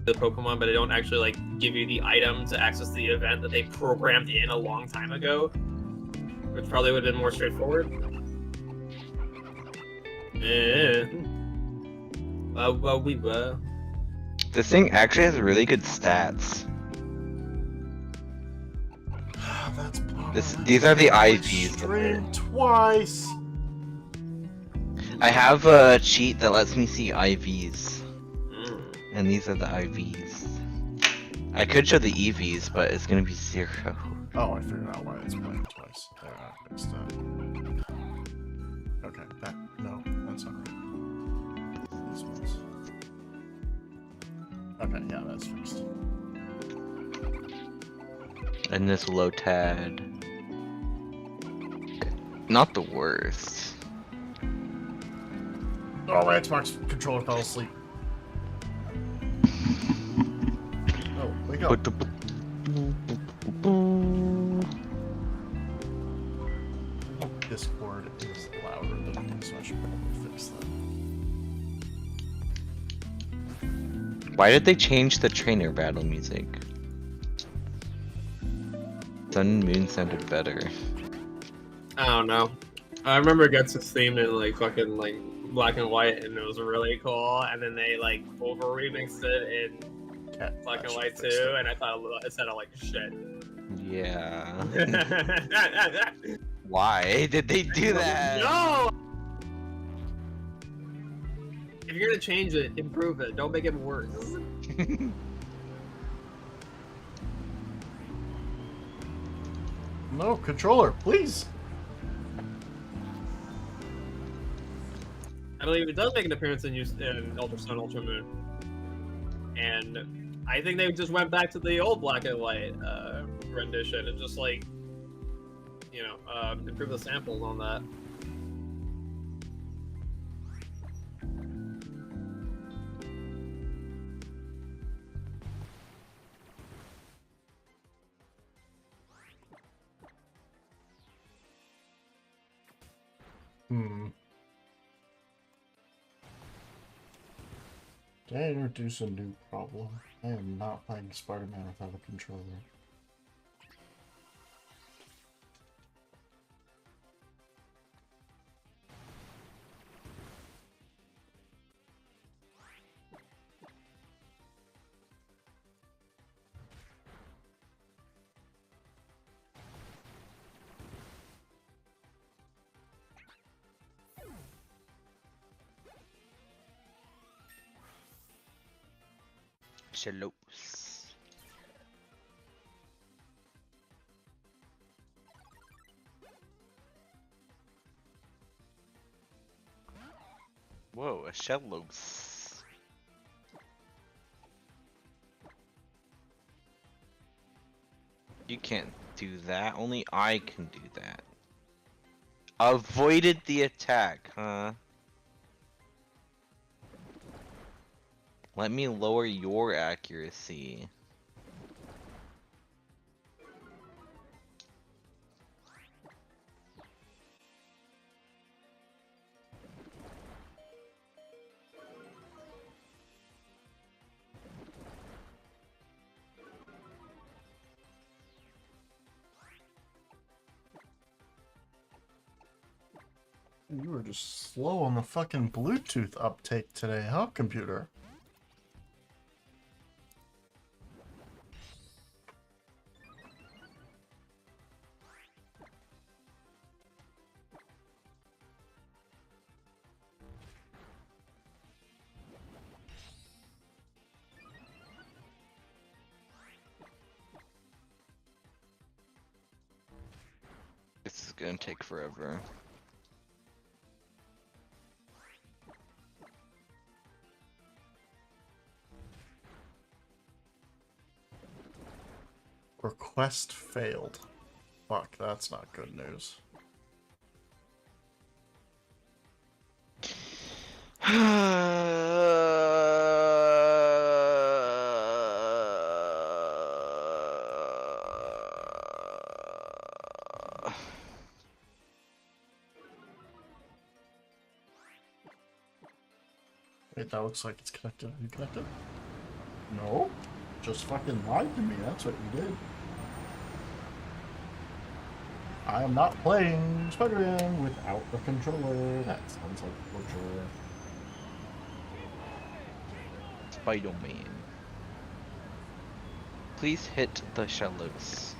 the Pokemon, but they don't actually like give you the item to access the event that they programmed in a long time ago, which probably would have been more straightforward. We were. This thing actually has really good stats. These are the IVs. Stream twice. I have a cheat that lets me see IVs. And these are the IVs. I could show the EVs, but it's gonna be 0. Oh, I figured out why it's playing twice. There, I fixed that. Okay, no, that's not right. These ones. Okay, yeah, that's fixed. And this Lotad. Not the worst. Oh, my Xbox controller fell asleep. Oh, wake up. Discord is louder than me, so I should probably fix that. Why did they change the trainer battle music? Sun and Moon sounded better. I don't know. I remember Guts' theme in like fucking like Black and White, and it was really cool. And then they like over remixed it in Black and White too, and I thought it sounded like shit. Yeah. Why did they do that? No. If you're gonna change it, improve it. Don't make it worse. No, controller, please. I believe it does make an appearance in Ultra Sun, Ultra Moon, and I think they just went back to the old Black and White rendition and just like, you know, improve the samples on that. Did I introduce a new problem? I am not playing Spider-Man without a controller. Chalos. Whoa, a Shellos. You can't do that. Only I can do that. Avoided the attack, huh? Let me lower your accuracy. You were just slow on the fucking Bluetooth uptake today, huh, computer? This is gonna take forever. Request failed. Fuck, that's not good news. Wait, that looks like it's connected. Are you connected? No. Just fucking lied to me. That's what you did. I am not playing Spider-Man without the controller. That sounds like torture. Spider-Man. Please hit the shallows.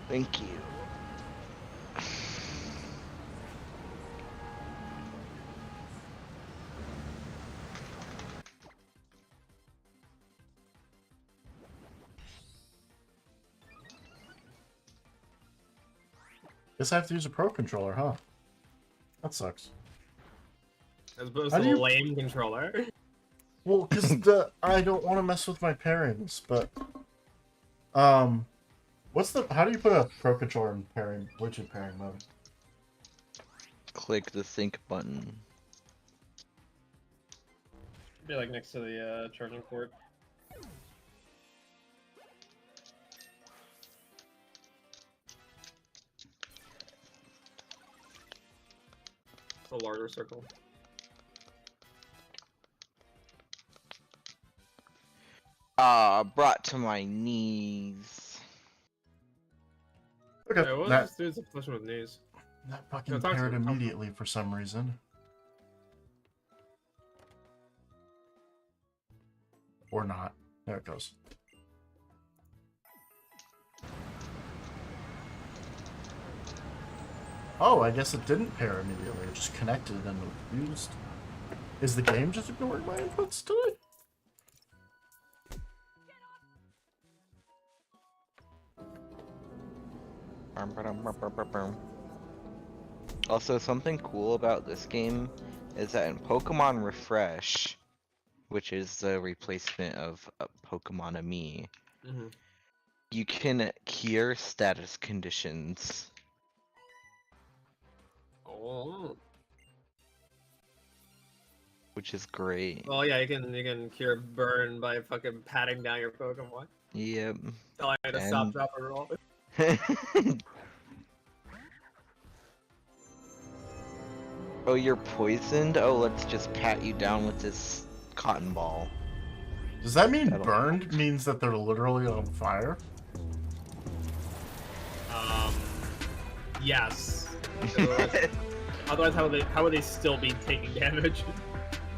Thank you. Guess I have to use a Pro controller, huh? That sucks. As opposed How to do a you- lame controller. Well, because I don't want to mess with my pairings, but what's the how do you put a Pro controller in pairing Bluetooth pairing mode? Click the sync button. Be like next to the charging port. It's a larger circle. Brought to my knees. Okay, Yeah, what was this dude's obsession with knees? that fucking No, talk to paired him, talk to him. immediately for some reason. Or not. There it goes. Oh, I guess it didn't pair immediately. It just connected and used. Is the game just ignoring my inputs today? Also, something cool about this game is that in Pokemon Refresh, which is the replacement of Pokemon Ami, Mm-hmm. you can cure status conditions. Oh. Which is great. Well, yeah, you can cure burn by fucking patting down your Pokemon. Yep. Telling it to And- stop, drop, and roll. Oh, you're poisoned? Oh, let's just pat you down with this cotton ball. Does that mean That'll- burned means that they're literally on fire? Yes. Otherwise, how would they still be taking damage?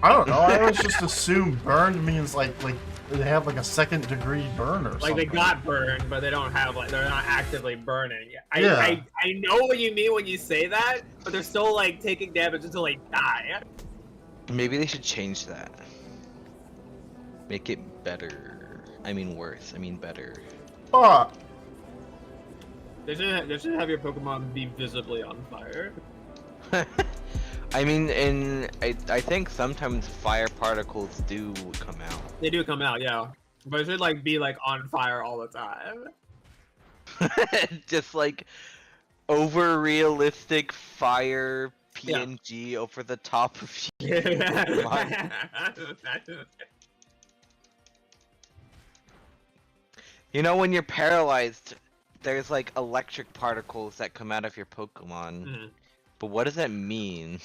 I don't know. I always just assume burned means like they have like a second degree burn or Like something. they got burned, but they don't have they're not actively burning. I know what you mean when you say that, but they're still like taking damage until they die. Maybe they should change that. Make it better. I mean worse. I mean better. Fuck. They should have your Pokemon be visibly on fire. I mean, I think sometimes fire particles do come out. They do come out, yeah, but it should like be like on fire all the time. Just like over realistic fire PNG over the top of you. You know, when you're paralyzed, there's like electric particles that come out of your Pokemon. Mhm. But what does that mean?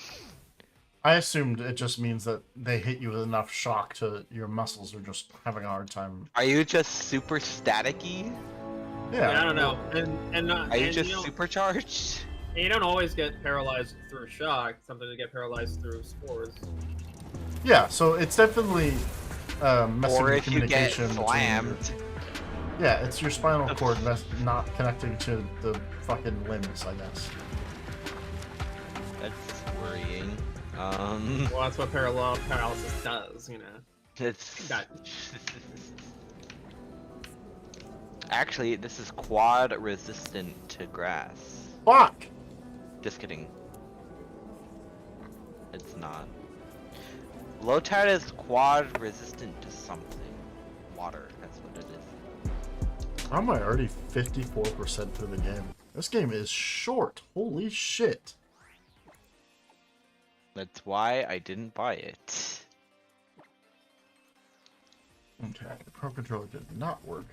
I assumed it just means that they hit you with enough shock to your muscles are just having a hard time. Are you just super staticky? Yeah. I don't know, and Are you and, just you know, supercharged? you don't always get paralyzed through shock. Sometimes you get paralyzed through spores. Yeah. So it's definitely messing Or with if you get communication between slammed. Yeah, it's your spinal cord not connecting to the fucking limbs, I guess. That's worrying. Well, that's what paralysis does, you know. It's That- actually this is quad resistant to grass. Fuck! Just kidding. It's not. Lotad is quad resistant to something. Water, that's what it is. How am I already 54% through the game? This game is short. Holy shit. That's why I didn't buy it. Okay, the Pro Controller did not work.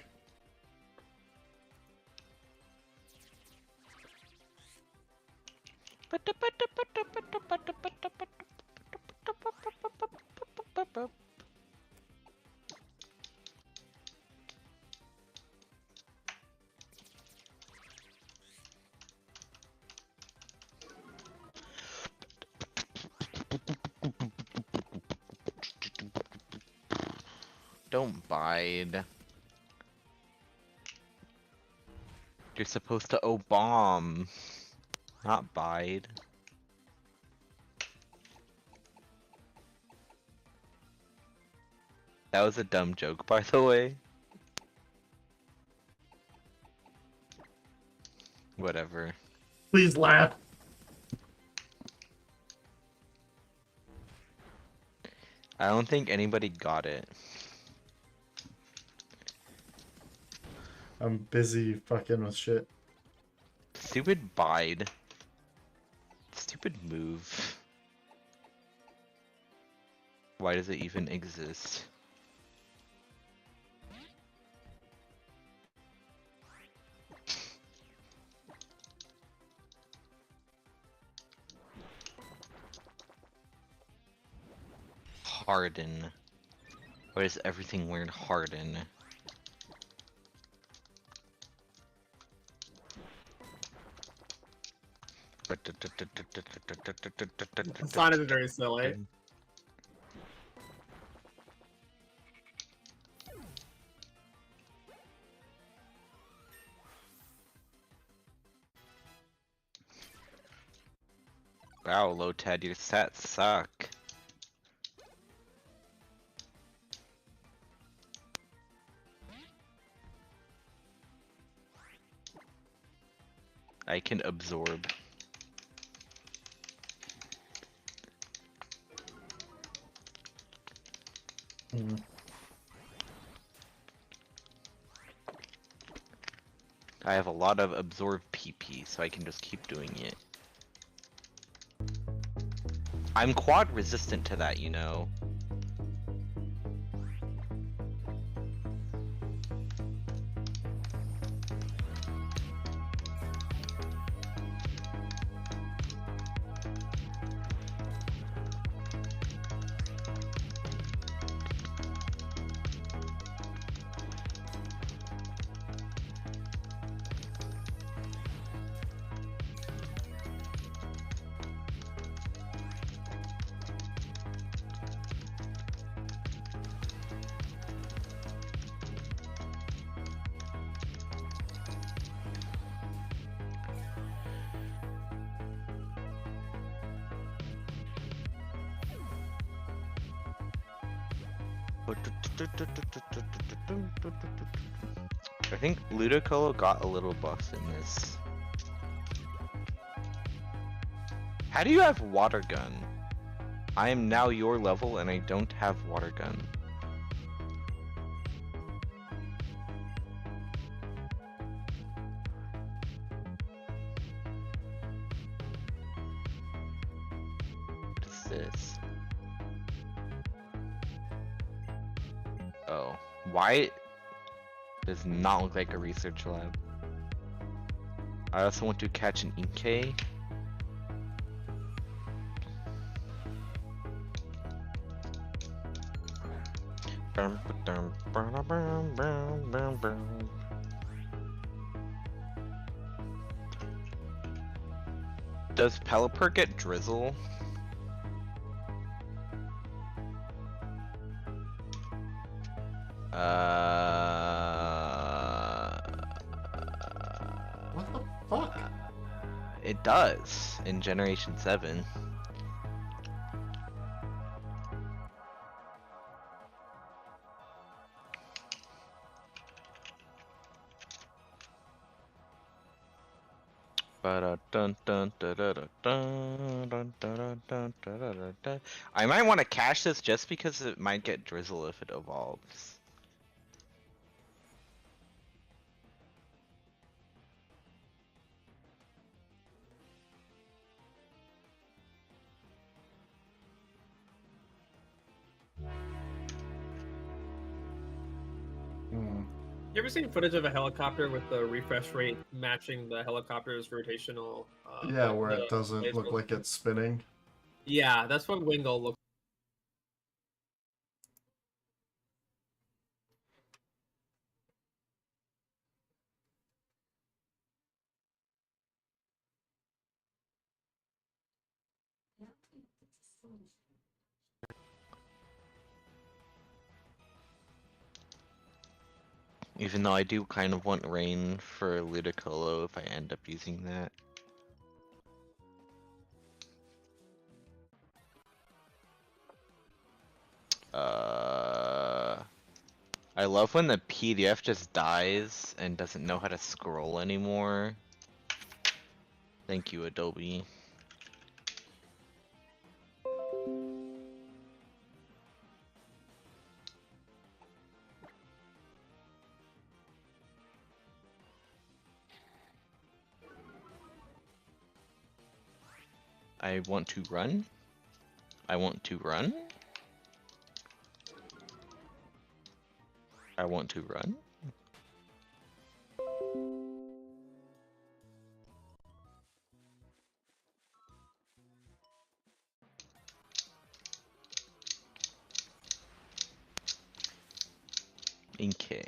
Don't bide. You're supposed to bomb, not bide. That was a dumb joke, by the way. Whatever. Please laugh. I don't think anybody got it. I'm busy fucking with shit. Stupid bide. Stupid move. Why does it even exist? Harden. Why does everything weird harden? Sign is very silly. Wow, Lotad, your stats suck. I can absorb. I have a lot of absorb PP, so I can just keep doing it. I'm quad resistant to that, you know. I think Ludicolo got a little buff in this. How do you have water gun? I am now your level and I don't have water gun. What is this? Oh, why does not look like a research lab? I also want to catch an Inkay. Does Pelipper get drizzle? What the fuck? It does in Generation 7. I might want to cache this just because it might get drizzle if it evolves. Hmm. You ever seen footage of a helicopter with the refresh rate matching the helicopter's rotational? Yeah, where it doesn't laser? look like it's spinning. Yeah, that's what Wingle looks. Even though I do kind of want rain for Ludicolo if I end up using that. I love when the PDF just dies and doesn't know how to scroll anymore. Thank you, Adobe. I want to run. I want to run. I want to run. Okay.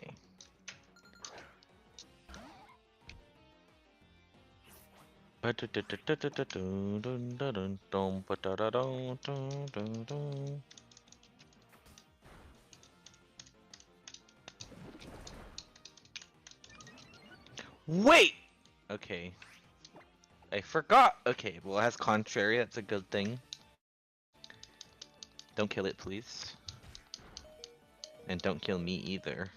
Wait! Okay. I forgot! Okay, well it has contrary, that's a good thing. Don't kill it, please. And don't kill me either.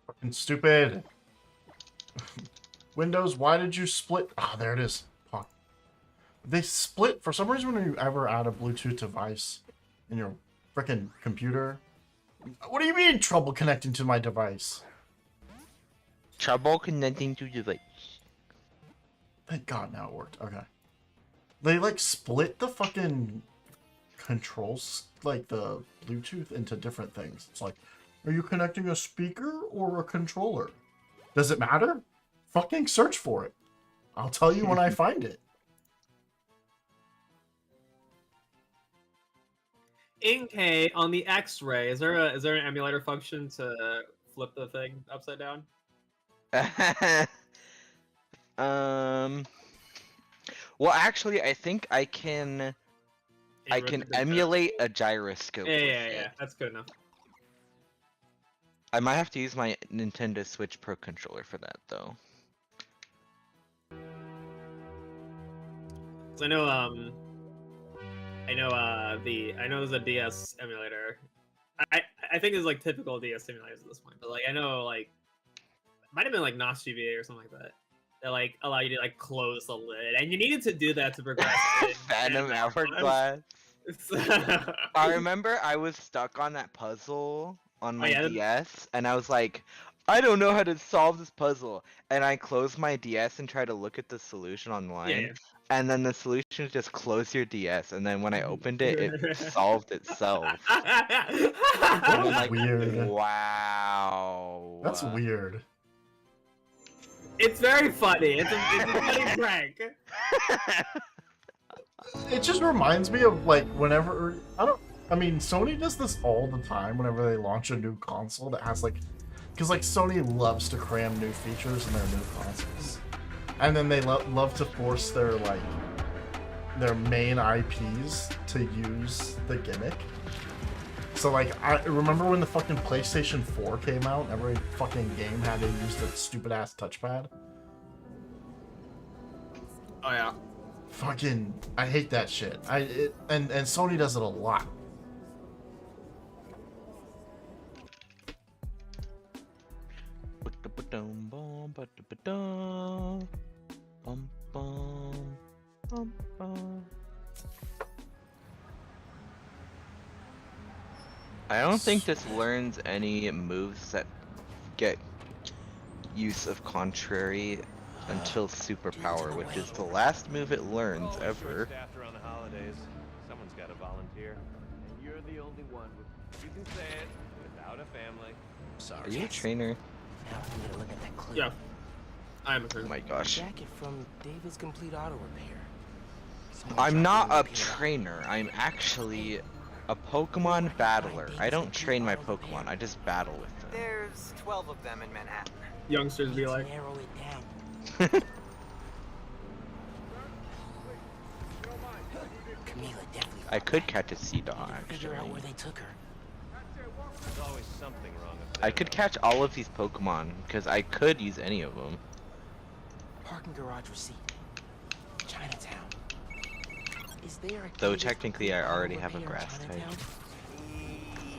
Fucking stupid. Windows, why did you split? Ah, there it is. Fuck. They split for some reason when you ever add a Bluetooth device in your frickin' computer. What do you mean trouble connecting to my device? Trouble connecting to device. Thank God now it worked. Okay. They like split the fucking controls, like the Bluetooth, into different things. It's like, are you connecting a speaker or a controller? Does it matter? Fucking search for it. I'll tell you when I find it. Inkay on the X-ray. Is there an emulator function to flip the thing upside down? Well, actually, I think I can emulate a gyroscope. Yeah. That's good enough. I might have to use my Nintendo Switch Pro controller for that, though. So I know there's a DS emulator. I think it's like typical DS simulators at this point, but like I know like it might have been like NOS GBA or something like that. That like allow you to like close the lid, and you needed to do that to progress. Phantom Hourglass. I remember I was stuck on that puzzle on my DS, and I was like, I don't know how to solve this puzzle. And I closed my DS and tried to look at the solution online. And then the solution is just close your DS, and then when I opened it, it solved itself. That's like, weird. Wow. That's weird. It's very funny. It's a funny prank. It just reminds me of like whenever I mean Sony does this all the time whenever they launch a new console that has like, because like Sony loves to cram new features in their new consoles, and then they love to force their like their main IPs to use the gimmick. So like I remember when the fucking PlayStation 4 came out, every fucking game had to use the stupid ass touchpad. Oh yeah. Fucking, I hate that shit. And Sony does it a lot. I don't think this learns any moves that get use of contrary until superpower, which is the last move it learns ever. After on the holidays, someone's got to volunteer, and you're the only one. You can say it Without a family. Are you a trainer? Now for me to look at that clue. Yeah, I am a Oh trainer. my gosh. Jacket from David's Complete Auto Repair. Someone I'm dropped not me a looking it up. trainer. I'm actually a Pokemon battler. I don't train my Pokemon. I just battle with them. There's 12 of them in Manhattan. Youngsters be Need to like, narrow it down. Camila definitely. I could catch a Sea-Dog, Figure out actually. where they took her. There's always something wrong up there. I could catch all of these Pokemon, because I could use any of them. Parking garage receipt. Chinatown. Is there a Though David's technically Complete I Auto already have a Repair in grass type. Chinatown?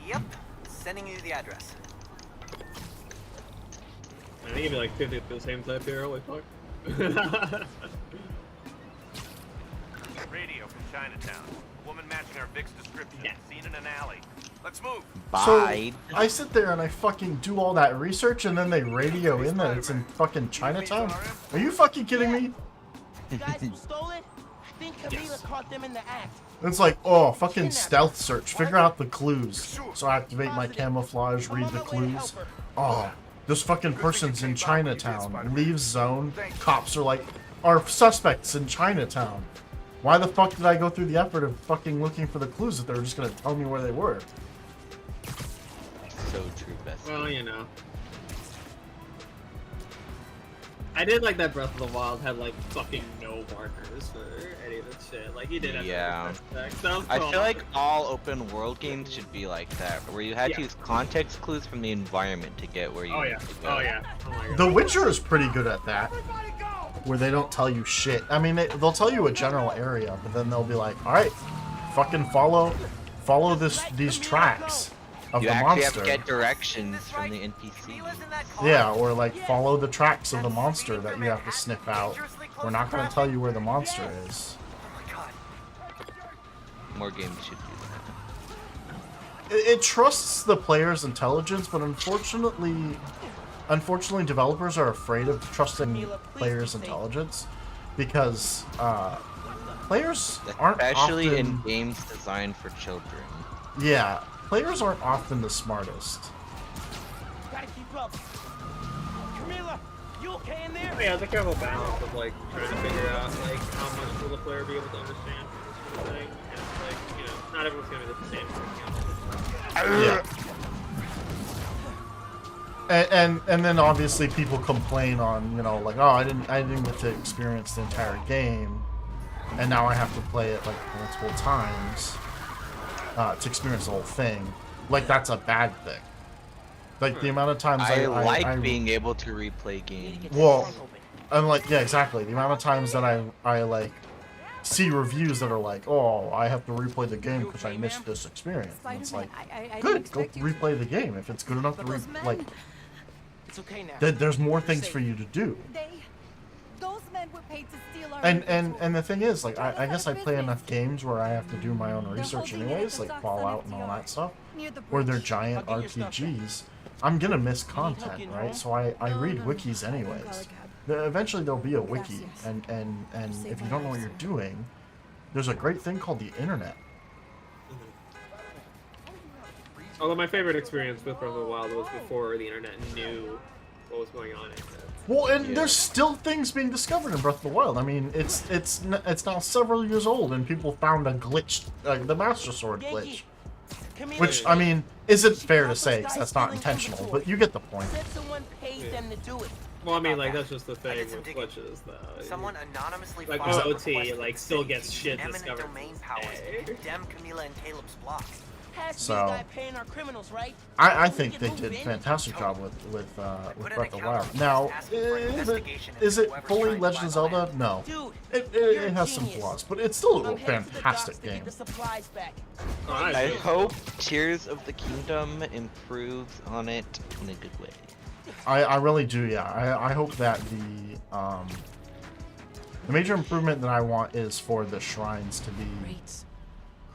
Yep. Sending you the address. I think it'd be like 50 the same type here. Holy fuck. Radio from Chinatown. A woman matching our Vic's description. Yeah. Seen in an alley. Let's move. Bye. So I sit there and I fucking do all that research, and then they radio in that it's in fucking Chinatown. Are you fucking kidding me? The guys who stole it? I think Camila caught them in the act. It's like, oh, fucking stealth search. Figure out the clues. So I activate my camouflage, read the clues. Oh, this fucking person's in Chinatown. Leaves zone. Cops are like, our suspects in Chinatown. Why the fuck did I go through the effort of fucking looking for the clues if they were just gonna tell me where they were? So true, best. Well, you know. I did like that Breath of the Wild had like fucking no markers for any of this shit. Like you did have Yeah. Sounds I cool. feel like all open world games should be like that, where you had to Yeah. use context clues from the environment to get where you Oh need yeah. to go. Oh yeah. Oh my god. The Witcher is pretty good at that. Where they don't tell you shit. I mean, they'll tell you a general area, but then they'll be like, alright, fucking follow these tracks of You the actually monster. have to get directions from the NPC. Camila's in that car. Yeah, or like follow the tracks of the monster that you have to sniff out. We're not going to tell you where the monster is. Oh my god. More games should do that. It trusts the player's intelligence, but unfortunately, developers are afraid of trusting players' intelligence because players aren't Especially often, in games designed for children. yeah, players aren't often the smartest. Gotta keep up. Camila, you okay in there? Yeah, it's a careful balance of like trying to figure out like how much will the player be able to understand this sort of thing. And it's like, you know, not everyone's gonna be the same. Yeah. And then obviously people complain on, you know, like, oh, I didn't get to experience the entire game, and now I have to play it like multiple times to experience the whole thing. Like that's a bad thing. Like the amount of times I like I being able to replay games. well, I'm like, yeah, exactly. The amount of times that I like see reviews that are like, oh, I have to replay the game because I missed this experience. And it's like, I good, go replay the game if it's good enough to like. It's okay now. There's more things for you to do. Those men were paid to steal our And the thing is, like, I guess I play enough games where I have to do my own research anyways, like Fallout and all that stuff, where they're giant RPGs. I'm gonna miss content, right? So I read wikis anyways. Eventually there'll be a wiki, and if you don't know what you're doing, there's a great thing called the internet. Although my favorite experience with Breath of the Wild was before the internet knew what was going on in it. Well, and there's still things being discovered in Breath of the Wild. I mean, it's now several years old, and people found a glitch, the Master Sword glitch. Which, I mean, isn't fair to say, 'cause that's not intentional, but you get the point. Said someone paid them to do it. Well, I mean, like that's just the I thing did some with digging. glitches, though. Someone anonymously Like filed a OT, request like with still the gets shit eminent discovered. domain powers to condemn Camila and Caleb's block. Has to So- be the guy paying our criminals, right? I think they did a fantastic job with Breath of the Wild. Now, is it fully Legend of Zelda? No. Dude, It has some flaws, but it's still a I'm headed to the docks fantastic to get game. the supplies back. I hope Tears of the Kingdom improves on it in a good way. I really do, yeah. I hope that the major improvement that I want is for the shrines to be.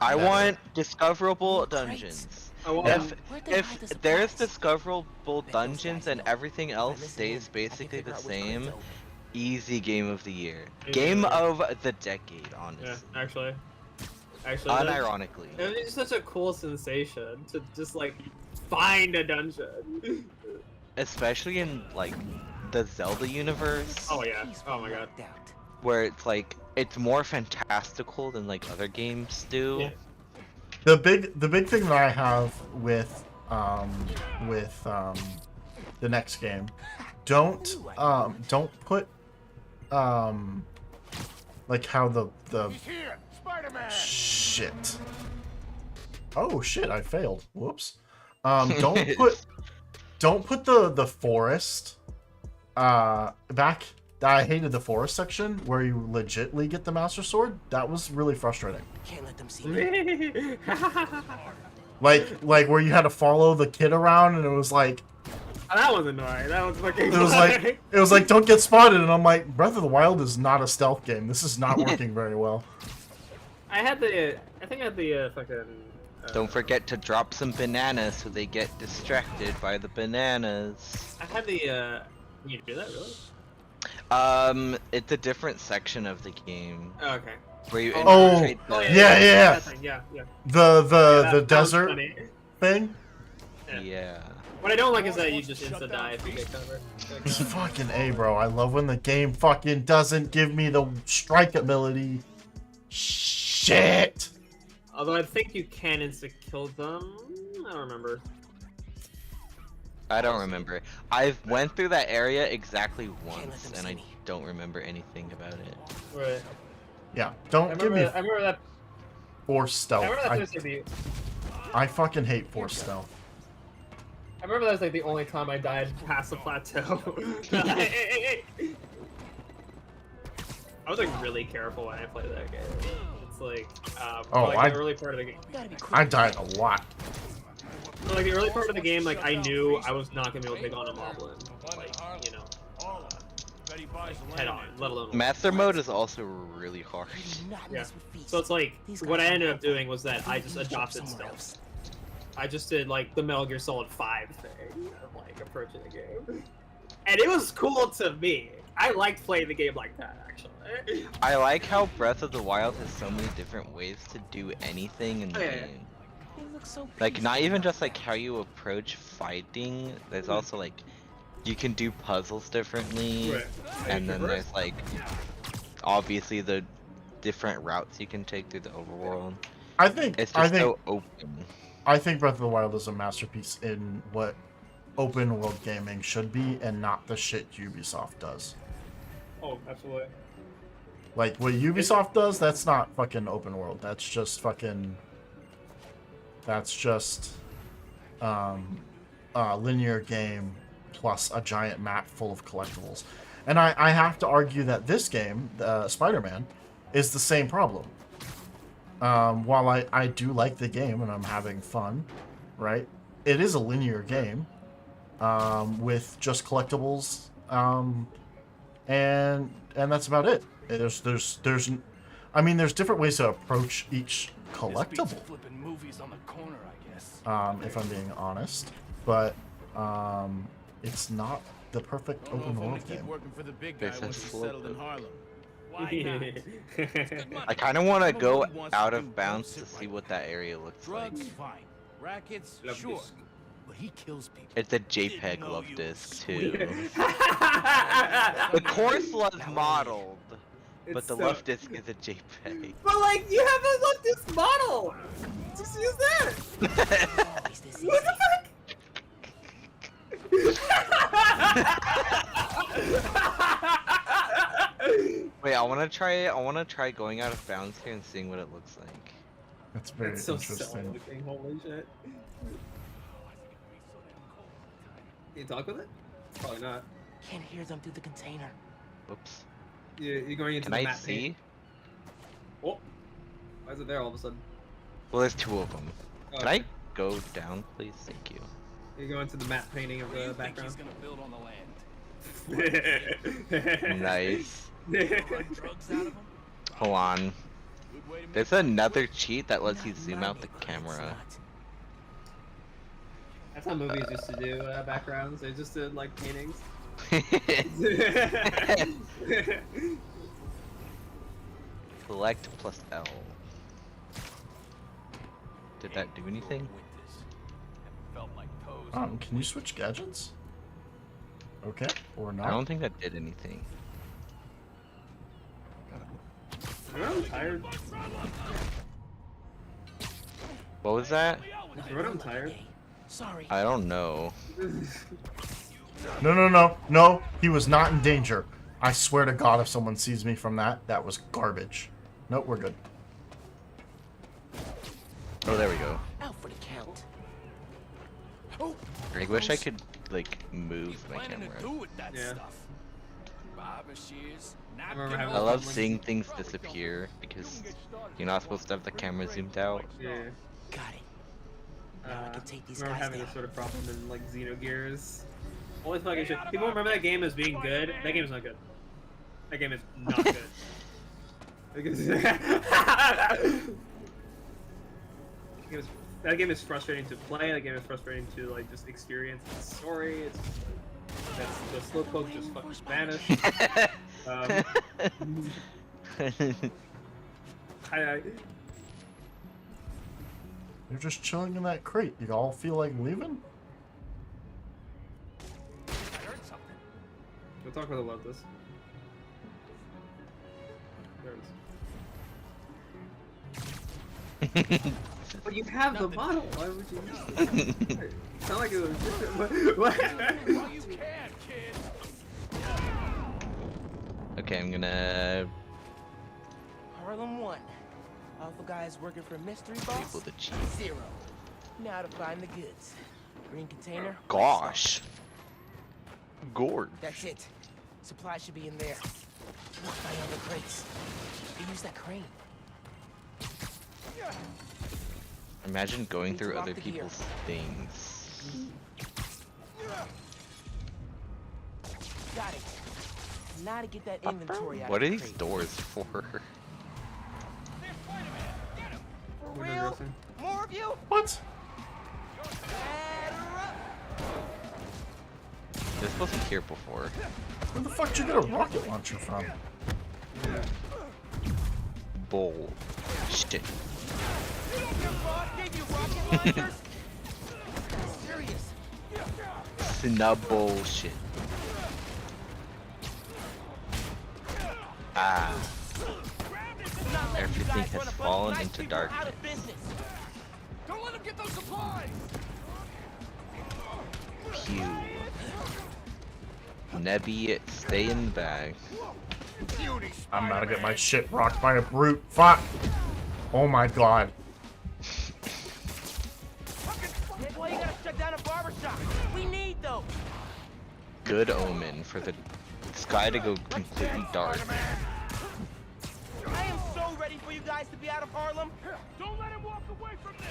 I want discoverable dungeons. I want If there's discoverable dungeons and everything else stays basically the same, easy game of the year. Game of the decade, honestly. yeah, actually, Unironically. it's such a cool sensation to just like find a dungeon. Especially in like the Zelda universe. Oh yeah. Oh my god. Where it's like it's more fantastical than like other games do. Yeah. The big thing that I have with the next game, don't put like how the shit. Oh shit! I failed. Whoops. Don't put the forest back. I hated the forest section where you legitly get the Master Sword. That was really frustrating. Can't let them see me. Like where you had to follow the kid around, and it was like, Oh, that was annoying. That was fucking. it was like don't get spotted, and I'm like, Breath of the Wild is not a stealth game. This is not working very well. I think I had the fucking. Don't forget to drop some bananas so they get distracted by the bananas. I had the. Can you do that really? It's a different section of the game Oh, okay. where you Oh, infiltrate the... yeah. That thing, yeah. The That was desert funny. thing. Yeah. What I don't like is that you just insta die if you get covered. It's fucking A, bro. I love when the game fucking doesn't give me the strike ability. Shit. Although I think you can insta kill them. I don't remember. I don't remember. I've went through that area exactly once, and I don't remember anything about it. Right. Yeah, I don't give me remember that. force stealth. I remember that was like the. I fucking hate force stealth. I remember that was like the only time I died past the plateau. I was like really careful when I played that game. It's like, the early part of the game. I died a lot. So, like the early part of the game, like I knew I was not gonna be able to take on a moblin, like you know, head on, let alone. Master mode is also really hard. Yeah. So it's like what I ended up doing was that I just adopted stealth. I just did like the Metal Gear Solid 5 thing of like approaching the game, and it was cool to me. I liked playing the game like that actually. I like how Breath of the Wild has so many different ways to do anything in the game. Like, not even just like how you approach fighting, there's also like, you can do puzzles differently, Right. and then there's like, obviously the different routes you can take through the overworld. It's just so open. I think Breath of the Wild is a masterpiece in what open world gaming should be, and not the shit Ubisoft does. Oh, absolutely. Like, what Ubisoft does, that's not fucking open world. That's just fucking... That's just... a linear game plus a giant map full of collectibles. And I have to argue that this game, Spider-Man, is the same problem. While I do like the game and I'm having fun, right? It is a linear game with just collectibles, and that's about it. There's I mean, there's different ways to approach each collectible. If I'm being honest, but it's not the perfect open world game. I kind of want to go out of bounds to see what that area looks like. Rackets, sure, but he kills people. It's a JPEG love disc too. The course was modeled, but the love disc is a JPEG. But like, you have a look this model. Just use that. What the fuck? Wait, I want to try going out of bounds here and seeing what it looks like. That's very That's so interesting. looking. Holy shit. Can you talk with it? Probably not. Can't hear them through the container. Whoops. You're going into Can the I map see? pane. Oh. Why is it there all of a sudden? Well, there's two of them. Oh, Can I go down, please? Thank you. You go into the map painting of the background. He's gonna build on the land. Nice. Drugs out of him? Hold on. There's another cheat that lets you zoom out the camera. That's how movies used to do backgrounds. They just did like paintings. Select plus L. Did that do anything? Can you switch gadgets? Okay, or not? I don't think that did anything. I'm tired. What was that? I'm tired. Sorry. I don't know. No. He was not in danger. I swear to God, if someone sees me from that was garbage. Nope, we're good. Oh, there we go. Out for the count. I wish I could like move my camera. Yeah. I I love seeing things disappear because you're not supposed to have the camera zoomed out. Yeah. Got it. Now I can take these Remember guys having down. this sort of problem in like Xenogears. Always fucking shit. People remember that game as being good. That game is not good. That game is not good. That game is frustrating to play. That game is frustrating to like just experience the story. It's the slowpoke just fucking vanished. You're just chilling in that crate. You all feel like leaving? We'll talk about this. There it is. But you have the bottle. Why would you use it? It's not like it was. What? Okay, I'm gonna Harlem 1. Alpha guys working for mystery boss. label the cheese. 0. Now to find the goods. Green container. Gosh. Gorge. That's it. Supply should be in there. Find all the crates. They use that crane. Imagine going Need to through lock other the gear. people's things. Got it. Now to get that inventory out What of are the these crate. doors for? For real? More of you? What? This wasn't here before. Where the fuck did you get a rocket launcher from? Bull. Shit. Serious. Snub bullshit. Ah. Not letting you Everything guys has run a bunch of fallen nice into people out darkness. of business. Don't let them get those supplies. Pew. Nebby, stay in the bag. I'm about to get my shit rocked by a brute. Fuck! Oh my God. That's why you gotta shut down a barbershop. We need those. Good omen for the sky to go completely dark. I am so ready for you guys to be out of Harlem. Don't let him walk away from this.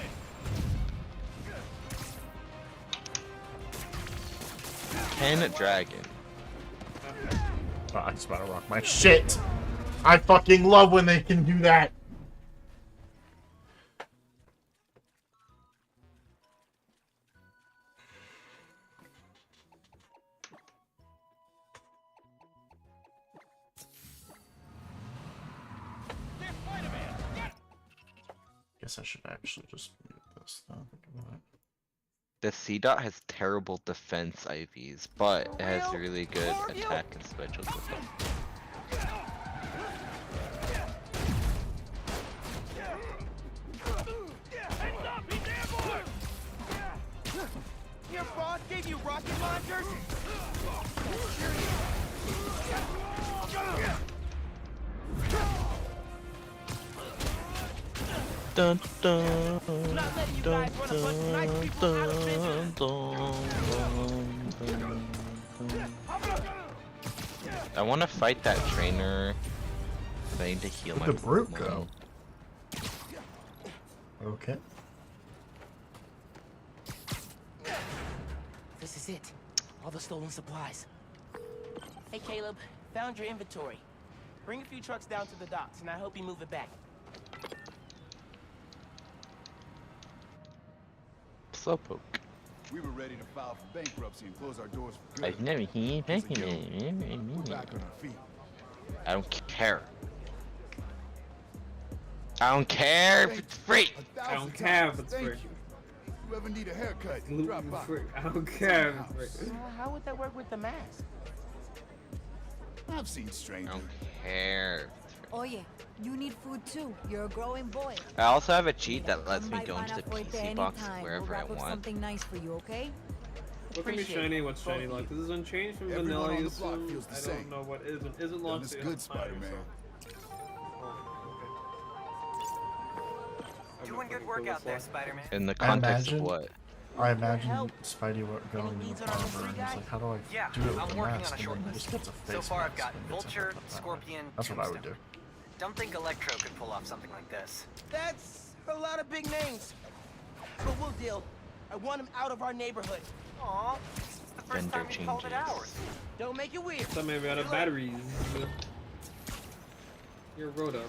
Ken Dragon. Oh, I just about to rock my shit. I fucking love when they can do that. Guess I should actually just mute this though. Think about it. The C-Dot has terrible defense IVs, but it has really good attack and special defense. Your boss gave you rocket launchers? Dun, dun, Not letting you dun, guys run a bunch of nice people out of business. dun. I want to fight that trainer, but I need to heal my Where'd the brute Pokemon. go? Okay. This is it. All the stolen supplies. Hey, Caleb. Found your inventory. Bring a few trucks down to the docks, and I hope you move it back. Slowpoke. We were ready to file for bankruptcy and close our doors for I've good. never seen We're back on our feet. I don't care. I don't care if it's free. A I don't thousand care if times it's thank free. you. You ever need a haircut? Drop by. Okay. How would that work with the mask? I've seen I strangers. don't care. Oye, you need food too. You're a growing boy. I also have a cheat that lets Come me by go into the Pineapple PC box anytime. wherever We'll I wrap up want. something nice for you, okay? What can be Appreciate shiny? it. What's shiny Both of like? you. This is unchanged from Everyone vanilla. on the Use block some- feels the I same. don't know what isn't Done launched. this yet. good, I'm tired, Spider-Man. so- Doing good work out there, Spider-Man. In the I context of imagine- what? I imagine help? Spidey going Any to leads the on our barber mystery and he's guy? like, how do I Yeah, do it with I'm the working mask? on a short And then he list. just gets a So face far, I've mask got and gets Vulture, hit by that. Scorpion, That's what I would do. Tombstone. Don't think Electro could pull off something like this. That's a lot of big names. But we'll deal. I want him out of our neighborhood. Aw, it's the first Gender time we called it changes. ours. Don't make it weird. So maybe out of You're like- batteries. You're Rotom.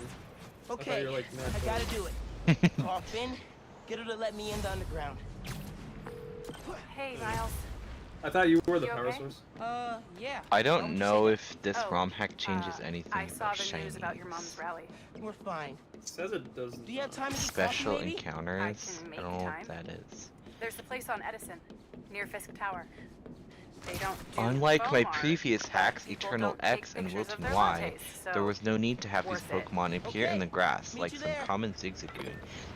Okay, you're like I natural. gotta do it. Call Finn, get her to let me in the underground. Hey, Miles. I thought you were the You power okay? source. Yeah. I don't know if this Oh, ROM hack changes anything I saw about the shiny. news about your mom's rally. We're fine. It says it doesn't. Do you have time to get Special coffee, maybe? encounters? I can I make don't know time. what that is. There's the place on Edison, near Fisk Tower. They don't do Unlike my foam art, previous but hacks, people Eternal don't take X and pictures of Wilton their Y, lattes, there so was no need to have these worth it. Pokemon appear in Okay, the grass, meet like you some there. common Zigzagoon.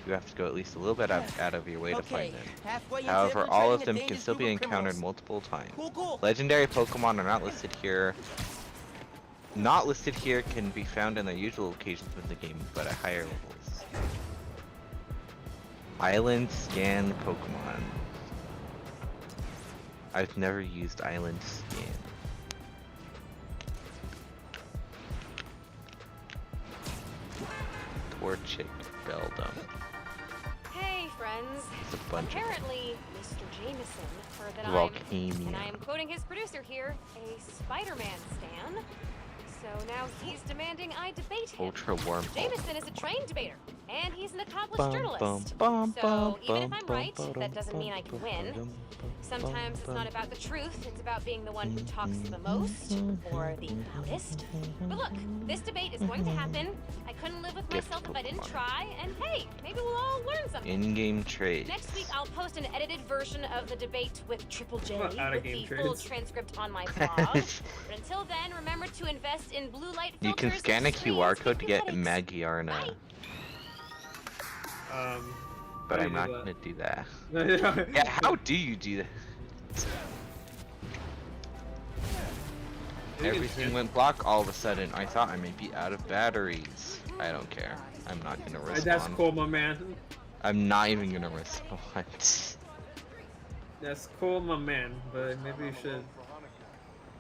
You have to go at least a little bit out of your way to Okay, find them. halfway into However, all of infiltrating a them can dangerous still be group of encountered criminals. multiple times. Cool. Legendary Pokemon are not listed here. Not listed here can be found in their usual locations within the game, but at higher levels. Island Scan Pokemon. I've never used Island Scan. Torchic Beldum. Hey, friends. It's a bunch of Apparently, Mr. Jameson heard that Volcania. and I am quoting his producer here, a Spider-Man stan. So now he's demanding I debate him. Ultra Worm. Jameson is a trained debater, and he's an accomplished Bum, journalist. bum, bum, So bum, even if bum, I'm right, bum, that doesn't mean I can win. Sometimes it's not about the truth, it's about being the one who talks the most, or the loudest. But look, this debate is going to happen. I couldn't live with Gift myself if I didn't Pokemon. try, and hey, maybe we'll all learn something. In-game trades. Next week, I'll post an edited version of the debate with Triple J What about with the out-of-game full trades? transcript on my blog. But until then, remember to invest in blue light filters. You can scan a and screens QR with code to get prosthetics. Magiarna, Bye. but how I'm do not you gonna do that. do that? Yeah, how do you do that? Everything went black all of a sudden. I thought I may be out of batteries. I don't care. I'm not gonna respond. That's cool, my man. I'm not even gonna respond. That's cool, my man. But maybe you should.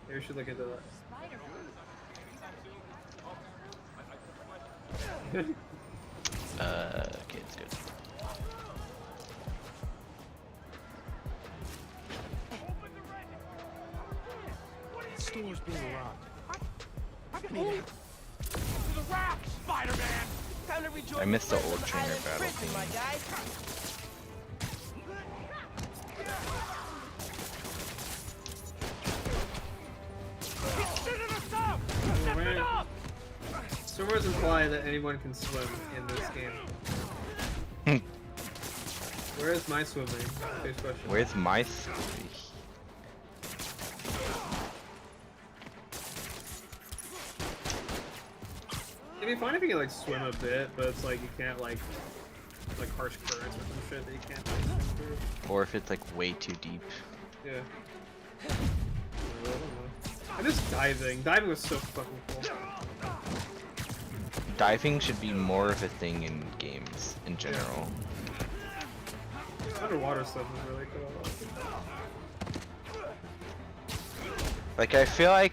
Maybe you should look into that. Okay, it's good. Store's being robbed. To the rack, Spider-Man! Time to rejoin I missed the friends old of trainer Island battle Prison, thing. my guy. Right. Swimmers imply that anyone can swim in this game. Where is my swimming? Big question. Where's my sweetie? It'd be fine if you could like swim a bit, but it's like you can't like harsh currents or some shit that you can't like, swim through. Or if it's like way too deep. Yeah. I don't know. I'm just diving. Diving was so fucking cool. Diving should be more of a thing in games in general. Underwater stuff is really cool. Like I feel like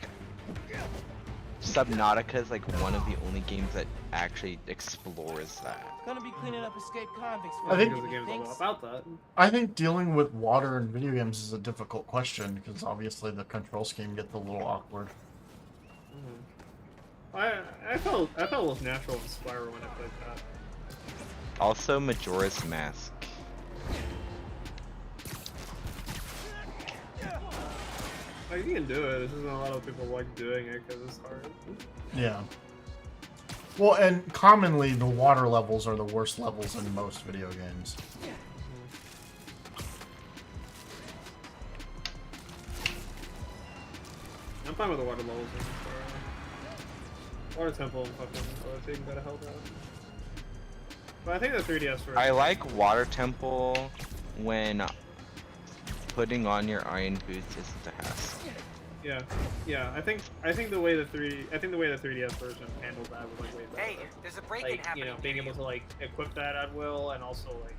Subnautica is like one of the only games that actually explores that. Gonna be cleaning up escaped convicts. I think- Because the game's all about that. I think dealing with water in video games is a difficult question because obviously the control scheme gets a little awkward. I felt it was natural in Spyro when I played that. Also, Majora's Mask. Like you can do it. It's just not a lot of people like doing it because it's hard. Yeah. Well, and commonly the water levels are the worst levels in most video games. I'm fine with the water levels. Water temple and fucking thing gotta help out. But I think the 3DS version. I like Water Temple when putting on your iron boots isn't a hassle. Yeah. I think the way the 3DS version handled that was like way better. Hey, there's a break-in Like, happening. you know, being able to like equip that at will, and also like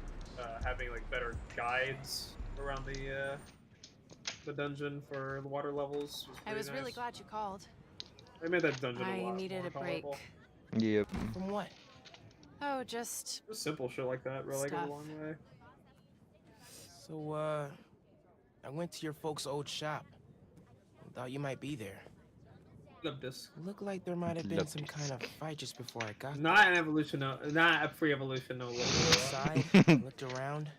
having like better guides around the dungeon for the water levels. I was really nice. glad you called. They made that dungeon a I lot needed more a break. tolerable. Yep. From what? Oh, just Simple shit like that really goes Stuff. a long way. So, I went to your folks' old shop. Thought you might be there. Love this. Looked like there might have been some kind of fight just before I got Not an evolution, not a pre-evolution, no. there. Outside, looked around.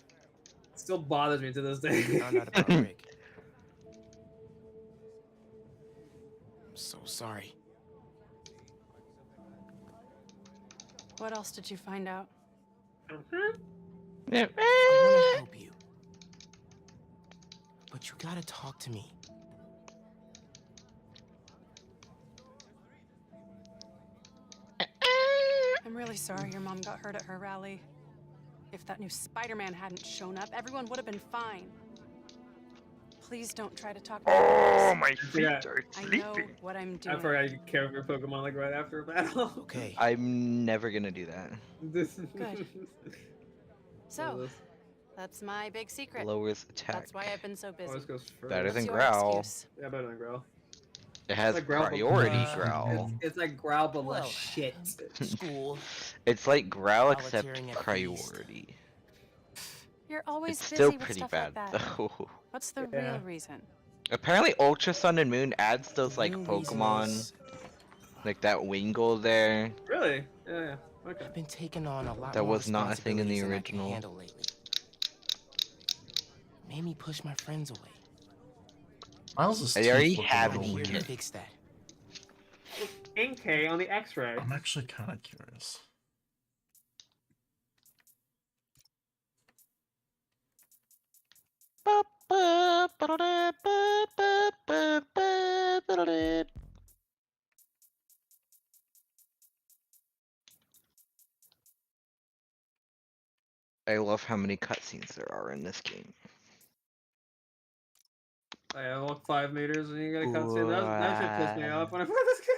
Still bothers me to this day. Found out about Rick. I'm so sorry. what else did you find out? I want to help you. But you gotta talk to me. I'm really sorry your mom got hurt at her rally. If that new Spider-Man hadn't shown up, everyone would have been fine. Please don't try to talk me out of this. My feet Yeah. are I know sleeping. what I'm I doing. forgot you care for Pokemon like right after a battle. Okay. I'm never gonna do that. Good. So, that's my big secret. Lowers attack. That's why I've been so busy. Always goes first. Better What's than your Growl. excuse? Yeah, better than Growl. It has like Growl, but- priority Growl. It's like Growl but Well, less shit. School. It's like Growl except Volunteering at priority. You're always It's busy still with pretty stuff bad like that. though. What's the Yeah. real reason? Apparently Ultra Sun and Moon adds those like Main reason Pokemon, is like that Wingull there. Really? Yeah. Okay. I've been taking on a lot That more was not a thing in the responsibilities than I can original. handle lately. Made me push my friends away. Miles' I teeth already look have a little an Here to weird. fix that. Inkay on the X-ray. I'm actually kind of curious. I love how many cutscenes there are in this game. I walk 5 meters and you get a cutscene. That shit pissed me off when I played this game.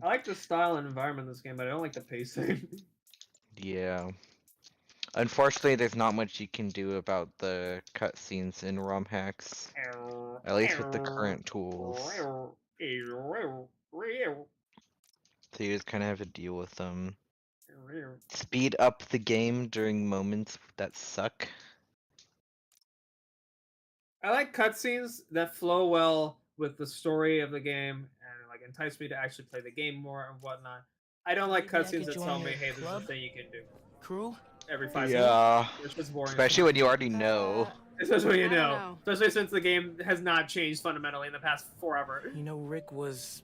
I like the style and environment of this game, but I don't like the pacing. Yeah. Unfortunately, there's not much you can do about the cutscenes in ROM hacks. At least with the current tools. So you just kind of have to deal with them. Speed up the game during moments that suck. I like cutscenes that flow well with the story of the game and like entice me to actually play the game more and whatnot. I don't like Maybe I cutscenes could that tell join me, your hey, this is club? a thing you can do Crew? every 5 Yeah. minutes. It's just boring. Especially when you already know. Especially when you I don't know. know. Especially since the game has not changed fundamentally in the past forever. You know, Rick was...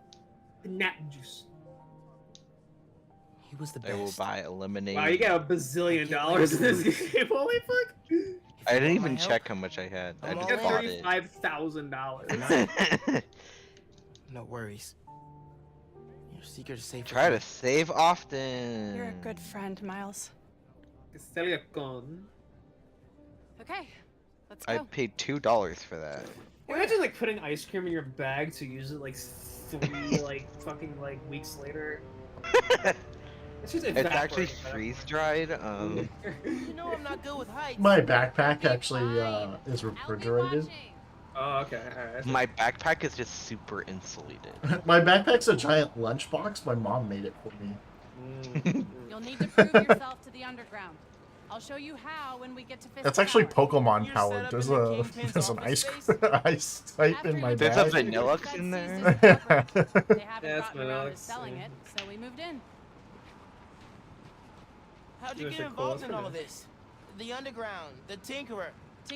Nat juice. He was the I will best. buy a lemonade. Wow, you got a bazillion dollars in this game. Holy fuck! I didn't want my even help? check how much I had. I I'm just You all got in. bought it. $35,000. No worries. Your secret is safe. Try to with save often. You're a good friend, Miles. Con. Okay, let's I go. paid $2 for that. Imagine like putting ice cream in your bag to use it like 3 like fucking like weeks later. It's just It's actually evaporating back. freeze dried. me. You know I'm not good with heights. My backpack actually is refrigerated. Oh, okay. Alright. My backpack is just super insulated. My backpack's a giant lunchbox. My mom made it for me. You'll need to prove yourself to the underground. I'll show you how when we get to Fisk That's actually Tower. Pokemon You're powered. set up There's in the a Kingpin's there's an office ice space? ice type After in my you There's a bag. finish vanilla the in Fed there? season's coverage, They haven't Yeah, it's gotten around to Vanillix, selling yeah. it, so we moved in. How'd you There's get a involved cool in all of outfit. this? The underground, the Tinkerer.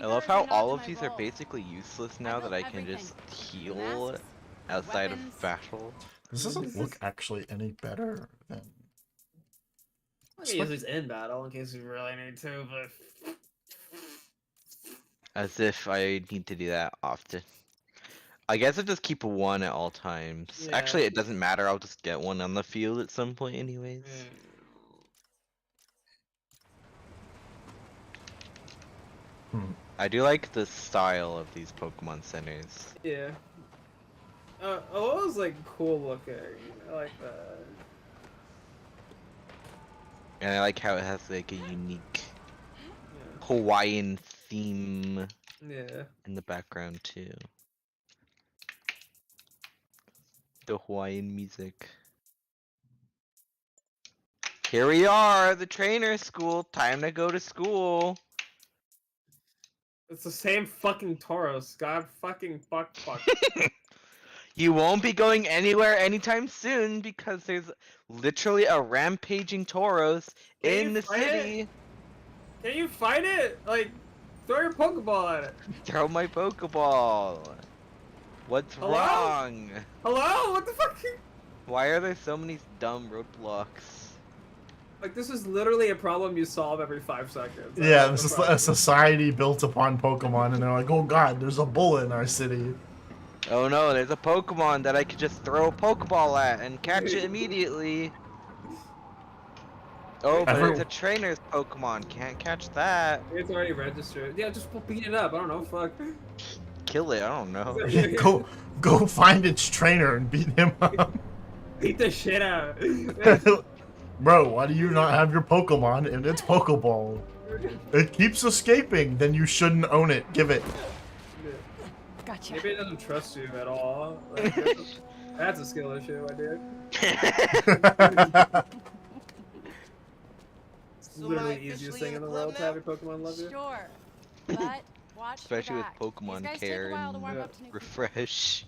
I love Tinkerers how are all not of my these are role. basically useless now that built I can everything. just The heal masks, outside of weapons. battle. This doesn't look actually any better than. I can use these in battle in case we really need to, but As if I need to do that often. I guess I just keep one at all times. Yeah. Actually, it doesn't matter. I'll just get one on the field at some point anyways. I do like the style of these Pokemon centers. Yeah. It was like cool looking. I like that. And I like how it has like a unique Hawaiian theme in the background too. The Hawaiian music. Here we are, the trainer school. Time to go to school. It's the same fucking Tauros. God fucking fuck. You won't be going anywhere anytime soon because there's literally a rampaging Tauros in the city. Can you fight it? Like, throw your Pokeball at it. Throw my Pokeball. What's wrong? Hello? What the fuck? Why are there so many dumb roadblocks? Like, this is literally a problem you solve every 5 seconds. Yeah, this is a society built upon Pokemon, and they're like, oh god, there's a bull in our city. Oh no, there's a Pokemon that I could just throw a Pokeball at and catch it immediately. Oh, but it's a trainer's Pokemon. Can't catch that. It's already registered. Yeah, just beat it up. I don't know. Fuck. Kill it. I don't know. Go find its trainer and beat him up. Beat the shit out. Bro, why do you not have your Pokemon in its Pokeball? It keeps escaping. Then you shouldn't own it. Give it. Gotcha. Maybe it doesn't trust you at all. Like, that's a skill issue, I did. It's literally the easiest thing in the world to have your Pokemon love you. Sure, but watch Especially with back. Pokemon care and refresh.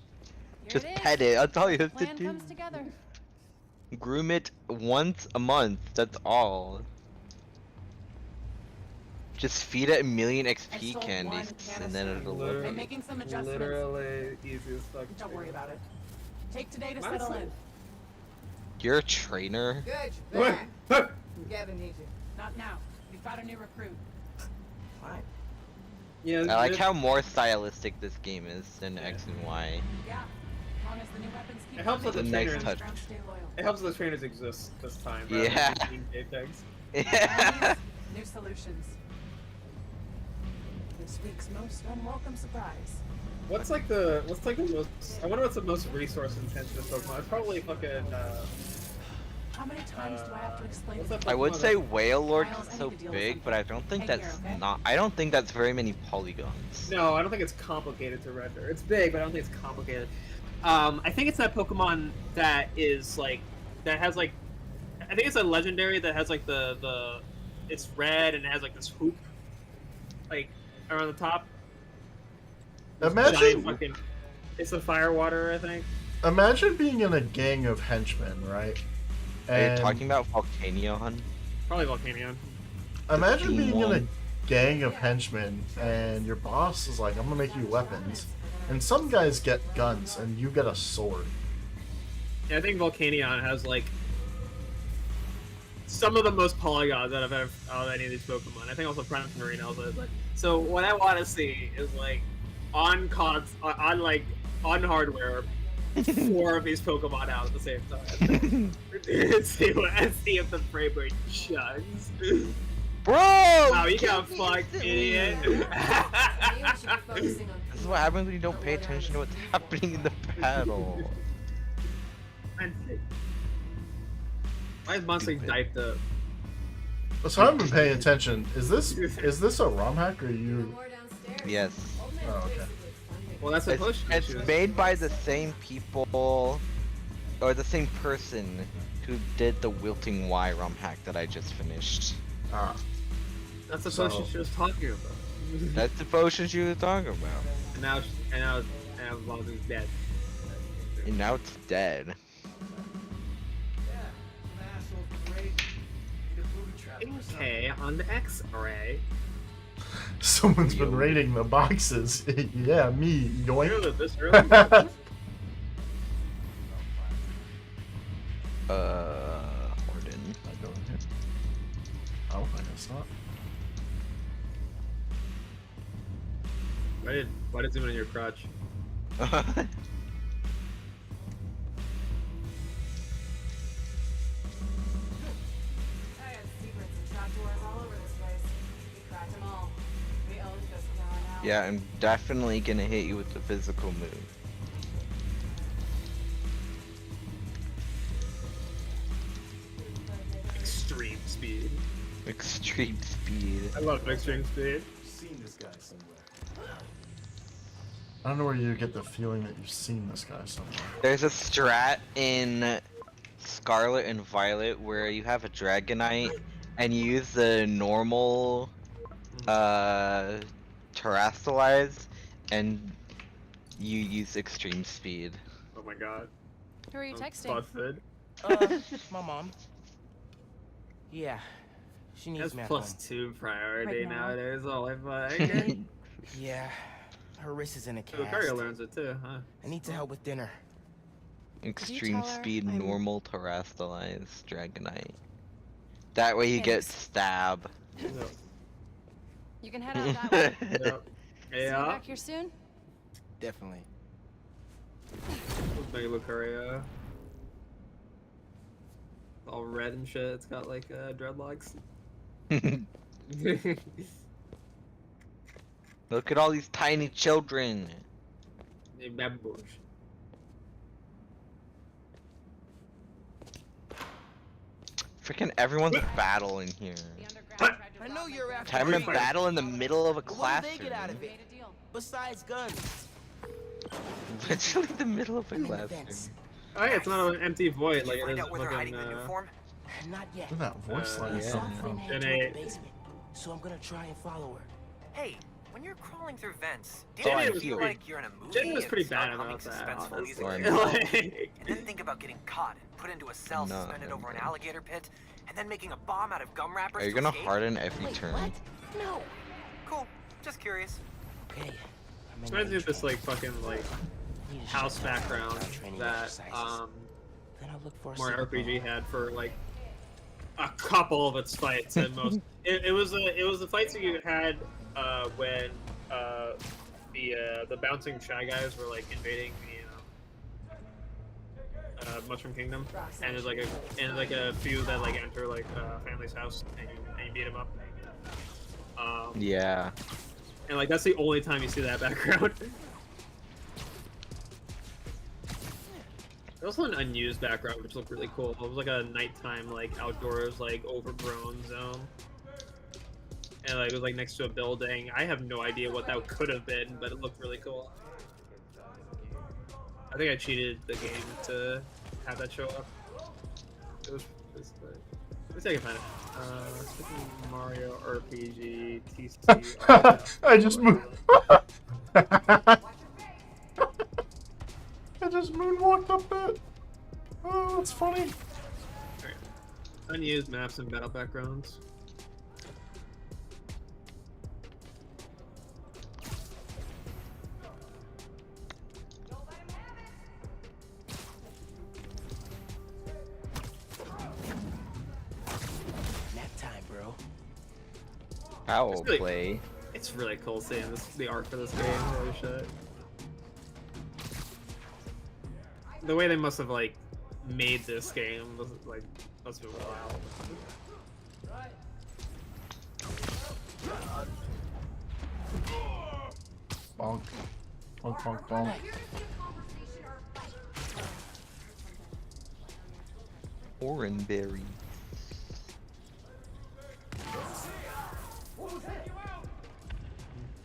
Here Just it is. pet it. That's all you have to Plan do. comes together. Groom it once a month. That's all. Just feed it 1,000,000 XP candies, and then it'll love I'm you. making some adjustments. Literally easy as fuck. Don't worry about it. Take today to settle in. You're a trainer? Good. What? Gavin needs you. Not now. We've got a new recruit. Fine. Yeah, I like how more stylistic this game is than X and Y. Yeah. As long as the new weapons keep It helps that the It's a nice trainers. touch. Stay loyal. It helps that the trainers exist this time. Yeah. Rather than being JPEGs. Yeah. New solutions. This week's most unwelcome surprise. What's like the most? I wonder what's the most resource intensive Pokemon. It's probably fucking. How many times do I have to explain What's it? that I would Pokemon say that- Whale Lord Miles, is I so need to deal with big, but I don't think Hey, that's here, okay? not. I don't think that's very many polygons. No, I don't think it's complicated to render. It's big, but I don't think it's complicated. I think it's that Pokemon that is like that has like. I think it's a legendary that has like the it's red and it has like this hoop, like around the top. Imagine, Fucking, it's the Firewater, I think. imagine being in a gang of henchmen, right? Are you And talking about Volcanion? Probably Volcanion. imagine Team being in a one. gang of henchmen and your boss is like, I'm gonna make you weapons. And some guys get guns and you get a sword. Yeah, I think Volcanion has like some of the most polygons that I've ever out of any of these Pokemon. I think also Prince Marine also is like. So what I want to see is like on hardware, 4 of these Pokemon out at the same time. see if the frame rate chugs. Bro! Wow, you got fucked, idiot. This is what happens when you don't pay attention to what's happening in the battle. Why is Monster diped up? So I haven't been paying attention. Is this a ROM hack or you? Yes. Oh, okay. Well, that's a push. It's made by the same people, or the same person who did the Wilting Y ROM hack that I just finished. Ah. That's the potion she was talking about. That's the potion she was talking about. And now Lonzo's dead. And now it's dead. Okay, on the X-ray. Someone's been raiding the boxes. Yeah, me. Yoink. This early? Horden. Oh, I guess not. Why did it zoom in on your crotch? I had secrets and trapdoors all over this place. We cracked them all. We owned this tower now. Yeah, I'm definitely gonna hit you with the physical move. Extreme speed. Extreme speed. I love extreme speed. Seen this guy somewhere. I don't know where you get the feeling that you've seen this guy somewhere. There's a strat in Scarlet and Violet where you have a Dragonite and you use the normal Terrastalize and you use extreme speed. Oh my god. Who are you I'm texting? busted. My mom. Yeah, she needs That's me at +2 priority Right now. nowadays. All I find. home. Yeah, her wrist is in a cast. Lucario learns it too, huh? I need to help with dinner. Extreme tell her speed, I'm- normal Terrastalize, Dragonite. That way you get Thanks. stab. You can head out that way. Yep. See you Yeah. back here soon? Definitely. Big Lucario. All red and shit. It's got like dreadlocks. Look at all these tiny children. Hey, bamboos. Freaking everyone's battling here. I know you're after Time to me. battle in the middle of a But what do they classroom. get out of it? Besides guns. Literally the middle of a I'm in the classroom. vents. Oh yeah, it's not an empty void Did like you it find is out where they're hiding fucking. the new form? Not yet. Where'd that voice line yeah. come Flynn from? head In toward a- the basement, so I'm gonna try and follow her. Hey, when you're crawling through vents, do Oh, you I ever feel feel it. like you're in a movie? Jenny was and pretty start bad humming about that, suspenseful music honestly. Or Like- and then think about getting caught and put into a cell No, suspended over an no. alligator pit, and then making a bomb out of gum wrappers. Are you to gonna escape? harden every Wait, turn? what? No. Cool. Just curious. Okay. I'm in Reminds me the of this train. like fucking like Need to house shut down background background training that exercises. Then I'll look for a more secret RPG bomb. had for like a couple of its fights at most. It was the fights that you had when the bouncing shy guys were like invading the Mushroom Kingdom, and there's like a few that like enter like family's house and you beat them up. Yeah. And like that's the only time you see that background. There's also an unused background which looked really cool. It was like a nighttime like outdoors like overgrown zone. And like it was like next to a building. I have no idea what that could have been, but it looked really cool. I think I cheated the game to have that show up. It was let's see if I can find it. Super Mario RPG TC. I just moved. I just moonwalked up that. Oh, that's funny. Alright. Unused maps and battle backgrounds. Nap time, bro. Foul It's really- play. It's really cool seeing the art for this game. Holy shit. The way they must have like made this game was like must have been wild. Bonk. Bonk, bonk, bonk. Oranberry.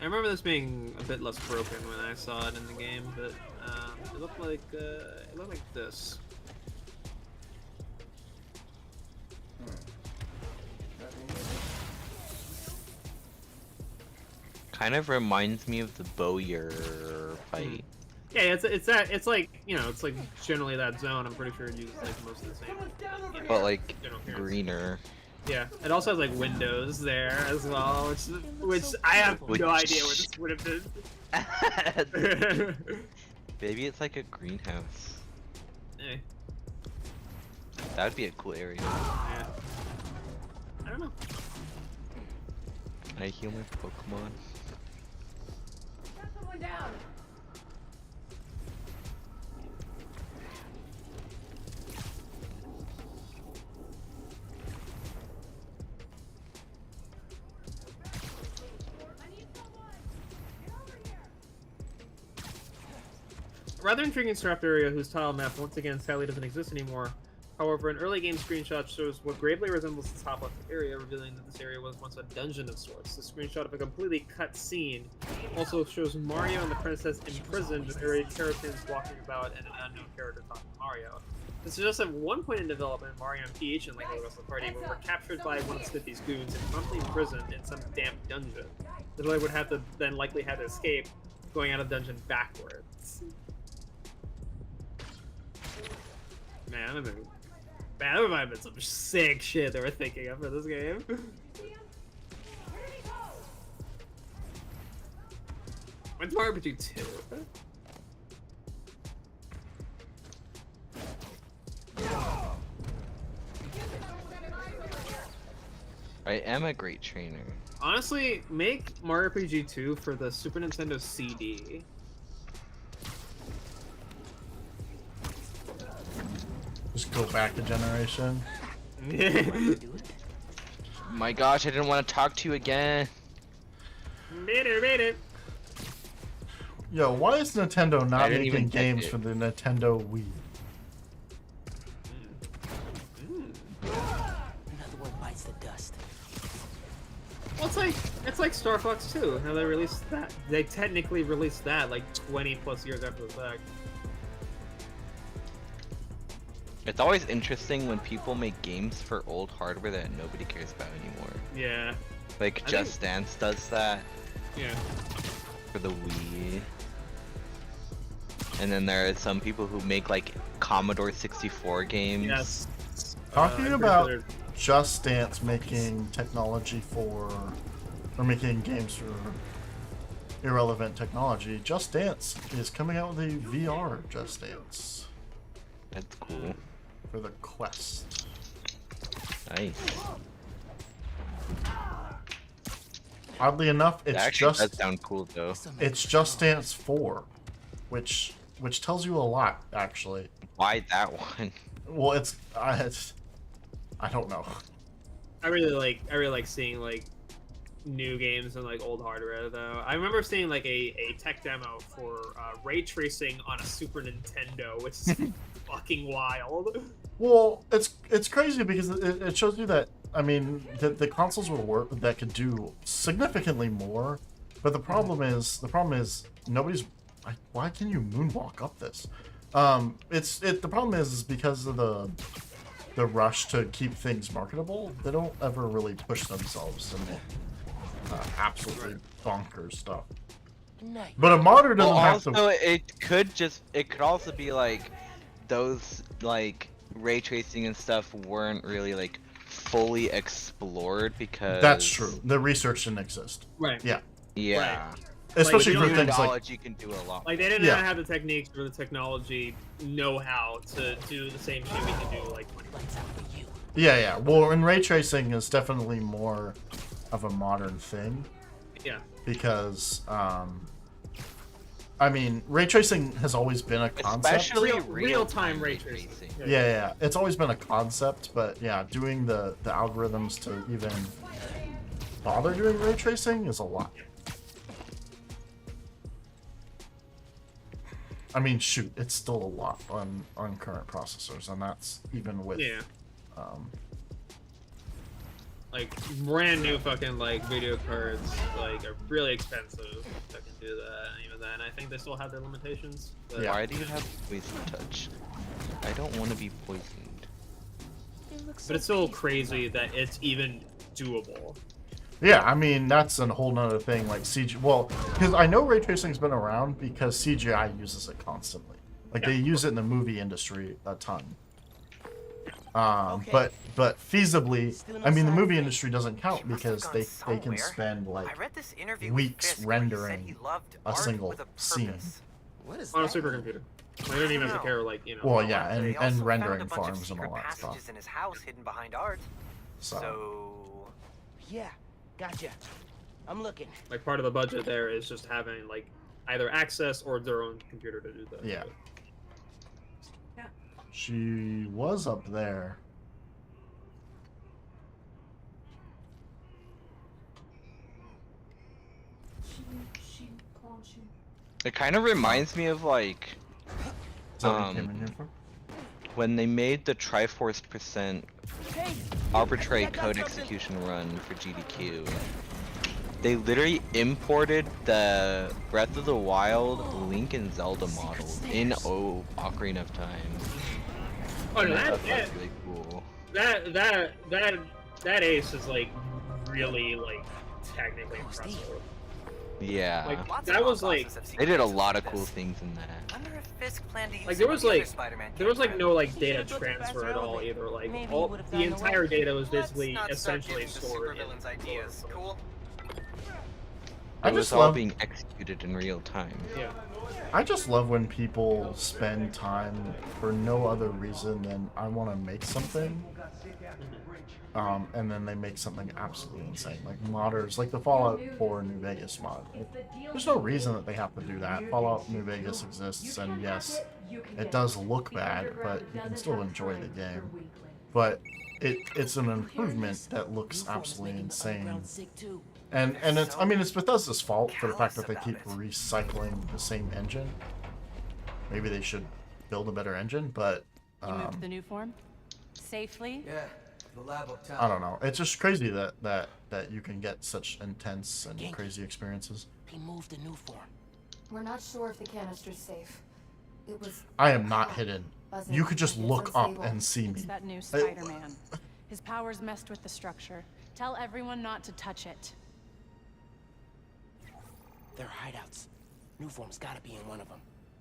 I remember this being a bit less broken when I saw it in the game, but it looked like this. Kind of reminds me of the Bowyer fight. Yeah, it's like it's like generally that zone. I'm pretty sure it uses like most of the same. But like general appearance. greener. Yeah, it also has like windows there as well, which I have no idea where this would have been. Maybe it's like a greenhouse. Eh, That would be a cool area. yeah. I don't know. Can I heal my Pokemon? going down. A rather intriguing Scrapped area whose tile map once again sadly doesn't exist anymore. However, an early game screenshot shows what gravely resembles the top left area, revealing that this area was once a dungeon of sorts. The screenshot of a completely cut scene also shows Mario and the princess imprisoned with area terrapins walking about and an unknown character talking to Mario. This suggests at one point in development, Mario and Peach, and like the rest of the party, were captured by one of Smithy's goons and promptly imprisoned in some damp dungeon. The player would have to then likely have to escape, going out of the dungeon backwards. Man, that might have been some sick shit they were thinking of for this game. When's Mario RPG 2? I am a great trainer. Honestly, make Mario RPG 2 for the Super Nintendo CD. Just go back a generation. My gosh, I didn't want to talk to you again. Made it. Yo, why is Nintendo not didn't making even get games it. for the Nintendo Wii? Another one bites the dust. Well, it's like Star Fox 2. How they released that? They technically released that like 20 plus years after the fact. It's always interesting when people make games for old hardware that nobody cares about anymore. Yeah. Like Just Dance does that. Yeah. For the Wii. And then there are some people who make like Commodore 64 games. Yes. Talking I'm about pretty sure Just Dance making technology for, or making games for irrelevant technology, Just Dance is coming out with a VR Just Dance That's cool. for the Quest. Nice. Oddly enough, That it's actually just does sound cool though. it's Just Dance 4, which tells you a lot actually. Why that one? Well, it's I don't know. I really like seeing like new games and like old hardware though. I remember seeing like a tech demo for ray tracing on a Super Nintendo, which is fucking wild. Well, it's crazy because it shows you that, I mean, the consoles will work that could do significantly more, but the problem is nobody's. Why can you moonwalk up this? The problem is because of the rush to keep things marketable. They don't ever really push themselves and absolutely bonkers stuff. But a modder doesn't have also, to. it could also be like those like ray tracing and stuff weren't really like fully explored because That's true. The research didn't exist. Right. Yeah. Yeah. Right. Especially Like, for you things like knowledge, you can do a lot. Like they didn't Yeah. have the techniques or the technology know-how to do the same shit we can do like 20 Lights out for you. yeah. Well, and ray tracing is definitely more of a modern thing. Yeah. Because I mean, ray tracing has always been a concept. Especially real-time ray tracing. Yeah. It's always been a concept, but yeah, doing the algorithms to even bother doing ray tracing is a lot. I mean, shoot, it's still a lot on current processors, and that's even with like brand new fucking like video cards like are really expensive that can do that. And even then, I think they still have their limitations. But Why do you have poison touch? I don't want to be poisoned. But it's still crazy that it's even doable. Yeah, I mean, that's a whole nother thing, like CG. Well, because I know ray tracing's been around because CGI uses it constantly. Like, they use it in the movie industry a ton. But feasibly, I mean, the movie industry doesn't count because they can spend, like, weeks rendering a single scene. On a supercomputer. They don't even have to care, like, you know. Well, yeah, They and also rendering found a bunch of farms and all secret that stuff. passages in his house hidden behind art. So Yeah, gotcha. I'm looking. Like, part of the budget there is just having, like, either access or their own computer to do that. Yeah. She was up there. It kind of reminds me of like Is that what you came in here for? when they made the Triforce percent Hey, arbitrary code execution run for GDQ. They literally imported the Breath of the Wild Link and Zelda models in Ocarina of Time. Oh, no, That's that really cool. that ace is like really like technically impressive. Yeah. Like Lots that of was mod like bosses have seen They did a glimpses lot of of cool this. things in that. Wonder if Fisk planned to use like some there of was the other like Spider-Man there was like cameras. no like He data should've built it transfer faster at all early. either. Like Maybe he all would've the done the entire right data was Let's basically not start essentially giving the stored in supervillains ideas. Cool. I It was just all love being executed in real time. Yeah. I just love when people spend time for no other reason than I want to make something, and then they make something absolutely insane, like modders, like the Fallout 4 New Vegas mod. There's no reason that they have to do that. Fallout New Vegas exists, and yes, it does look bad, but you can still enjoy the game. But it's an improvement that looks absolutely insane. And it's, I mean, it's Bethesda's fault for the fact that they keep recycling the same engine. Maybe they should build a better engine, but You moved the new form safely. Yeah, the lab uptown. I don't know. It's just crazy that you can get such intense and crazy experiences. He moved the new form. We're not sure if the canister's safe. It was. I am not hidden. You could just look up and see It's me. that new Spider-Man. His powers messed with the structure. Tell everyone not to touch it. They're hideouts. New form's gotta be in one of them.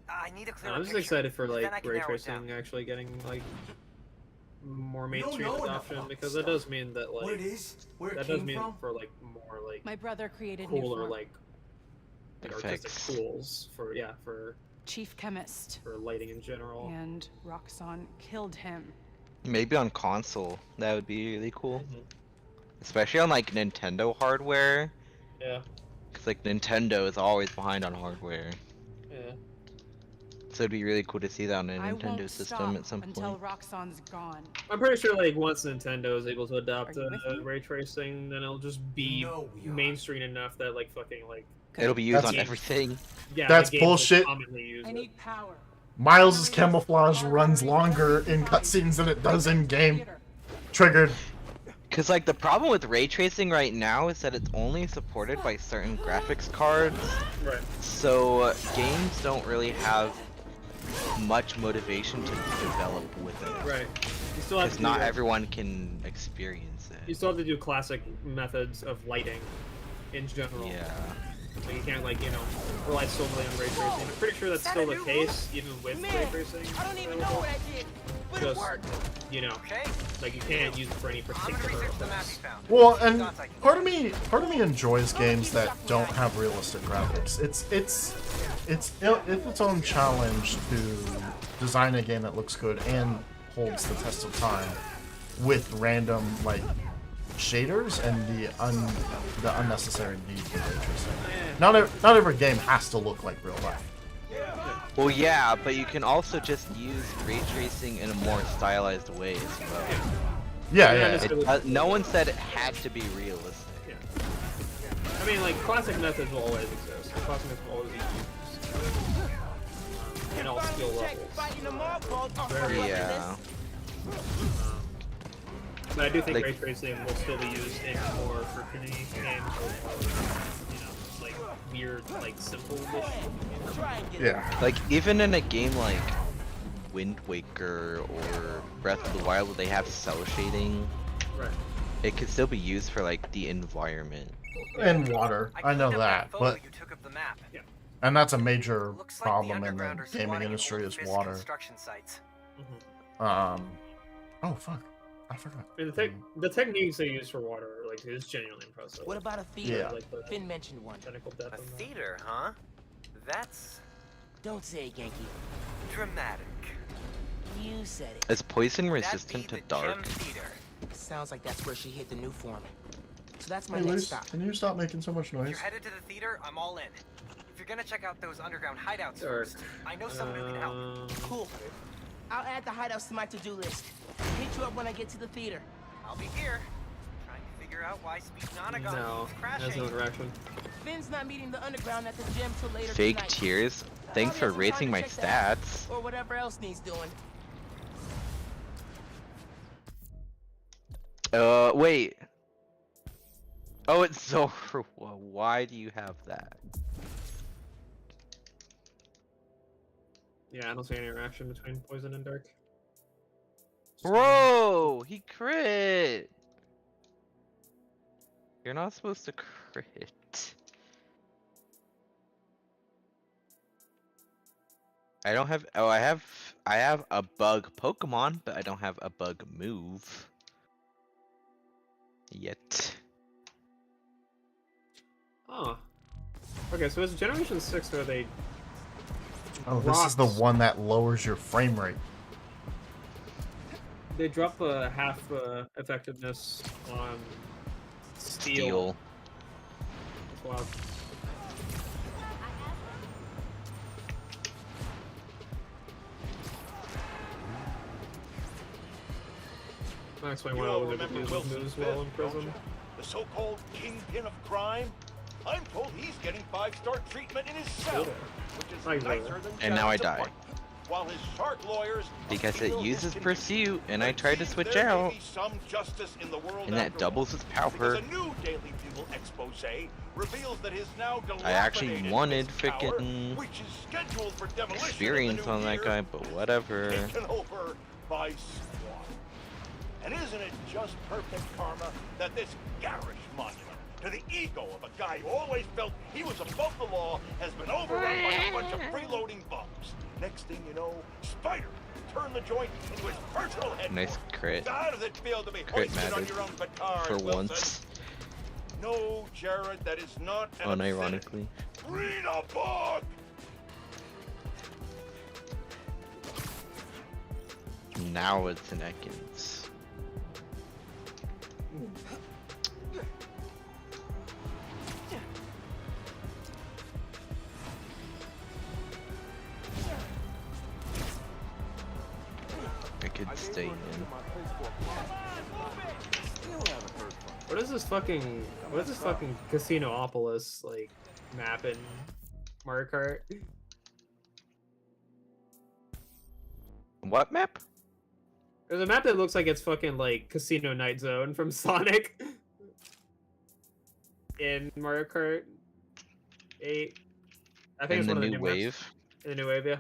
I need a clearer I'm just picture. excited for Then I like can ray narrow it down. tracing actually getting like more We don't mainstream know enough adoption about because this that does mean that What like it is, where it that came does mean from. for like more like My brother created new cooler form. like artistic Effects. tools for Chief chemist. for lighting in general. And Roxxon killed him. Maybe on console, that would be really cool. Mhm. Especially on like Nintendo hardware. Yeah, Cause like Nintendo is always behind on hardware. yeah. So it'd be really cool to see that on a I Nintendo won't system stop at some until point. Roxxon's gone. I'm pretty sure like once Nintendo is able to adopt Are you with me? ray tracing, then it'll just be No, we are. mainstream enough that like fucking like It'll be used That's- on everything. yeah. That's the games will bullshit. commonly use it. need power. Miles' camouflage runs longer in cutscenes than it does in game. Triggered. Cause like the problem with ray tracing right now is that it's only supported by certain graphics cards. Right. So games don't really have much motivation to develop with it. Right. You still have Because to not do, everyone can experience you it. still have to do classic methods of lighting in general. Yeah. So you can't like, you know, rely solely on ray tracing. I'm pretty sure that's still the case even with ray tracing. I don't even know what I did, but it Just, worked. you know, Okay. like you can't use it for any I'm gonna particular research the map effects. you found. Well, and Thoughts I can part of me enjoys games that don't have realistic graphics. It's its own challenge to design a game that looks good and holds the test of time with random like shaders and the unnecessary need for ray tracing. Not every game has to look like real life. Well, yeah, but you can also just use ray tracing in a more stylized way as well. Yeah. No one said it had to be realistic. Yeah. I mean, like, classic methods will always exist. Classic methods will always be used. In all skill levels. Yeah. But I do think Like- ray tracing will still be used in more freaking games or, you know, like, weird, like, simple-ish. Yeah. Like, even in a game like Wind Waker or Breath of the Wild where they have cell shading, Right. it can still be used for like the environment. And water. I know cleaned up that, photo but you took of the map. Yeah. and that's a major Looks like the problem in the underground are gaming squatting in industry old is Fisk water. construction sites. Oh fuck. I forgot. And the techniques they use for water, like, is genuinely impressive. What about a theater? Yeah. Like the Finn mentioned one. technical depth A in that. theater, huh? That's Don't say it, Genki. dramatic. You said it. Is poison That'd resistant be to the dark? Gem Theater. Sounds like that's where she hit the new form. So that's my Hey next Luce, stop. can you stop making so much If you're noise? headed to the theater, I'm all in. If you're gonna check out those underground hideouts Sure. first, I know someone who can help. Cool. I'll add the hideouts to my to-do list. Hit you up when I get to the theater. I'll be here, trying to figure out why Speed Nonagon No, keeps that's crashing. no interaction. Finn's not meeting the underground at the gym till later Fake tonight. tears. Thanks for Probably has raising time my to check that out, stats. or whatever else needs doing. Wait. Oh, it's so. Why do you have that? Yeah, I don't see any interaction between poison and dark. Bro, he crit. You're not supposed to crit. I don't have. Oh, I have a bug Pokemon, but I don't have a bug move yet. Oh. Okay, so it's Generation 6 where they... Oh, this is the one that lowers your frame rate. They drop the half effectiveness on steel. That's wild. I'll explain why I was able to use those moves while in prison. The so-called kingpin of crime? I'm told he's getting 5-star treatment in his cell, which is nicer than And now I Jared's die. apartment. While his shark lawyers Because it appeal his uses conviction. Pursuit, and I tried to switch There may out. be some justice in the world And that after doubles all, its power. because a new Daily Bugle expose reveals that his now I actually dilapidated wanted Fisk Tower, frickin' which is scheduled for demolition experience in the new on that year, guy, but whatever. taken over by SWAT. And isn't it just perfect karma that this garish monument to the ego of a guy who always felt he was above the law has been overrun by a bunch of freeloading bums? Next thing you know, Spider turned the joint into his personal headquarters. Nice crit. So how does it feel to be Crit hoisted on mattered your own petard, for Wilson? once. No, Jared, that is not an Unironically. obscenity. Read a book! Now it's an Ekans. I could stay in. What is this fucking Casinopolis like map in Mario Kart? What map? There's a map that looks like it's fucking like Casino Night Zone from Sonic in Mario Kart 8. I think In it's the one of the new new wave? maps. In the new wave, yeah.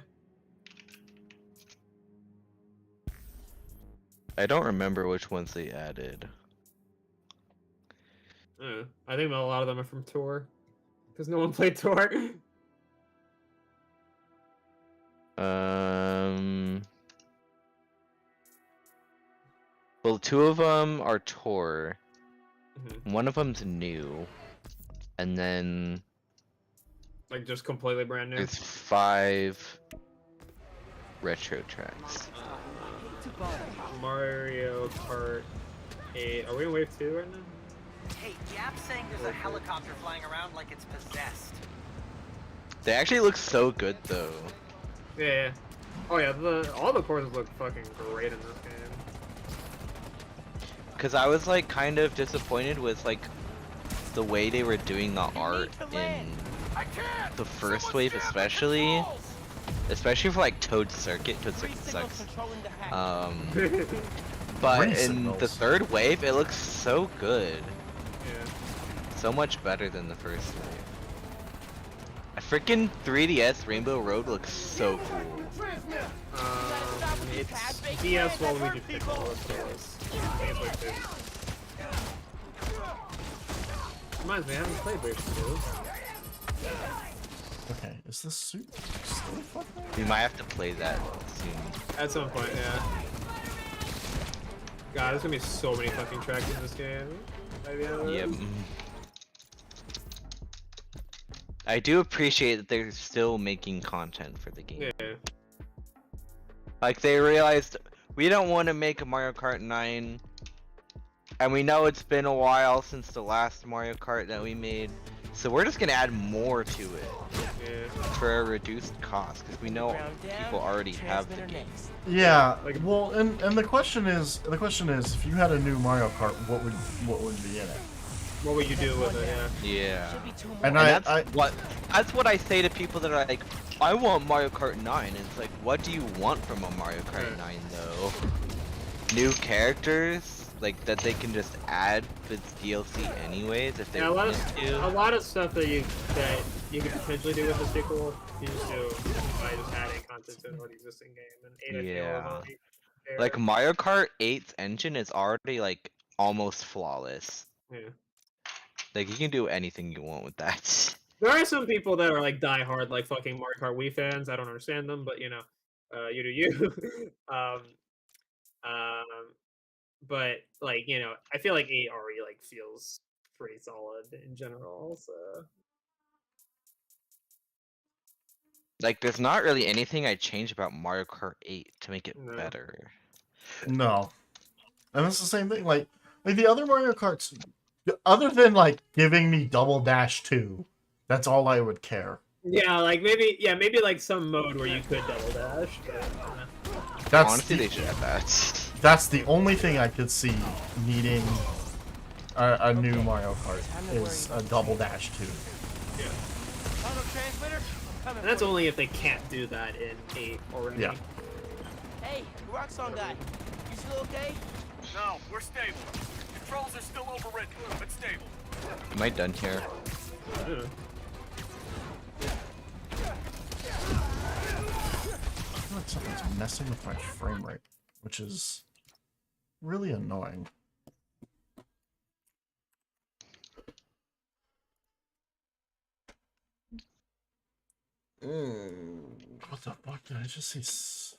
I don't remember which ones they added. I think a lot of them are from Tour, because no one played Tour. Well, two of them are Tour. Mhm. One of them's new, and then Like just completely brand new. there's 5 retro tracks. Mario Kart 8. Are we in Wave 2 right now? Hey, Yap's saying there's a helicopter flying around like it's possessed. They actually look so good though. Yeah. Oh yeah, all the courses look fucking great in this game. Cause I was like kind of disappointed with like the way they were doing the art in the first wave, especially for like Toad Circuit. Toad Circuit sucks. But in the third wave, it looks so good. Yeah. So much better than the first wave. A freaking 3DS Rainbow Road looks so cool. It's DS Waluigi Piccolo, so it's Wave 2. Reminds me, I haven't played Wave 2. Okay, is this suit still fucking? We might have to play that soon. At some point, yeah. God, there's gonna be so many fucking tracks in this game. By the end of Yep. this. I do appreciate that they're still making content for the game. Yeah. Like they realized we don't want to make a Mario Kart 9, and we know it's been a while since the last Mario Kart that we made, So we're just gonna add more to it Yeah. for a reduced cost because we know people already have the game. Yeah. Well, and the question is, if you had a new Mario Kart, what would be in it? What would you do with it? Yeah. And that's what I say to people that are like, I want Mario Kart 9. And it's like, what do you want from a Mario Kart 9 though? New characters, like that they can just add with DLC anyways if they Yeah, wanted a lot of stuff that you could potentially do with the sequel, you just do by just adding content to an existing game. And 8 Yeah. there. Like Mario Kart 8's engine is already like almost flawless. Yeah. Like you can do anything you want with that. There are some people that are like die-hard, like fucking Mario Kart Wii fans. I don't understand them, but you know, you do you. But like you know, I feel like 8 already like feels pretty solid in general. So Like there's not really anything I changed about Mario Kart 8 to make it No. better. No. And it's the same thing. Like the other Mario Karts, other than like giving me Double Dash 2, that's all I would care. yeah, like maybe like some mode where you could double dash. But, Honestly, they should have that. That's the only thing I could see needing a new Mario Kart is a Double Dash 2. Yeah. And that's only if they can't do that in 8 already. Yeah. Hey, Roxxon guy, you still okay? No, we're stable. Controls are still overridden, but stable. Am I done here? Yeah. I feel like something's messing with my frame rate, which is really annoying. What the fuck did I just say?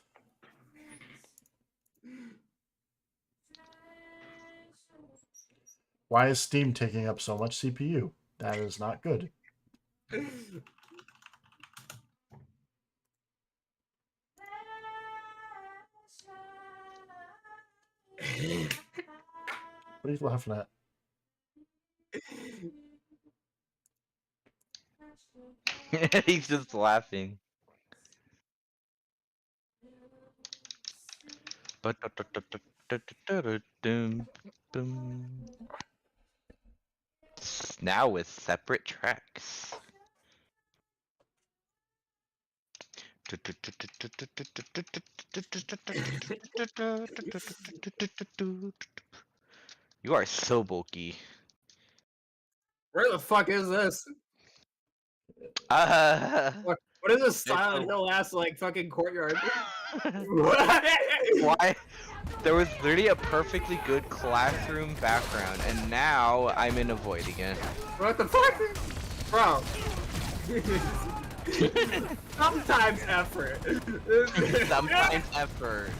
Why is Steam taking up so much CPU? That is not good. What are you laughing at? He's just laughing. Now with separate tracks. You are so bulky. Where the fuck is this? What is this Silent Hill ass like fucking courtyard? Why? There was literally a perfectly good classroom background, and now I'm in a void again. What the fuck? Bro. Sometimes effort. Sometimes effort.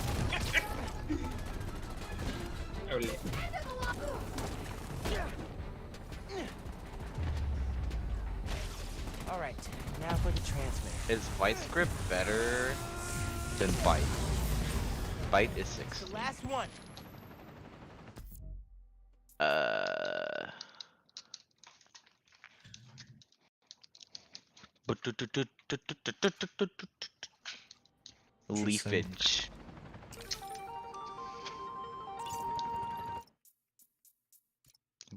Alright, now for the transmitter. Is Vice Grip better than Bite? Bite is 6. The last one. Leafage.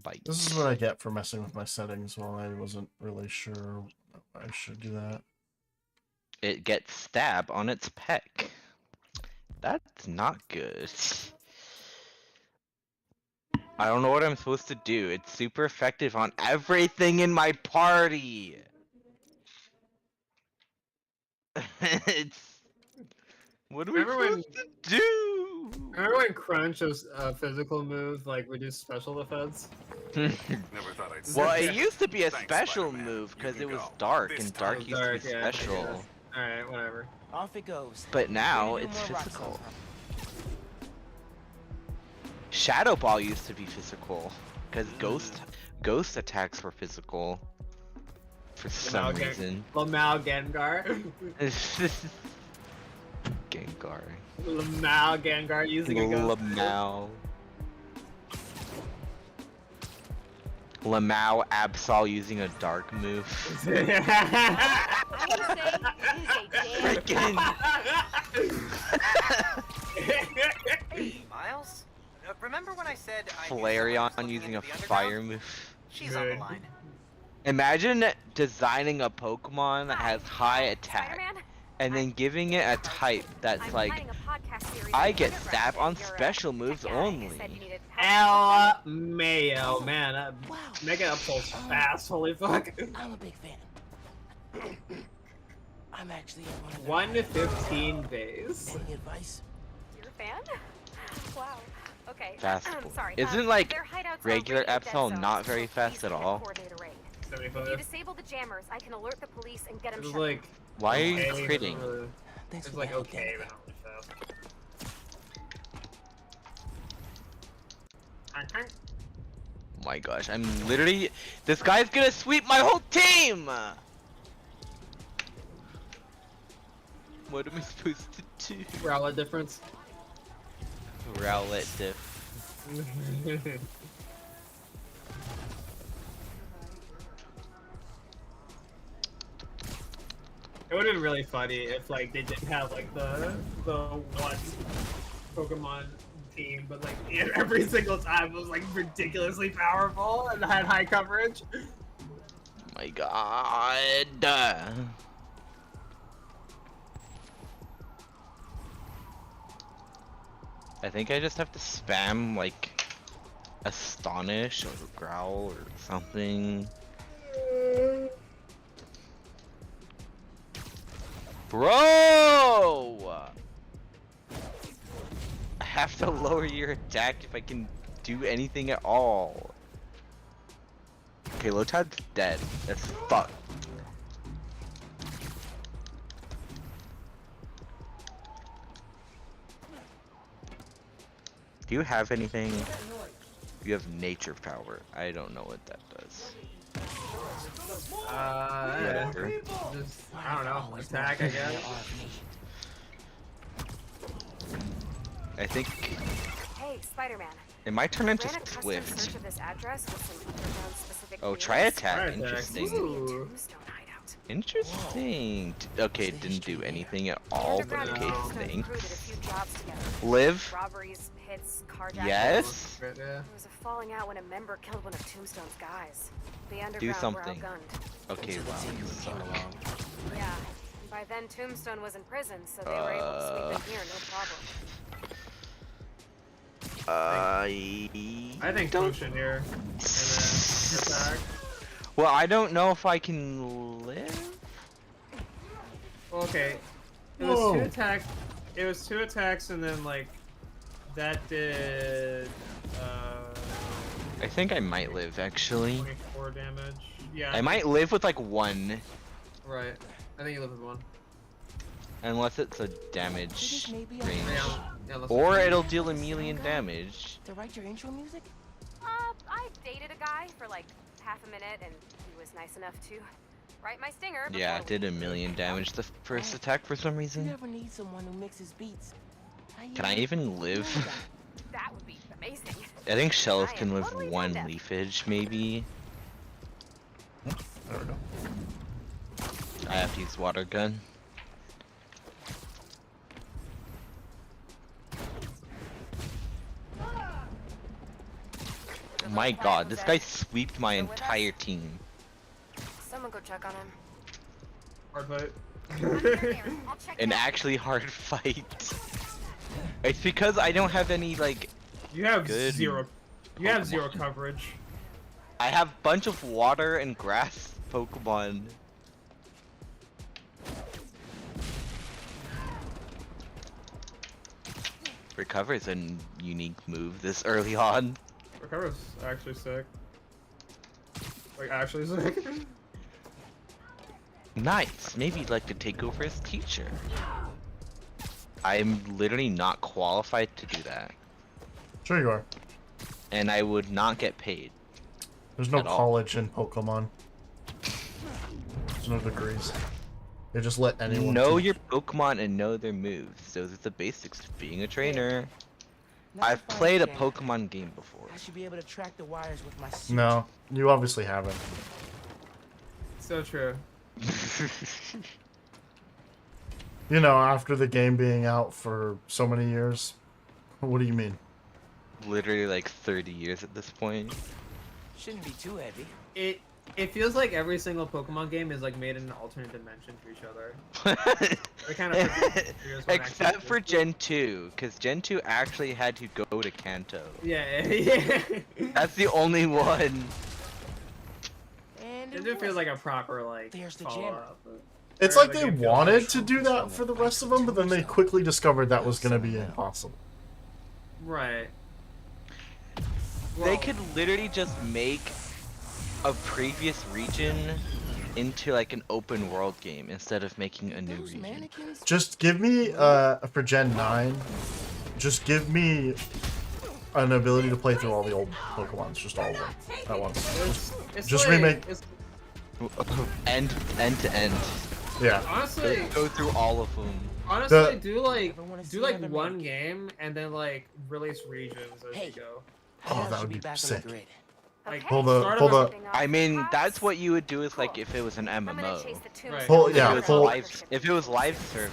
Bite. This is what I get for messing with my settings while I wasn't really sure I should do that. It gets stab on its peck. That's not good. I don't know what I'm supposed to do. It's super effective on everything in my party. It's... What are we supposed to do? Remember when Crunch was physical move like reduced special defense? Never thought I'd say Well, that. it used to be a Thanks, special Spider-Man. move because You it can was go. dark, This and time- dark used to be yeah, special. Alright, whatever. Off it goes. But now Ready to do it's more physical. Roxxon. Shadow Ball used to be physical because ghost attacks were physical for some reason. Lamau Gengar. Gengar. Lamau Gengar using a ghost. Lamau. Lamau Absol using a dark move. I would say it is a damn Hey, Miles. Remember when I said I knew Flareon someone was using looking a into the underground? fire move. She's on the line. Imagine designing a Pokemon that has high attack Spider-Man? and then giving it a type that's I'm like, planning a podcast series I on the get underground, stabbed on and your, special moves tech guy only. said you needed help. Mayo, man. Mega Upsult's fast, holy fuck. I'm a big fan. I'm actually in one of their 1 to hideouts. 15 days. Any advice? You're a fan? Wow. Okay. Fast. Sorry. Isn't like their hideouts are regular radio dead Absol zones, not so very fast please at can't all? coordinate a raid. If you 75. disable the jammers, I can alert the police and get them It was shut like. down. Why are you okay, critting? Thanks It's for like the help, okay, Danica. but not really fast. Oh my gosh, I'm literally. This guy's gonna sweep my whole team! What am I supposed to do? Rowlet difference. Rowlet diff. It would have been really funny if like they didn't have like the one Pokemon team, but like every single time was like ridiculously powerful and had high coverage. Oh my god. I think I just have to spam like Astonish or Growl or something. Bro! I have to lower your attack if I can do anything at all. Okay, Lotad's dead. That's fucked. Do you have anything? You have nature power. I don't know what that does. Whatever. Just, I don't know, attack, I guess. I think Hey, Spider-Man. it might turn into Ran a custom Swift. search of this address with some underground specific Oh, clues. try attack. Try attack. Interesting. Ooh. Tombstone hideout. Interesting. Okay, it didn't do anything at all, but Underground okay, Tombstone crew did a thanks. few jobs together. Live? Robberies, hits, carjackings. Yes? Yeah. There was a falling out when a member killed one of Tombstone's guys. The underground Do were something. outgunned. Okay, wow. you suck. Yeah. By then, Tombstone was in prison, so they were able to sweep in here, no problem. I think potion here. And then attack. Well, I don't know if I can live. Well, okay. It was two attacks. It was 2 attacks, and then like that did I think I might live actually. 24 damage. Yeah. I might live with like 1, Right. I think you live with 1. unless it's a damage maybe range. Yeah, let's Or see. it'll deal a million damage. To write your intro music? I dated a guy for like half a minute, and he was nice enough to write my stinger. Yeah, it before did a million damage the first attack for some You reason. never need someone who mixes beats. Can I even live? That would be amazing. I think shells I can am live totally 1 tone-deaf. leafage, maybe. There we go. I have to use water gun. My god, this guy sweeped my entire team. Someone go check on him. Hard fight. I'll check An it out. actually hard fight. It's because I don't have any, like, You have Good 0. You have Pokemon. 0 coverage. I have bunch of water and grass Pokemon. Recover is a unique move this early on. Recover's actually sick. Like actually sick. Nice. Maybe you'd like to take over as teacher. I'm literally not qualified to do that. Sure you are. And I would not get paid. There's no At all. college in Pokemon. There's no degrees. They just let anyone Know teach. your Pokemon and know their moves. Those are the basics of being a trainer. I've played a Pokemon game before. I should be able to track the wires with my suit. No, you obviously haven't. So true. You know, after the game being out for so many years. What do you mean? Literally like 30 years at this point. Shouldn't be too heavy. It feels like every single Pokemon game is like made in an alternate dimension to each other. They're kind of Except for Gen 2, because Gen 2 actually had to go to Kanto. Yeah. That's the only one. It just feels like a proper like There's the follow-up. It's like they wanted to do that for the rest of them, but then they quickly discovered that was going to be impossible. Right. They could literally just make a previous region into like an open world game instead of making a new region. Just give me, for Gen 9, just give me an ability to play through all the old Pokemons, just all of them at once. Just like, remake. End to end. Yeah. Honestly, go through all of them. Honestly, do like one game and then like release regions as you go. Oh, that would be sick. Like, Hold up. I mean, that's what you would do with like if it was an MMO. Right. If it was live service.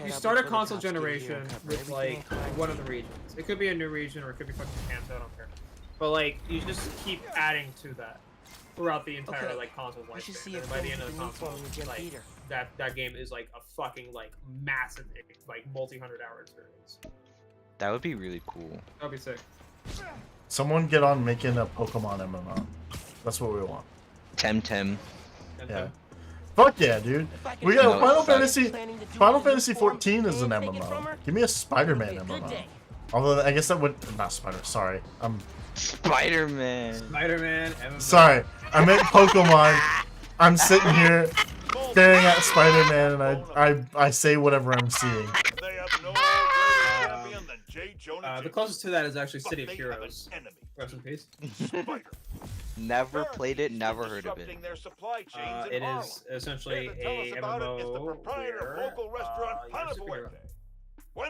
You start a console generation with like one of the regions. It could be a new region or it could be fucking Kanto, I don't care. But like, you just keep adding to that throughout the entire like console lifespan. And by the end of the console, like that game is like a fucking like massive like multi-100-hour experience. That would be really cool. That'd be sick. Someone get on making a Pokemon MMO. That's what we want. Temtem. Yeah. Fuck yeah, dude. We got Final Fantasy 14 is an MMO. Give me a Spider-Man MMO. Although I guess that would not Sorry, Spider-Man. Spider-Man MMO. Sorry, I meant Pokemon. I'm sitting here staring at Spider-Man and I say whatever I'm seeing. The closest to that is actually City of Heroes. Rest in peace. Never played it, never heard of it. It is essentially a MMO where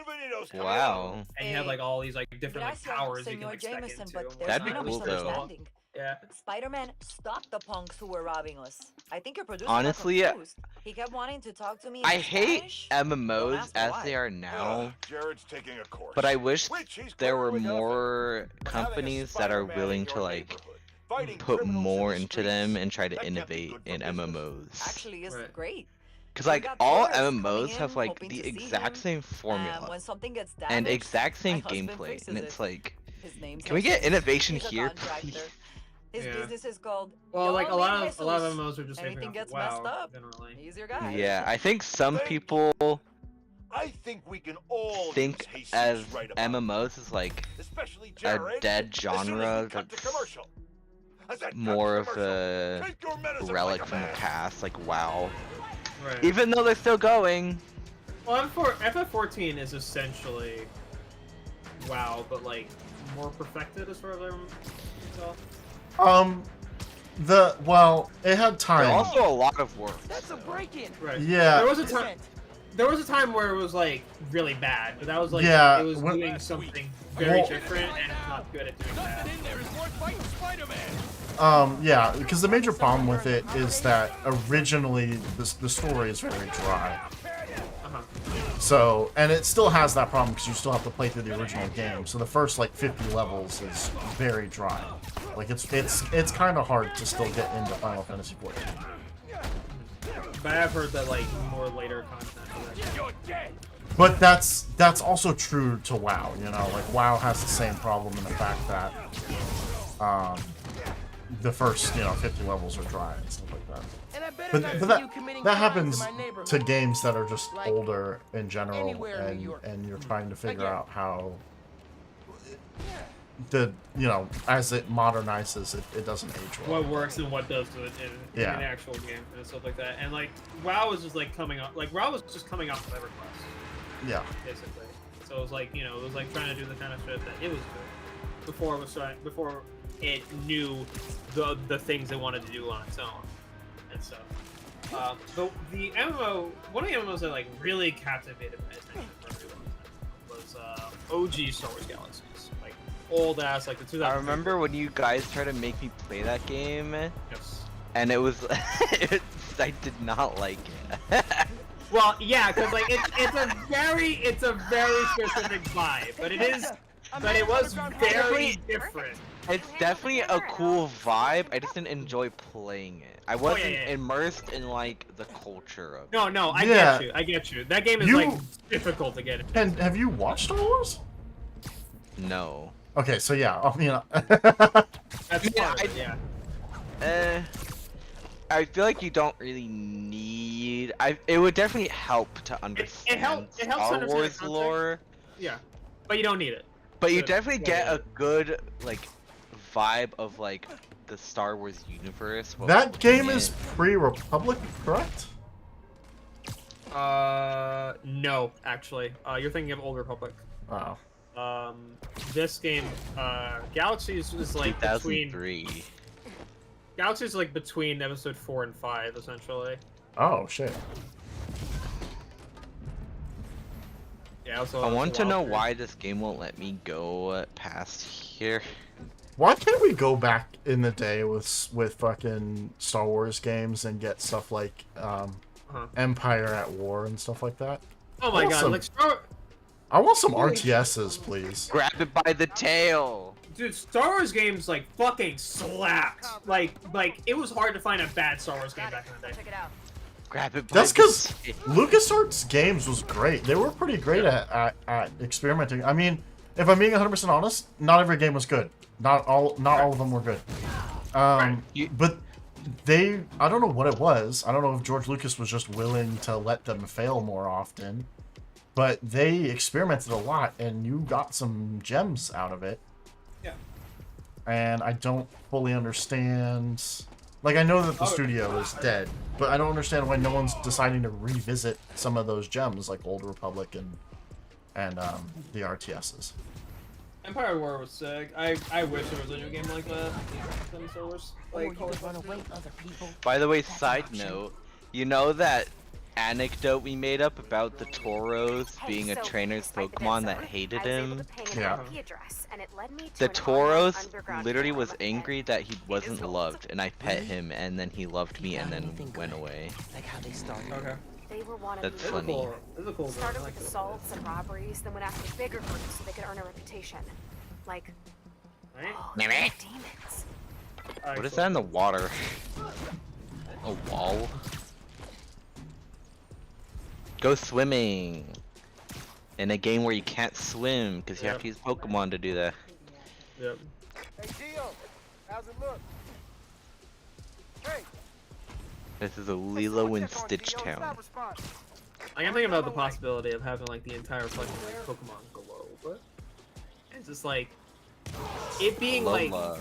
wow. And you have like all these like different like powers you can like spec into. That'd be cool though. Yeah. Spider-Man, stop the punks who were robbing us. I think your producer honestly, he kept wanting to talk to me. I hate MMOs as they are now, but I wish there were more companies that are willing to like put more into them and try to innovate in MMOs. Actually, it's great. Because like all MMOs have like the exact same formula and exact same gameplay, and it's like, can we get innovation here, please? His business is called. Well, like a lot of MMOs are just anything gets messed up. Generally. He's your guy. Yeah, I think some people think as MMOs is like a dead genre that's more of a relic from the past, like WoW. Right. Even though they're still going. Well, FF14 is essentially WoW, but like more perfected as far as I can tell. It had time. But also a lot of work. That's a break-in. Right. Yeah. There was a time where it was like really bad, but that was like yeah, it was doing something very different and not good at doing that. Yeah, because the major problem with it is that originally the story is very dry. So, and it still has that problem because you still have to play through the original game. So the first like 50 levels is very dry. Like it's kind of hard to still get into Final Fantasy 14. But I've heard that like more later content. But that's also true to WoW. You know, like WoW has the same problem in the fact that the first 50 levels are dry and stuff like that. But that happens to games that are just older in general, and you're trying to figure out how as it modernizes, it doesn't age well. What works and what does to it in an actual game and stuff like that. And like WoW was just like coming up, like WoW was just coming off of EverQuest. Yeah. Basically. So it was like it was like trying to do the kind of shit that it was doing before it knew the things it wanted to do on its own and stuff. The MMO, one of the MMOs that like really captivated my attention for everyone was OG Star Wars Galaxies, like old ass, like the 2000. I remember when you guys tried to make me play that game, Yes. and it was, I did not like it. Well, yeah, because like it's a very specific vibe, but it was very different. It's definitely a cool vibe. I just didn't enjoy playing it. I wasn't immersed in like the culture of it. No, I get you. That game is like difficult to get into. And have you watched Star Wars? No. Okay, so yeah, I mean, That's part of it, yeah. I feel like you don't really need. It would definitely help to understand It helps to Star understand Wars the context. lore. Yeah, but you don't need it. But you definitely get a good like vibe of like the Star Wars universe. that game is pre-Republic, correct? No, actually. You're thinking of Old Republic. Oh. This game, Galaxies is like between. 2003. Galaxies is like between episode 4 and 5, essentially. Oh shit. Yeah. So I want to know why this game won't let me go past here. Why can't we go back in the day with fucking Star Wars games and get stuff like Empire at War and stuff like that? Oh my god! Like I want some RTSs, please. Grab it by the tail. Dude, Star Wars games like fucking slapped. Like it was hard to find a bad Star Wars game back in the day. Check it out. Grab it by That's the because tail. LucasArts games was great. They were pretty great at experimenting. I mean, if I'm being 100% honest, not every game was good. Not all of them were good. But I don't know what it was. I don't know if George Lucas was just willing to let them fail more often. But they experimented a lot, and you got some gems out of it. Yeah. And I don't fully understand. Like, I know that the studio is dead, but I don't understand why no one's deciding to revisit some of those gems, like Old Republic and the RTSs. Empire War was sick. I wish there was a new game like that. Some Star Wars, like, By the way, side note, you know that anecdote we made up about the Tauros being a trainer's Pokemon that hated him? Yeah. The Tauros literally was angry that he wasn't loved, and I pet him, and then he loved me, and then went away. Like how they started. Okay. They were wanted. That's funny. Started with assaults and robberies, then went after bigger groups so they could earn a reputation. Like, demons. What is that in the water? A wall? Go swimming! In a game where you can't swim, because you have to use Pokemon to do that. Yep. Hey, Dio, how's it look? Hey. This is a Lilo and Stitch town. I am thinking about the possibility of having like the entire fucking like Pokemon glow, but it's just like it being Lola. like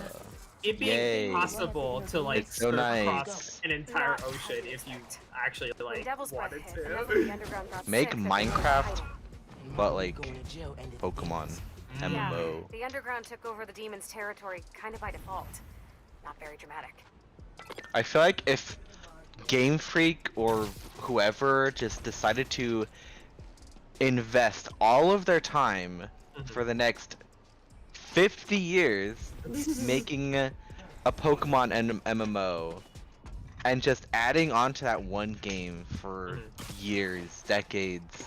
it being Yay. impossible to like It's so surf nice. across an entire ocean if you actually like wanted to. Make Minecraft, but like Pokemon. MMO. The underground took over the demon's territory kind of by default. Not very dramatic. I feel like if Game Freak or whoever just decided to invest all of their time for the next 50 years making a Pokemon and MMO and just adding on to that one game for years, decades,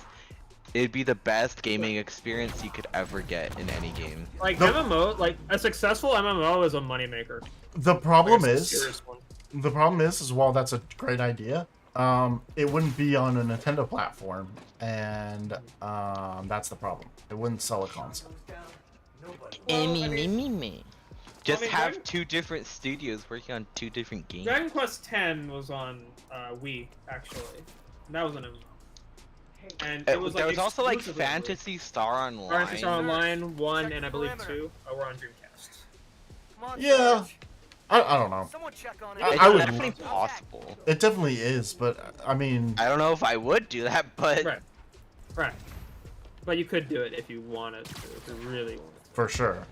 it'd be the best gaming experience you could ever get in any game. Like MMO, like a successful MMO is a moneymaker. The problem Like, is while that's a great idea, it wouldn't be on a Nintendo platform, and that's the problem. It wouldn't sell a console. Just have two different studios working on two different games. Dragon Quest X was on Wii actually. That was an MMO. And it was there like was also like exclusively on Wii. Phantasy Star Online. Phantasy Star Online 1 and I believe 2 were on Dreamcast. Yeah, I don't know. It's I would. definitely possible. It definitely is, but I mean, I don't know if I would do that, but Right. But you could do it if you wanted to, if you really wanted to. for sure.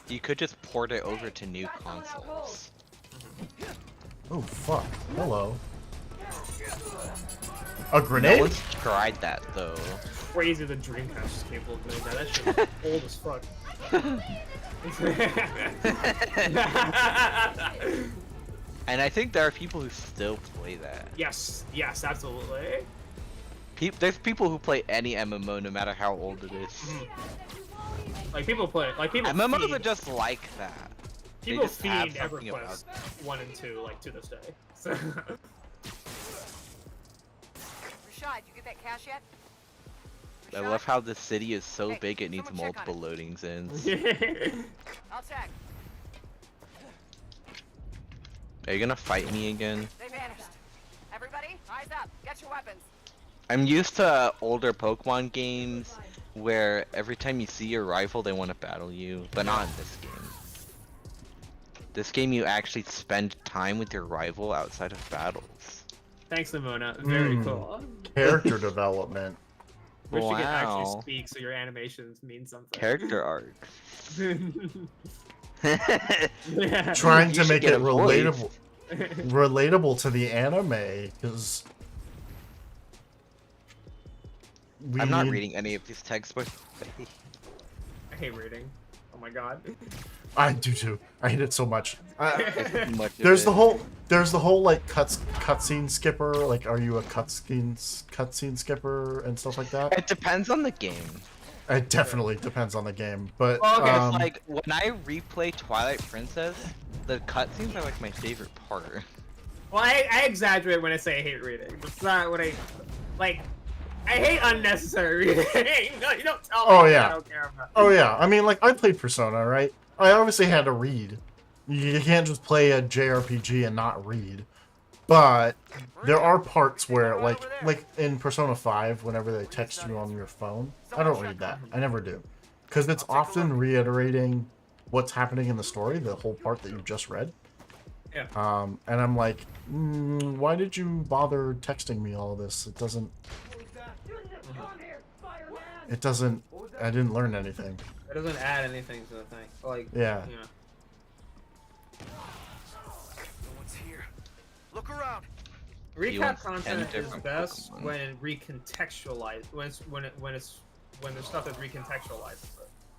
you could just port it over to new consoles. Oh fuck! Hello. A grenade? No one's tried that though. crazy the Dreamcast is capable of doing that. That shit was old as fuck. And I think there are people who still play that. Yes, absolutely. There's people who play any MMO no matter how old it is. Like people MMOs feed, are just like that. people just have feed something EverQuest 1 and 2 like to this day. So Rashad, you get that cash yet? I love how the city is so Hey, big it needs someone check on multiple loading zones. I'll check. Are you gonna fight me again? They vanished. Everybody, eyes up. Get your weapons. I'm used to older Pokemon games where every time you see your rival they want to battle you, but not in this game. This game you actually spend time with your rival outside of battles. thanks, Lamona. Very cool. Character development. Wish you could actually Wow. speak so your animations mean something. Character arcs. Trying You to should make get it a voice. relatable to the anime, because I'm not reading any of these textbooks. I hate reading. Oh my god. I do too. I hate it so much. Much of There's it. the whole like cutscene skipper. Like, are you a cutscene skipper and stuff like that? It depends on the game. It definitely depends on the game, but It's like when I replay Twilight Princess, the cutscenes are like my favorite part. Well, I exaggerate when I say I hate reading. That's not what I like. I hate unnecessary reading. No, you don't tell me. Oh what yeah. I don't care about. Oh yeah. I mean, like, I played Persona, right? I obviously had to read. You can't just play a JRPG and not read. But there are parts where, like in Persona 5, whenever they text you on your phone, I don't read that. I never do, because it's often reiterating what's happening in the story, the whole part that you just read. Yeah. And I'm like, why did you bother texting me all this? It doesn't. I didn't learn anything. It doesn't add anything to the thing. Like. Yeah. You know. No one's here. Look around. Recap want 10 content is different best Pokemon. when it recontextualized. When the stuff is recontextualized.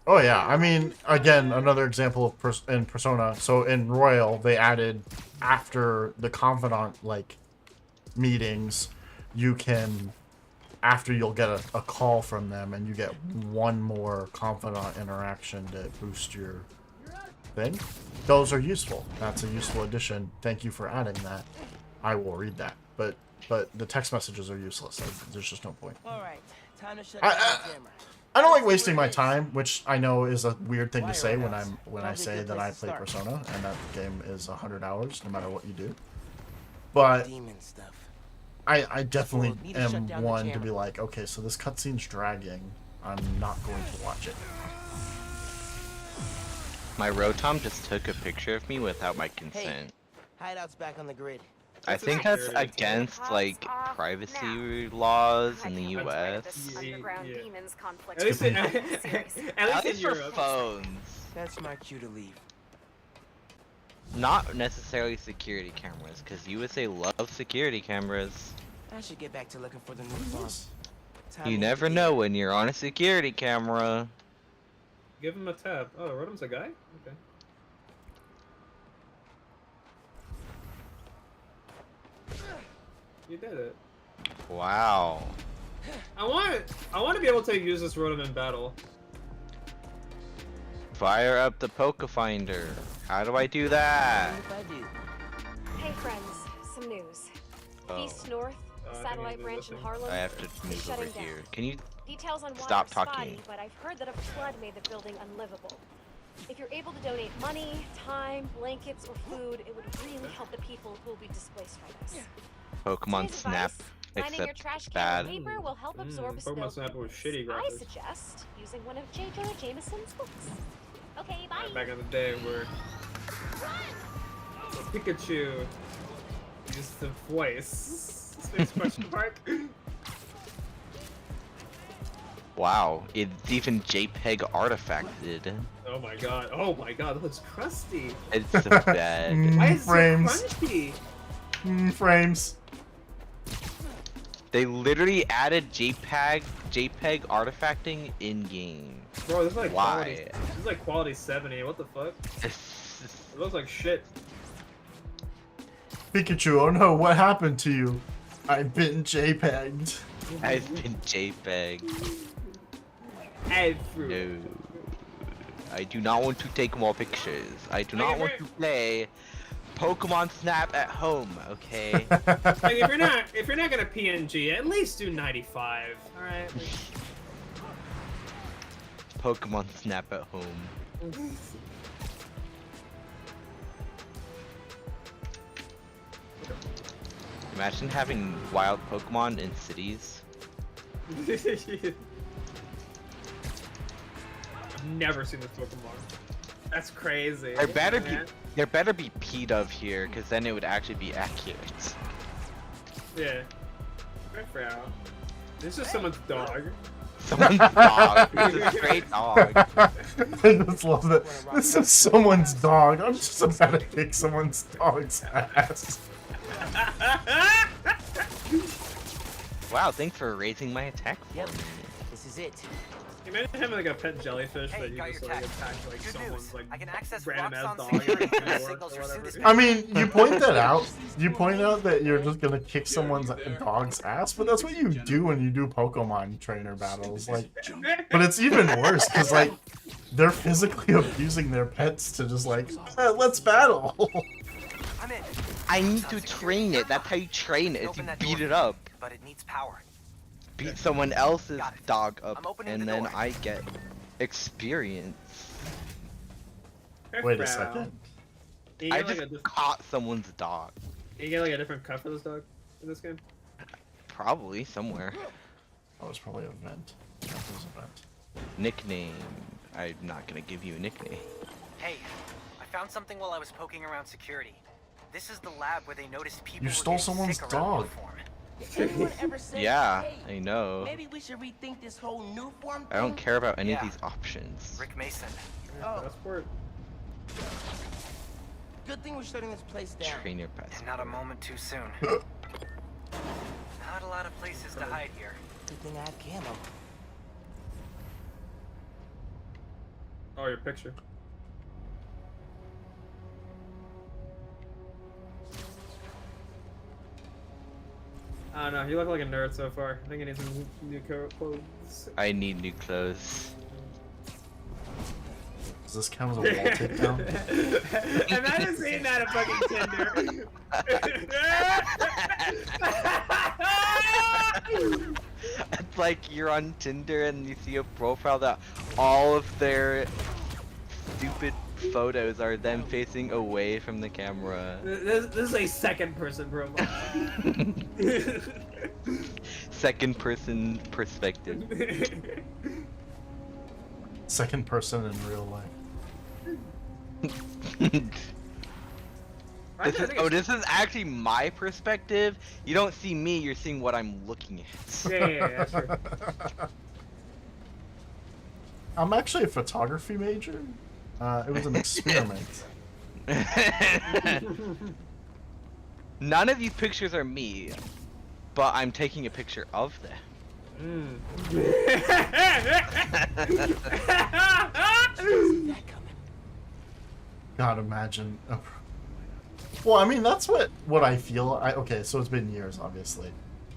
Oh yeah, I mean, again, another example of in Persona. So in Royal, they added, after the confidant like meetings, you can, after you'll get a call from them, and you get one more confidant interaction to boost your thing. Those are useful. That's a useful addition. Thank you for adding that. I will read that. But the text messages are useless. There's just no point. All right, time to shut down the camera. I don't like wasting my time, which I know is a weird thing to say when I say that I play Persona, and that game is 100 hours no matter what you do. But Demon stuff. I definitely Need to shut am down the one to camera. be like, okay, so this cutscene's dragging. I'm not going to watch it. My Rotom just took a picture of me without my consent. Hideout's back on the grid. I think that's against like Off privacy laws in the I can't wait to US. this underground demons conflict. At least in, Seriously. at least in for Europe. phones. That's my cue to leave. Not necessarily security cameras, because USA loves security cameras. I should get back to looking for the new farm. Time You to never leave. know when you're on a security camera. Give him a tab. Oh, Rotom's a guy? Okay. You did it. Wow. I want to be able to use this Rotom in battle. Fire up the Pokefinder. How do I do that? If I do. Hey friends, some news. Oh, East North, I think satellite I branch did in this Harlem. I have to is move over shutting down. here. Can you? Details on why Stop are talking. spotty, but I've heard that a flood made the building unlivable. If you're able to donate money, time, blankets, or food, it would really help the people who will be displaced by this. Pokemon Today's Snap, advice, lining your except trash can bad. with paper will help absorb Pokemon snow Snap was cubes. shitty I graphics. suggest using one of J. Jonah Jameson's books. Okay, bye. Back in the day where Pikachu used the voice. Space question mark. Wow, it's even JPEG artifacted. Oh my god. Oh my god, that looks crusty. It's so bad. Why is it so Frames. crunchy? Frames. They literally added JPEG artifacting in game. Bro, this is like Why? quality. This is like quality 70. What the fuck? It looks like shit. Pikachu, oh no, what happened to you? I've been JPEG'd. I've been JPEG. No. I do not want to take more pictures. I do not want to play Pokemon Snap at home, okay? Like, if you're not gonna PNG, at least do 95. All right. Pokemon Snap at home. Imagine having wild Pokemon in cities. I've never seen this Pokemon. That's crazy. There better be P-Dove here, because then it would actually be accurate. Yeah. This is someone's dog. Someone's dog. It's a stray dog. I just love that. This is someone's dog. I'm just about to kick someone's dog's ass. Wow, thanks for raising my attack for me. This is it. Imagine having like a pet jellyfish that you just like attack like someone's like I can access random ass rocks on dog. security signals or for whatever. soon I mean, you point that out. You point out that you're just gonna kick someone's dog's ass, but that's what you do when you do Pokemon trainer battles. Like, but it's even worse because like they're physically abusing their pets to just like let's battle. I'm in. I need to train it. That's how you train it. Is you beat it up. But it needs power. Beat someone else's dog up, I'm opening and the then door. I get experience. Wait a second. You I get, like, just caught someone's dog. you get like a different cut for this dog in this game? Probably somewhere. That was probably a vent. Yeah, it was a vent. Nickname. I'm not gonna give you a nickname. Hey, I found something while I was poking around security. This is the lab where they noticed people You were stole getting someone's sick around dog. uniform. Did anyone ever say, Yeah, hey, I know. maybe we should rethink this whole new form I don't thing? care about any Yeah. of these options. Rick Mason. Oh. Passport. Good thing we're shutting this place down. Train your pets. And not a moment too soon. Not a lot of places to hide here. Good thing I have camo. Oh, your picture. I don't know, you look like a nerd so far. I think I need some new clothes. I need new clothes. Does this count as a wall takedown? Imagine seeing that at fucking Tinder. It's like you're on Tinder and you see a profile that all of their stupid photos are them facing away from the camera. This is a second person profile. Second person perspective. Second person in real life. This is actually my perspective. You don't see me, you're seeing what I'm looking at. Yeah, sure. I'm actually a photography major. It was an experiment. None of these pictures are me, but I'm taking a picture of them. God, imagine. Well, I mean, that's what I feel. Okay, so it's been years, obviously.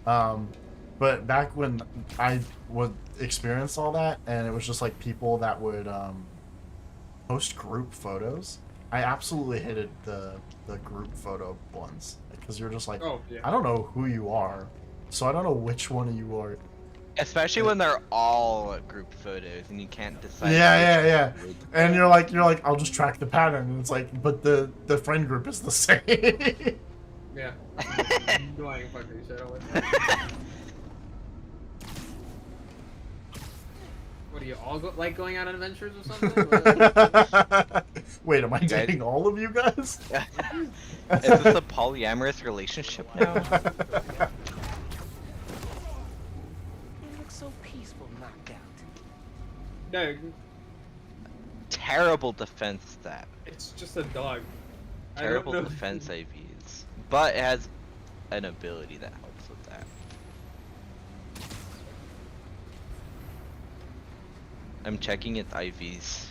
But back when I would experience all that, and it was just like people that would post group photos. I absolutely hated the group photo ones because you're just like, oh, yeah. I don't know who you are, so I don't know which one of you are. Especially when they're all group photos and you can't decide. Yeah. And you're like, I'll just track the pattern, and it's like, but the friend group is the same. Yeah. Annoying fucking shit. What do you all like going on adventures or something? Wait, am I dating all of you guys? Is this a polyamorous relationship now? You look so peaceful, knocked out. No, Terrible defense stat. it's just a dog. Terrible defense IVs. But it has an ability that helps with that. I'm checking its IVs.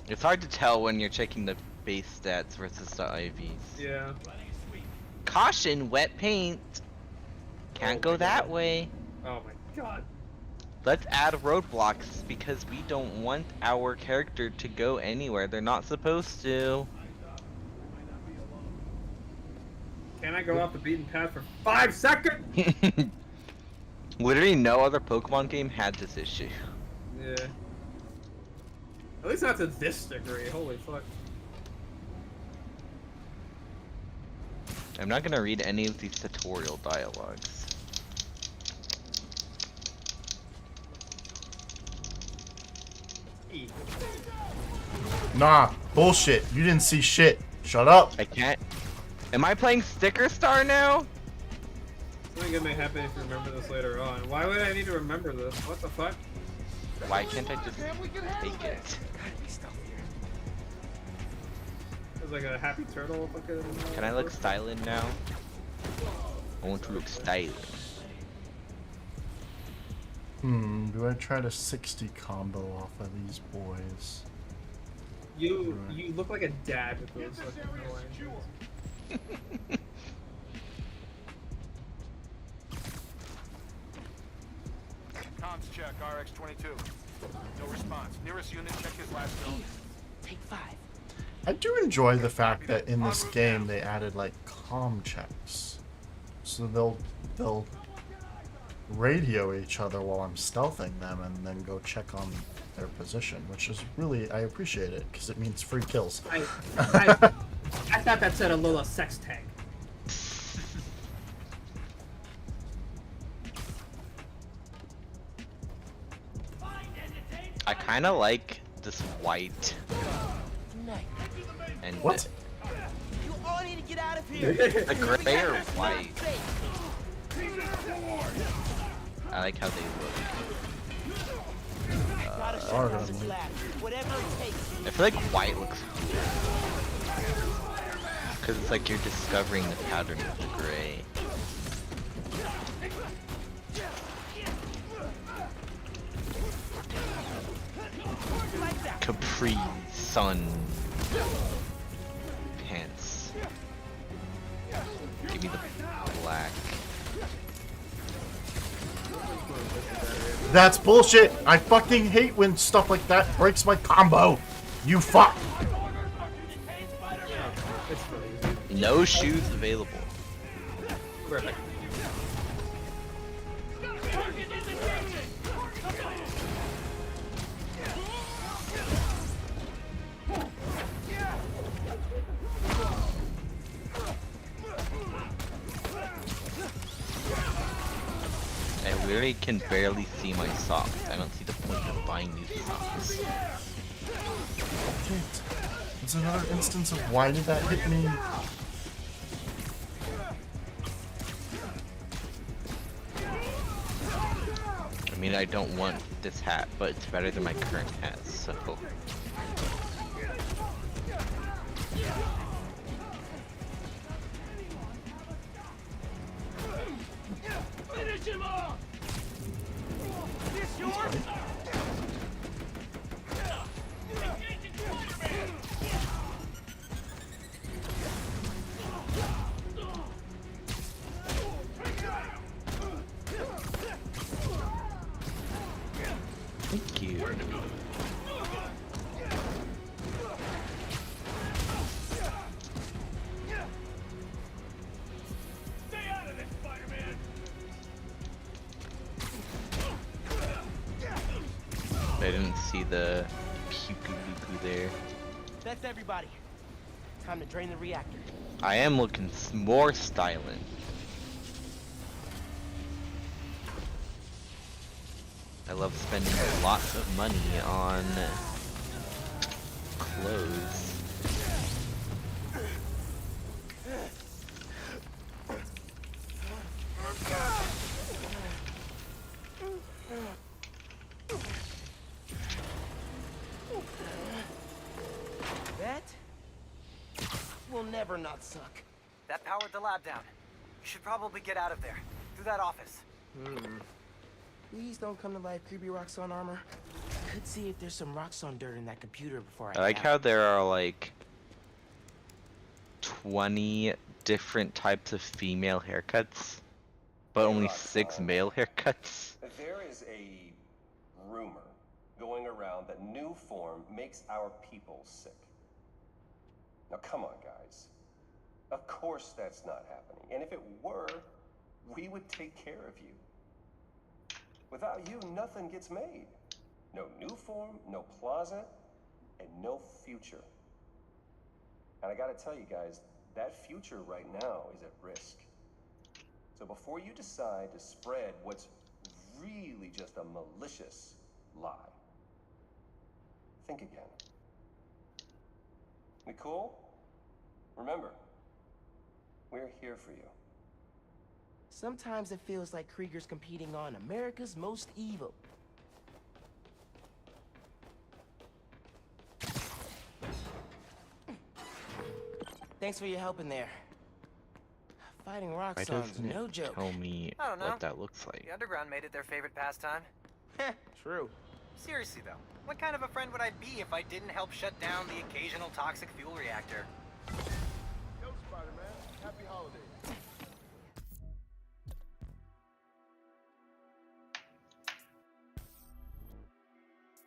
It's hard to tell when you're checking the base stats versus the IVs. Yeah. Caution, wet paint. Can't go that way. Oh my god. Let's add roadblocks because we don't want our character to go anywhere they're not supposed to. Can I go off the beaten path for 5 seconds? Literally no other Pokemon game had this issue. Yeah. At least not to this degree. Holy fuck. I'm not gonna read any of these tutorial dialogues. Nah, bullshit. You didn't see shit. Shut up. I can't. Am I playing Sticker Star now? Something gonna make happen if you remember this later on. Why would I need to remember this? What the fuck? Why can't I just take it? It's like a happy turtle fucking. Can I look styling now? I want to look styling. Do I try to 60 combo off of these boys? You look like a dad with those fucking annoying. Comms check, RX-22. No response. Nearest unit, check his last zone. Take 5. I do enjoy the fact that in this game they added like comm checks, so they'll radio each other while I'm stealthing them and then go check on their position, which is really, I appreciate it because it means free kills. I thought that said a Lola sex tag. I kind of like this white. And what? You all need to get out of here. The gray or white? I like how they look. I feel like white looks cool. Because it's like you're discovering the pattern of the gray. Capri Sun pants. Give me the black. That's bullshit. I fucking hate when stuff like that breaks my combo. You fuck. No shoes available. Perfect. I literally can barely see my socks. I don't see the point of buying new socks. Shit. It's another instance of why did that hit me? I mean, I don't want this hat, but it's better than my current hat, so... Finish him off! This yours? Thank you. Stay out of this, Spider-Man! I didn't see the pew-poo there. That's everybody. Time to drain the reactor. I am looking more styling. I love spending lots of money on clothes. That will never not suck. That powered the lab down. You should probably get out of there. Through that office. Please don't come to life, creepy Roxxon armor. I could see if there's some Roxxon dirt in that computer before I like how there are like 20 different types of female haircuts, but only 6 male haircuts. There is a rumor going around that new form makes our people sick. Now come on, guys. Of course that's not happening. And if it were, we would take care of you. Without you, nothing gets made. No new form, no plaza, and no future. And I gotta tell you guys, that future right now is at risk. So before you decide to spread what's really just a malicious lie, think again. We cool? Remember, we're here for you. Sometimes it feels like Krieger's competing on America's Most Evil. Thanks for your help in there. Fighting Why Roxxon's doesn't no it joke. tell me I don't know. what that looks like? The underground made it their favorite pastime. True. Seriously though, what kind of a friend would I be if I didn't help shut down the occasional toxic fuel reactor? Yo, Spider-Man. Happy holidays.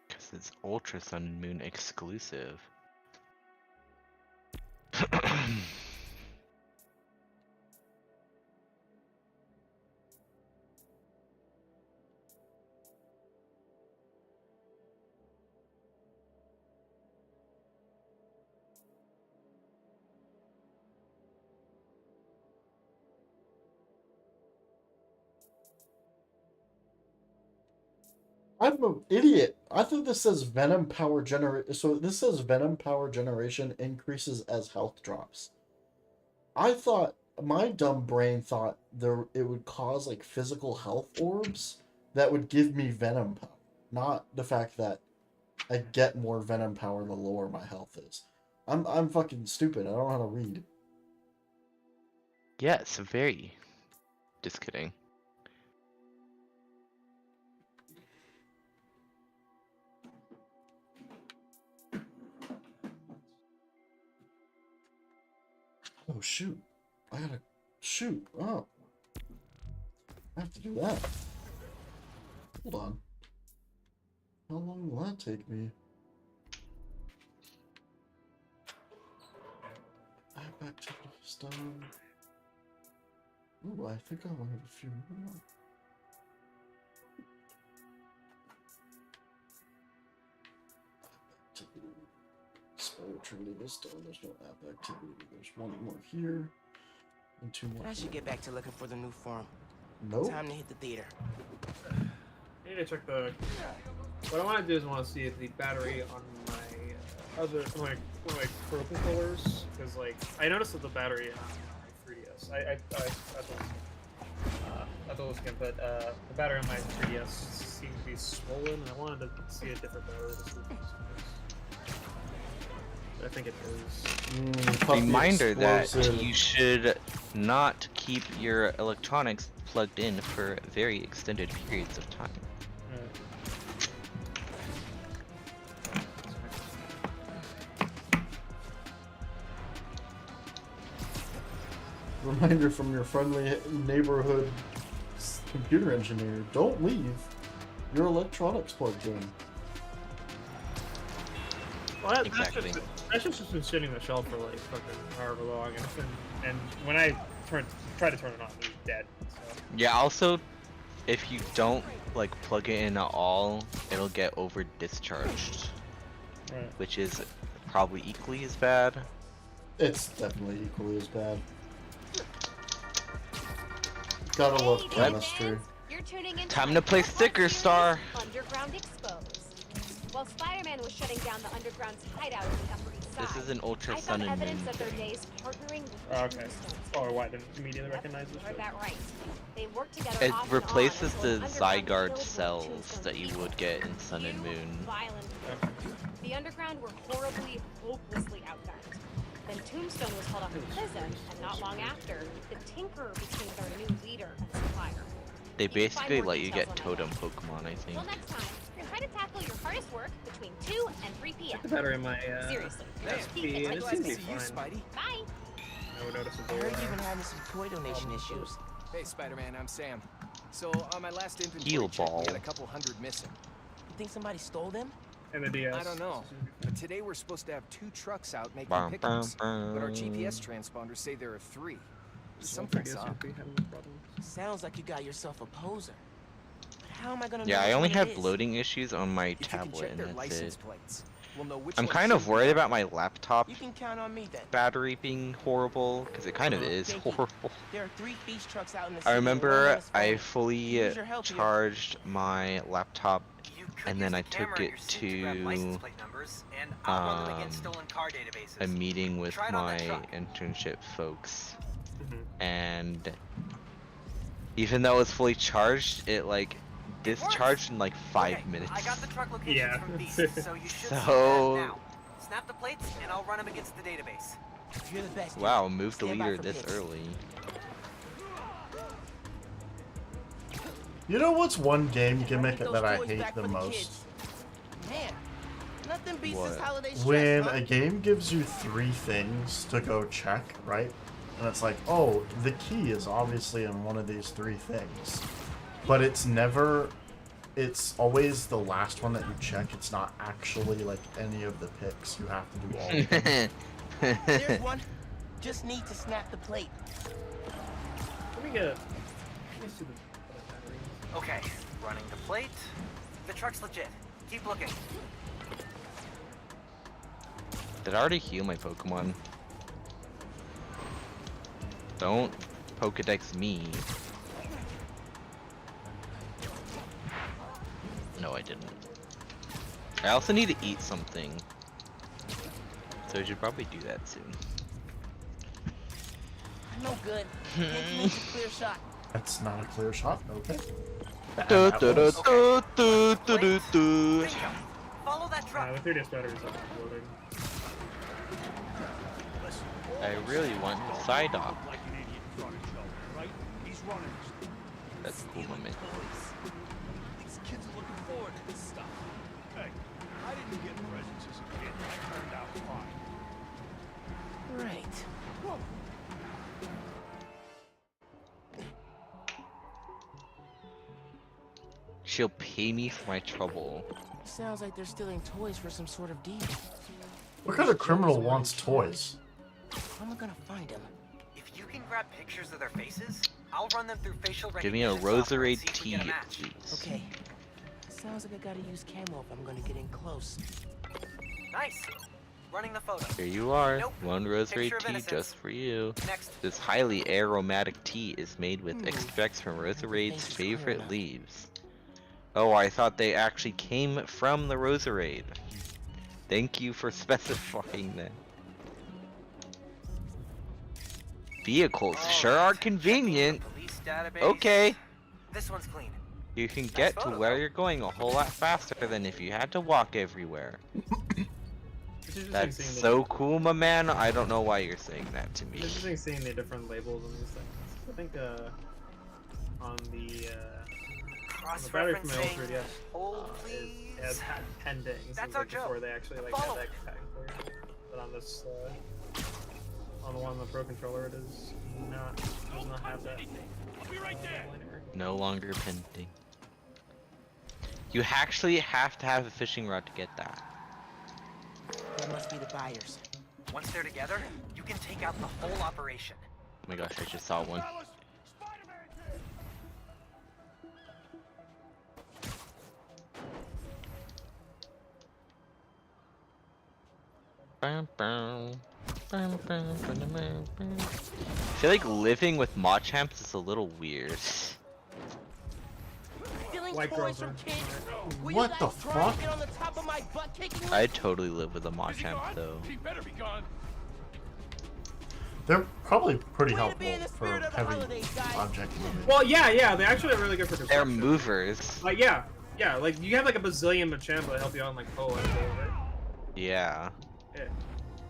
Because it's Ultra Sun and Moon exclusive. I'm an idiot. I thought this says Venom power generate. So this says Venom power generation increases as health drops. I thought, my dumb brain thought it would cause like physical health orbs that would give me Venom power, not the fact that I get more Venom power the lower my health is. I'm fucking stupid. I don't know how to read. Yes, very. Just kidding. Oh shoot. I gotta shoot. Oh. I have to do that. Hold on. How long will that take me? Add back to the stone. Ooh, I think I will have a few more. Activity. Spider Trinity stone. There's no app activity. There's one more here. And 2 more. I should get back to looking for the new form. Nope. Time to hit the theater. I need to check the. What I want to do is I want to see if the battery on my one of my Pro controllers, because like I noticed that the battery on my 3DS, I thought it was good, but the battery on my 3DS seems to be swollen, and I wanted to see a different battery. I think it is. Reminder that you should not keep your electronics plugged in for very extended periods of time. Reminder from your friendly neighborhood computer engineer: don't leave your electronics plugged in. Well, Exactly. That's just been sitting on the shelf for like fucking however long, and when I try to turn it on, it's dead. So. Yeah, also, if you don't like plug it in at all, it'll get over discharged, Right. which is probably equally as bad. It's definitely equally as bad. Gotta love chemistry. You're tuning in Time to play Sticker Star. Underground Exposed. While Spider-Man was shutting down the Underground's hideout in the Upper East Side, This is an Ultra I Sun found and evidence Moon of their thing. days partnering with Okay. Tombstones. Oh, why didn't immediately recognize this? Heard that right. They worked together It off and replaces on the until Underground Zygarde filled with cells Tombstone's that you evil. would get in Sun and Moon. Violent. The Underground were horribly, hopelessly outgunned. Then Tombstone was hauled off to prison, and not long after, the Tinkerer became their new leader and supplier. You They can find basically more let you details get on my totem website. Pokemon, I think. Till next time, try to tackle your hardest work between 2 and 3 p.m. The better in my Seriously. SP, and it seems to be See you, fine. Spidey. Bye. No noticeable. I heard you've been having some toy donation issues. Hey, Spider-Man, I'm Sam. So, on my last inventory Heal check, ball. we had a couple hundred missing. You think somebody stole them? And the DS. I don't know. But today we're supposed to have 2 trucks out making Bum, pickups. bum, But our bum. GPS transponders say there are 3. Just Something's one up. for DS, having problems. Sounds like you got yourself a poser. But how am I gonna know Yeah, I which only one it have is? loading issues on my If you can tablet, check and their that's license it. plates, we'll know which I'm one kind should of be worried on. about my laptop You can count on me then. battery being horrible, because it kind of is Thank you. horrible. There are 3 beach trucks out in the I city and one remember man is I phone. fully Use your help here. charged my laptop, You could and use then the I took camera in it your suit to grab license to plate numbers, and I'll run them against stolen car databases. a meeting with Try it on that my truck. internship folks, Mhm. and even though it was fully charged, it like discharged in like 5 Okay, minutes. I got the truck locations Yeah. from Beast, so you should see So- that now. Snap the plates, and I'll run them against the database. You're the best. Wow, move the Stand by leader for this picks. early. You know what's one game gimmick Those that I toys hate back the for most? kids. Man, nothing beats What? this holiday stress, When huh? a game gives you 3 things to go check, right? And it's like, oh, the key is obviously in one of these 3 things. But it's never... It's always the last one that you check. It's not actually, like, any of the picks. You have to do all of them. There's one. Just need to snap the plate. Let me see the batteries. Okay, running the plate. The truck's legit. Keep looking. Did I already heal my Pokemon? Don't Pokedex me. No, I didn't. I also need to eat something. So I should probably do that soon. No good. Can't make a clear shot. That's not a clear shot, okay. Du, That du, du, was- du, du, du, du, du. Bingo. Follow that truck. The 3DS batteries are exploding. I really want Psyduck. Like an idiot in front of Joe, right? He's running. That's cool, moment. These kids are looking forward to this stuff. Hey, I didn't get presents as a kid. I turned out fine. Right. She'll pay me for my trouble. Sounds like they're stealing toys for some sort of deal. What kind of criminal wants toys? How am I gonna find them? If you can grab pictures of their faces, I'll run them through facial Give me a recognition software and Roserade see if we tea, get a match. please. Okay. Sounds like I gotta use camo if I'm gonna get in close. Nice. Running the photo. Here you are, Nope. one Picture Roserade of tea innocence. just for you. Next. This highly aromatic tea is made with extracts from Roserade's Thanks, it's clear favorite enough. leaves. Oh, I thought they actually came from the Roserade. Thank you for specifying that. Vehicles sure are convenient. Police database. Okay. This one's clean. You can get to photo, where though. you're going a whole lot faster than if you had to walk everywhere. It's interesting That's seeing so cool, my man. I don't know why you're saying that to me. It's interesting seeing the different labels on these things. I think on the battery from my old 3DS, Hold, it has had pending That's since our like before Joe. they actually like Follow had that category. But on this, on the one on the Pro Controller, it does not have that. I'll be right there. No longer pending. You actually have to have a fishing rod to get that. That must be the buyers. Once they're together, you can take out the whole operation. Oh my gosh, I just saw one. Fellas, Spider-Man's here. I feel like living with Machamps is a little weird. Stealing White toys girls from are- kids? Were What you the guys trying fuck? to get on the top of my butt kicking? I'd totally live with a Is he Machamp gone? though. He better be gone. They're probably pretty Way to be helpful in the for spirit of the heavy holidays, guys. object moving. Well, yeah, they actually are really good for They're destruction. movers. Like, yeah, like you have like a bazillion Machamp to help you out in like Poe and over. Yeah. Yeah.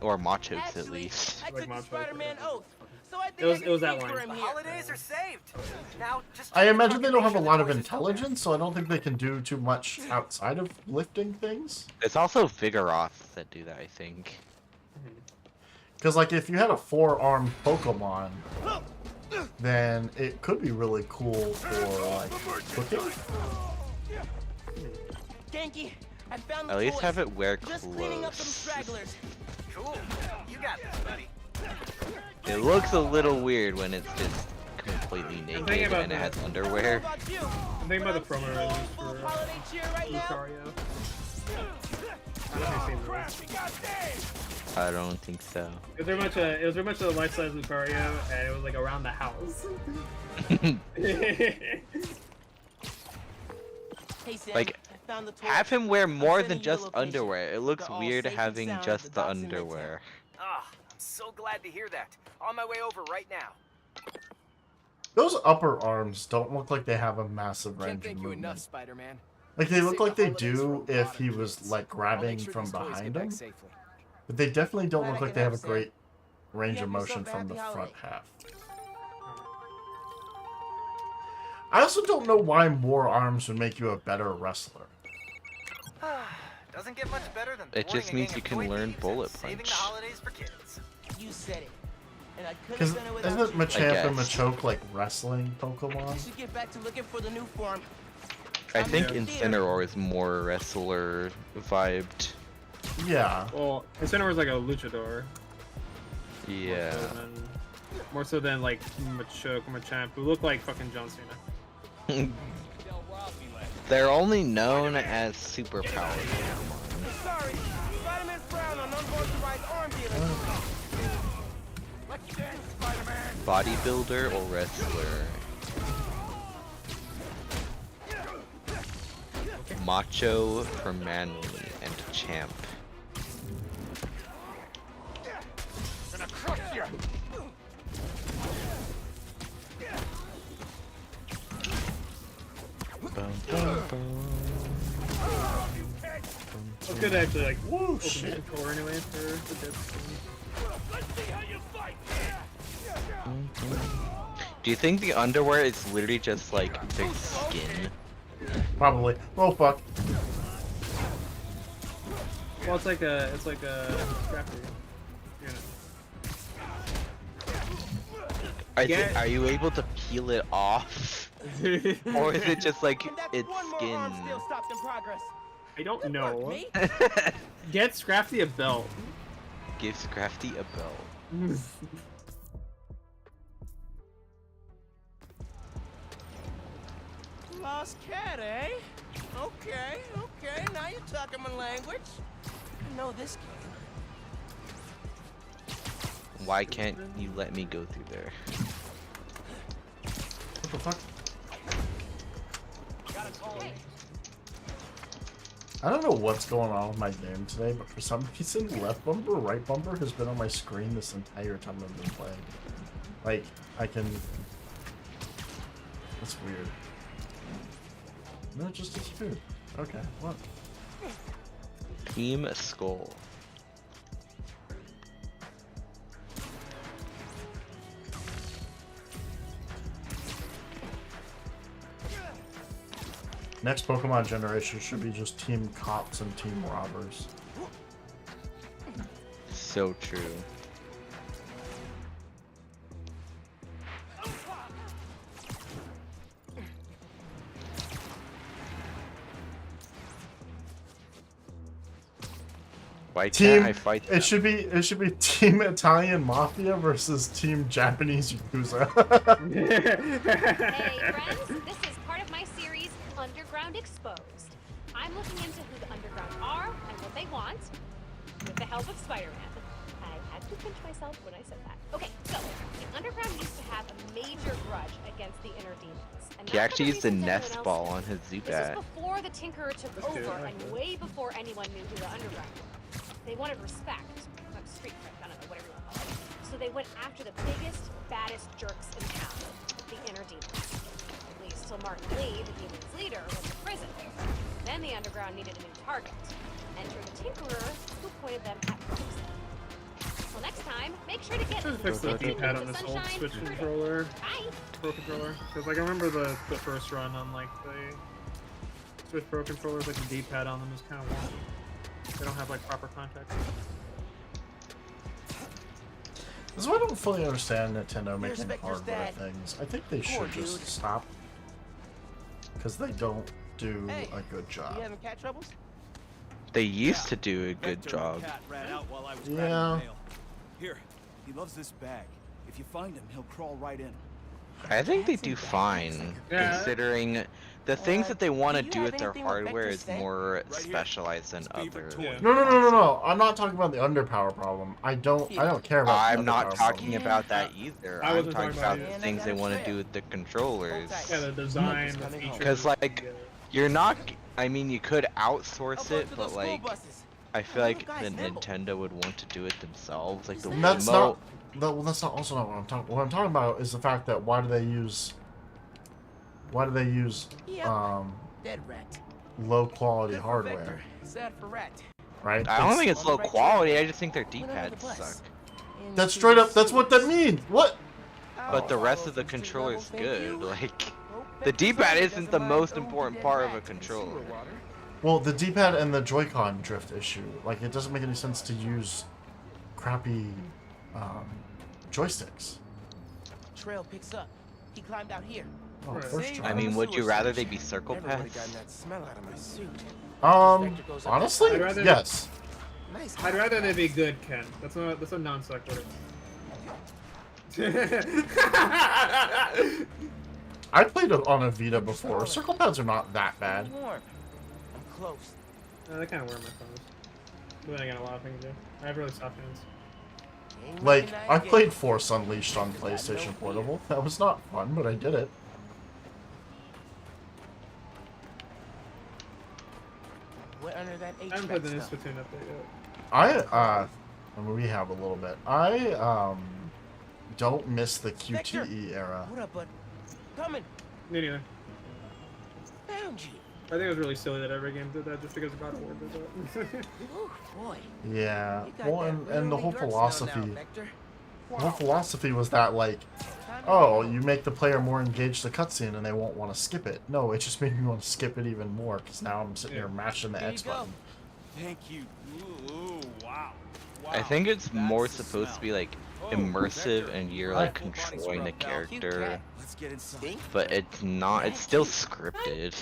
Or Machos at Actually, least. I Like took the Macho, Spider-Man yeah. oath, so So I think It was that for line. him The here. holidays are saved. Now, just I try to imagine tuck they and don't make have a sure lot the of toast is still there. intelligence, so I don't think they can do too much outside of lifting things. It's also Vigoroths that do that, I think. Because, like, if you had a 4-armed Pokemon, then it could be really cool for, like, cooking. Genki, I found the At least toys. have it wear Just cleaning up some clothes. stragglers. Cool. You got this, buddy. It looks a little weird when it's just completely naked about and it has that. underwear. How about you? I'm thinking about the promo Full release for holiday cheer right now. Lucario. I don't know if you've seen this. I don't think so. It was very much a life-size Lucario, and it was like around the house. Hey, Sam, Like, I found the toys. have him wear more sending than you the just location. underwear. It looks They're all weird safe and having sound at just the the docks in Midtown. underwear. Ah, I'm so glad to hear that. On my way over right now. Those upper arms don't look like they have a massive Can't range of thank you enough, movement. Spider-Man. Like, they look Save like the they holidays do for a if lot of he was, kids. like, I'll grabbing make sure from these toys get behind back him. safely. But they definitely don't Glad look I like could they have a help, Sam. great range You of have yourself motion a from the happy front holiday. half. I also don't know why more arms would make you a better wrestler. Doesn't get much better than It just thwarting a means gang you of can toy learn thieves bullet and saving the punch. holidays for kids. You said it. And I couldn't Because have done it without isn't you. Machamp and guess. Machoke like wrestling I Pokemon? should get back to looking for the new form. I I'm think in the theater. Incineroar is more wrestler vibed. Yeah. Well, Incineroar is like a luchador. Yeah. More so than like Machoke or Machamp, who look like fucking John Cena. They're only known as superpowered. Sorry, Spider-Man frowned on unauthorized arm dealing. Let's dance, Spider-Man. Bodybuilder or wrestler? Macho for manly and champ. Gonna crush you. Bum, bum, bum. I could actually like Whoa, open shit. the controller anyway for the death scene. Let's see how you fight. Do you think the underwear is literally just like their skin? Probably. Oh fuck. Well, it's like a scrappy. Yeah. Are you able to peel it off? Or is it just like And that's its one more skin? arm still stopped in progress. I don't know. Me? Get Scrafty a belt. Give Scrafty a belt. Lost cat, eh? Okay, now you're talking my language. I know this game. Why can't you let me go through there? What the fuck? I don't know what's going on with my game today, but for some reason, left bumper, right bumper has been on my screen this entire time I've been playing. Like, I can... That's weird. No, it just disappeared. Okay, what? Team Skull. Next Pokemon generation should be just Team Cops and Team Robbers. So true. Why Team, can't I fight them? it should be Team Italian Mafia versus Team Japanese Yakuza. Hey friends, this is part of my series, Underground Exposed. I'm looking into who the Underground are and what they want, with the help of Spider-Man. I had to pinch myself when I said that. Okay, so, the Underground used to have a major grudge against the Inner Demons. And He not actually for used the reasons anyone nest else ball did. on his This Zubat. was before the Tinkerer took That's good, over I like and that. way before anyone knew who the Underground were. They wanted respect, like street cred, I don't know, whatever you want to call it. So they went after the biggest, baddest jerks in town, the Inner Demons. At least till Martin Lee, the Demons' leader, went to prison. Then the Underground needed a new target. Enter the Tinkerer, who pointed them at Roxanne. Until next time, make sure to get Should fix the D-pad on the this old sunshine. Switch controller. Pro controller. Because like I remember the first run on like the Switch Pro controllers, like the D-pad on them is kind of wonky. They don't have like proper context. This is why I don't fully understand Nintendo making hardware things. I think they should just stop. Because they don't do a good job. You having cat troubles? They used to do a good job. Yeah. Here, he loves this bag. If you find him, he'll crawl right in. I think they do fine, considering the things that they want to do with their hardware is more specialized than others. No. I'm not talking about the underpower problem. I don't care about I'm the not underpower talking problem. about that either. I'm talking about the things they want to do with the controllers. Yeah, the design, the features. Because like, you're not. I mean, you could outsource it, but like, I feel like the Nintendo would want to do it themselves. Like the That's Wiimote. well, that's not also not what I'm talking. What I'm talking about is the fact that why do they use Dead rat. low quality hardware? Sad for rat. Right? I don't think it's low quality. I just think their D-pads suck. That's straight up. That's what that means. What? But the rest of the controller's good. Like, the D-pad isn't the most important part of a controller. Well, the D-pad and the Joy-Con drift issue. Like, it doesn't make any sense to use crappy joysticks. Trail picks up. He climbed out here. Oh, first try. I mean, would you rather they be circle Everybody paths? got that smell out of my suit. Honestly, I'd rather- yes. I'd rather they be good, Ken. That's a non sequitur. I played it on a Vita before. Circle pads are not that bad. I'm close. They kind of wear my thumbs. But then I got a lot of things to do. I have really soft hands. Like, I played Force Unleashed on PlayStation Portable. That was not fun, but I did it. What under that I haven't played the new HVAC stuff? Splatoon update yet. I mean, we have a little bit. I don't miss the QTE era. What up, bud? Coming. Me neither. Found you. I think it was really silly that every game did that just because God of War did that. Ooh, boy. Yeah. You got Well, that and the really whole dark smell philosophy. now, Vector. The whole philosophy was that, like, oh, you make the player more engaged the cutscene and they won't want to skip it. No, it just made me want to skip it even more because now I'm sitting here mashing the X button. Thank you. Ooh, wow. I think it's more supposed to be like immersive and you're like controlling the character, Let's get inside. but it's not. It's still scripted.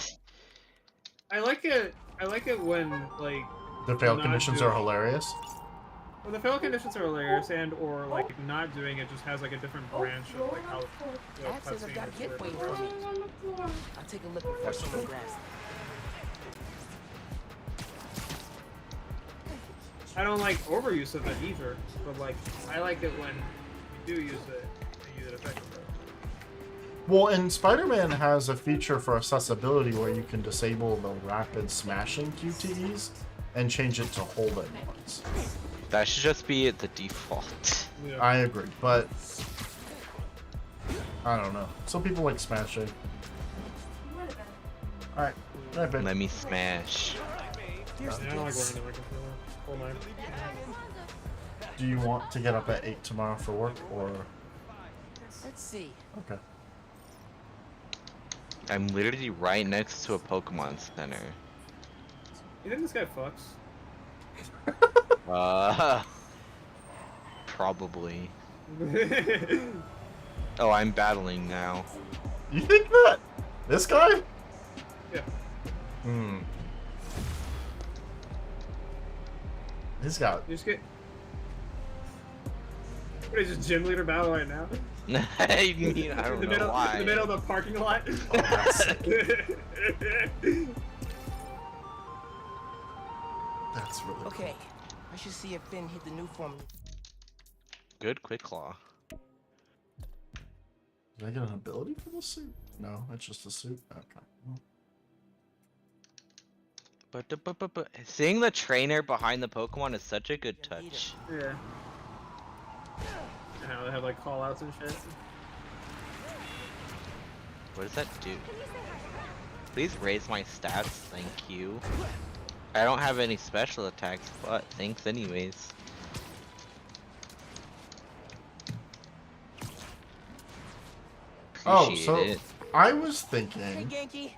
I like it when like The fail not conditions doing- are hilarious. Well, the fail conditions are hilarious, and or like not doing it just has like a different branch of like how the Dad says I've got a cutscene kid is waiting for me. I'll take a look before someone grabs it. I don't like overuse of it either, but like I like it when you do use it, and use it effectively. Well, and Spider-Man has a feature for accessibility where you can disable the rapid smashing QTEs and change it to hold it once. That should just be the default. Yeah. I agree, but I don't know. Some people like smashing. Alright, babe. Let me smash. Yeah, I don't like wearing it like a whole night. Do you want to get up at 8 tomorrow for work, or...? Let's see. Okay. I'm literally right next to a Pokemon Center. You think this guy fucks? Probably. Oh, I'm battling now. You think that? This guy? Yeah. Hmm. He's got... You just get. What is this gym leader battle right now? I mean, I don't know why. In the middle of the parking lot. That's really cool. Okay. I should see if Finn hit the new form. Good quick claw. Did I get an ability for this suit? No, it's just a suit. Okay. But seeing the trainer behind the Pokemon is such a good touch. Yeah. And how they have like call outs and shit. What does that do? Please raise my stats, thank you. I don't have any special attacks, but thanks anyways. appreciate it. I was Hey, thinking. Genki.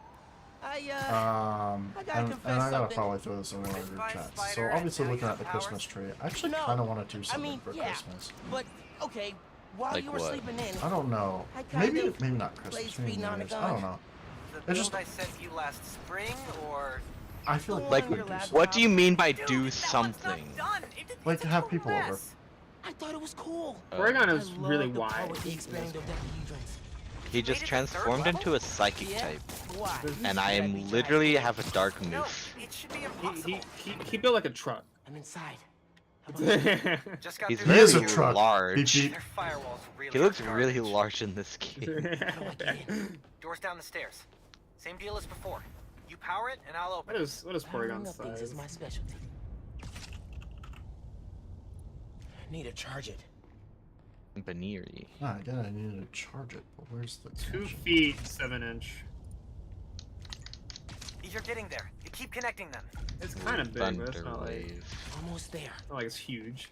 I gotta And confess I gotta something. probably throw this in one of your By chats. Spider So and obviously now you looking have at the powers? Christmas tree, I actually No, kind of want to do I something mean, for yeah, Christmas. but okay. While Like you were what? sleeping in, I don't know. I kind Maybe of not Christmas. played Maybe speeding New on the Year's. I gun. don't know. The It's build just I sent you last spring, or I feel like Like, we could do something. what do you mean by Dude, do that one's something? not done. Like it's to a have total people over. mess. I thought it was cool. Oregon I is love really the part wide. with the expanding dodecahedrons. He just Made it to third transformed level? into a psychic Yeah? type, Why? and I am literally have a dark No, move. it should be impossible. He built like a truck. I'm inside. Just got He's through He is really a truck. large. Beep, beep. Their firewall's really He looks garbage. really large in this game. How do I get in? Doors down the stairs. Same deal as before. You power it, and I'll open What it. is Powering Porygon's up things size? is my specialty. Need to charge it. Baneri. Ah, again, I needed to charge it, but where's the 2 connection? feet 7 inch. You're getting there. You keep connecting them. It's kind of big, but it's not like, Thunderwave. Almost there. not like it's huge.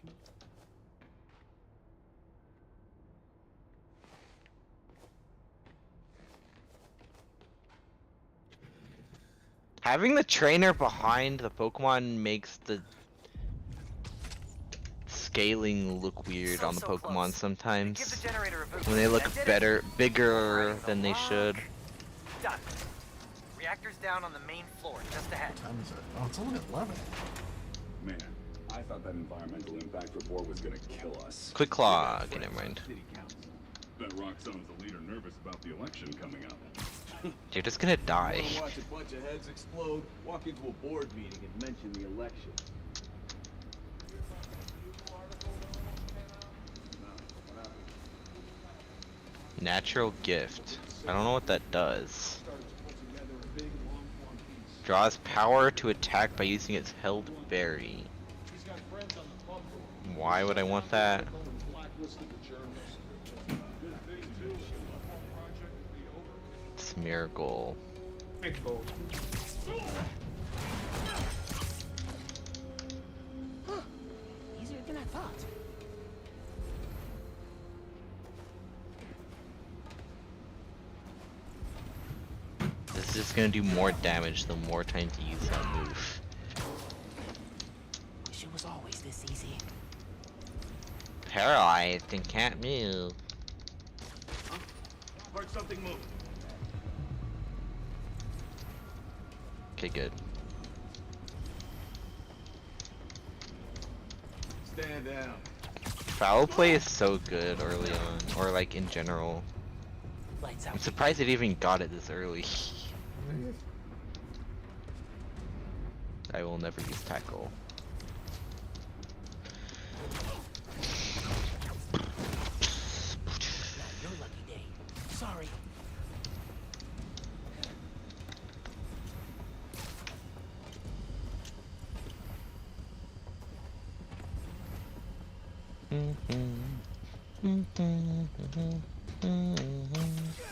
Having the trainer behind the Pokemon makes the scaling look weird on the So Pokemon close. Give the sometimes. generator a boost. When they look That did it. better, bigger Riding the than they lock. should. Done. Reactor's down on the main floor, just ahead. What time is it? Oh, it's only 11. Man, I thought that environmental impact report was gonna kill us. Quick Claw. Okay, never mind. Bet Roxanne's a leader nervous about the election coming up. You're just gonna die. Wanna watch a bunch of heads explode, walk into a board meeting and mention the election. Natural gift. I don't know what that does. Draws power to attack by using its held berry. Why would I want that? It's Miracle. Big gold. Easier than I thought. This is just gonna do more damage the more times you use that move. Wish it was always this easy. Paralyzed and can't move. Heard something move. Okay, good. Stand down. Foul play is so good early on, or like in general. Lights I'm out. surprised it even got it this early. I will never use tackle. Not your lucky day. Sorry.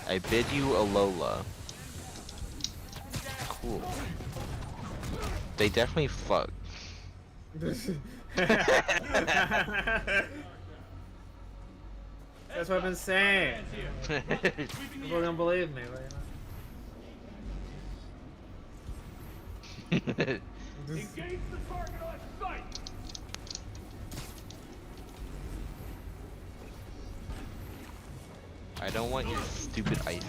I bid you a Lola. Cool. They definitely fuck. That's what I've been saying. People don't believe me. Engage the target on sight. I don't want your stupid ice.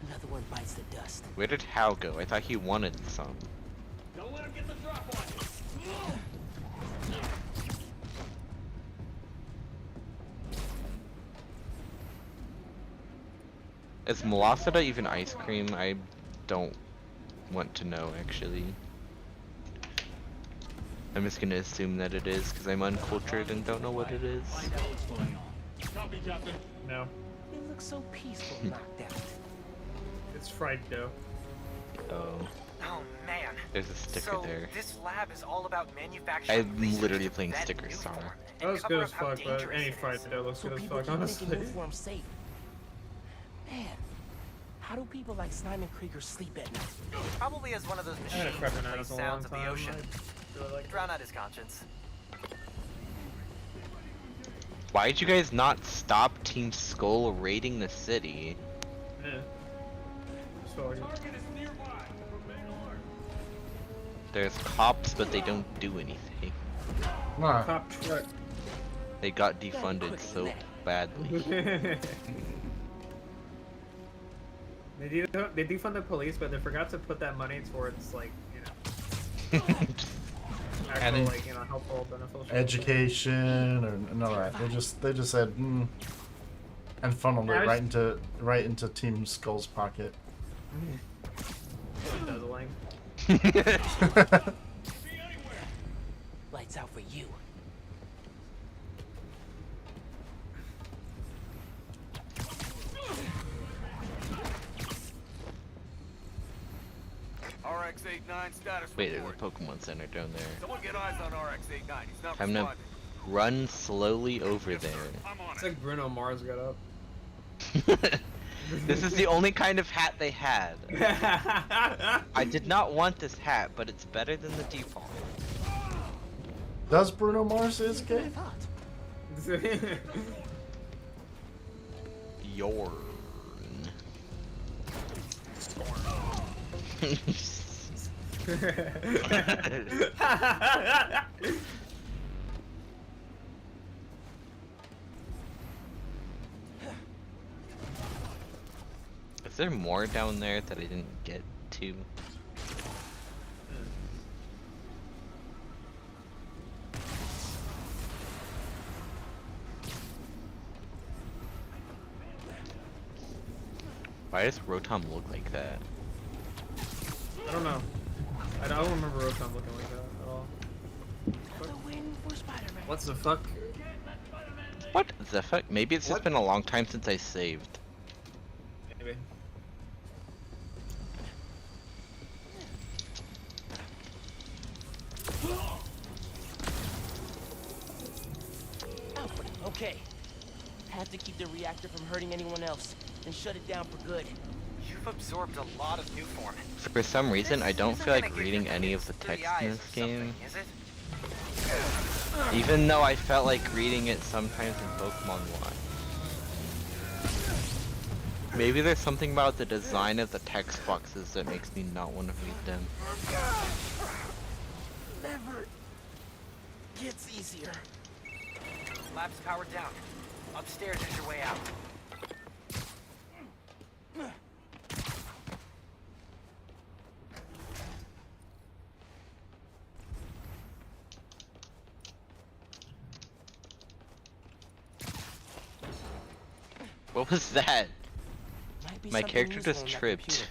Another one bites the dust. Where did Hal go? I thought he wanted some. Don't let him get the drop on you. Is Melofita even ice cream? I don't want to know actually. I'm just gonna assume that it is because I'm uncultured and don't know what it is. Copy, Captain. No, It looks so peaceful knocked out. it's fried dough. Oh, Oh man. there's a sticker So there. this lab is all about manufacturing. I'm research literally to playing prevent sticker new song. form That and looks cover good up as how fuck, but dangerous any it fried is. dough looks So good as people fuck, keep making honestly. new forms safe. Man, how do people like Simon Krieger sleep at night? Probably as one of those I haven't machines had that a plays Crepinite in a long sounds of the time. ocean. I feel like Drown out his conscience. Why'd you guys not stop Team Skull raiding the city? Yeah. So, There's cops, but they don't do anything. cop truck. They got defunded so badly. They defund the police, but they forgot to put that money towards, like, you know, actual, like, you know, helpful, beneficial education or no, right? They just said, and funneled it right into Team Skull's pocket. Guzzling. Lights out for you. RX-89 status Wait, there's a report. Pokemon Center down there. Someone get eyes on RX-89. He's not I'm gonna responding. run slowly over there. It's like Bruno Mars got up. This is the only kind of hat they had. I did not want this hat, but it's better than the default. Does Bruno Mars is gay? Yorn. Is there more down there that I didn't get to? Why does Rotom look like that? I don't know. I don't remember Rotom looking like that at all. What's the fuck? What the fuck? Maybe it's just been a long time since I saved. Maybe. Okay. Have to keep the reactor from hurting anyone else, and shut it down for good. You've absorbed a lot of new form. For some reason, I don't feel like reading any of the text in this game. Is it? Even though I felt like reading it sometimes in Pokemon Y. Maybe there's something about the design of the text boxes that makes me not want to read them. Never gets easier. Lab's powered down. Upstairs is your way out. What was that? Be My something character useful just in that tripped.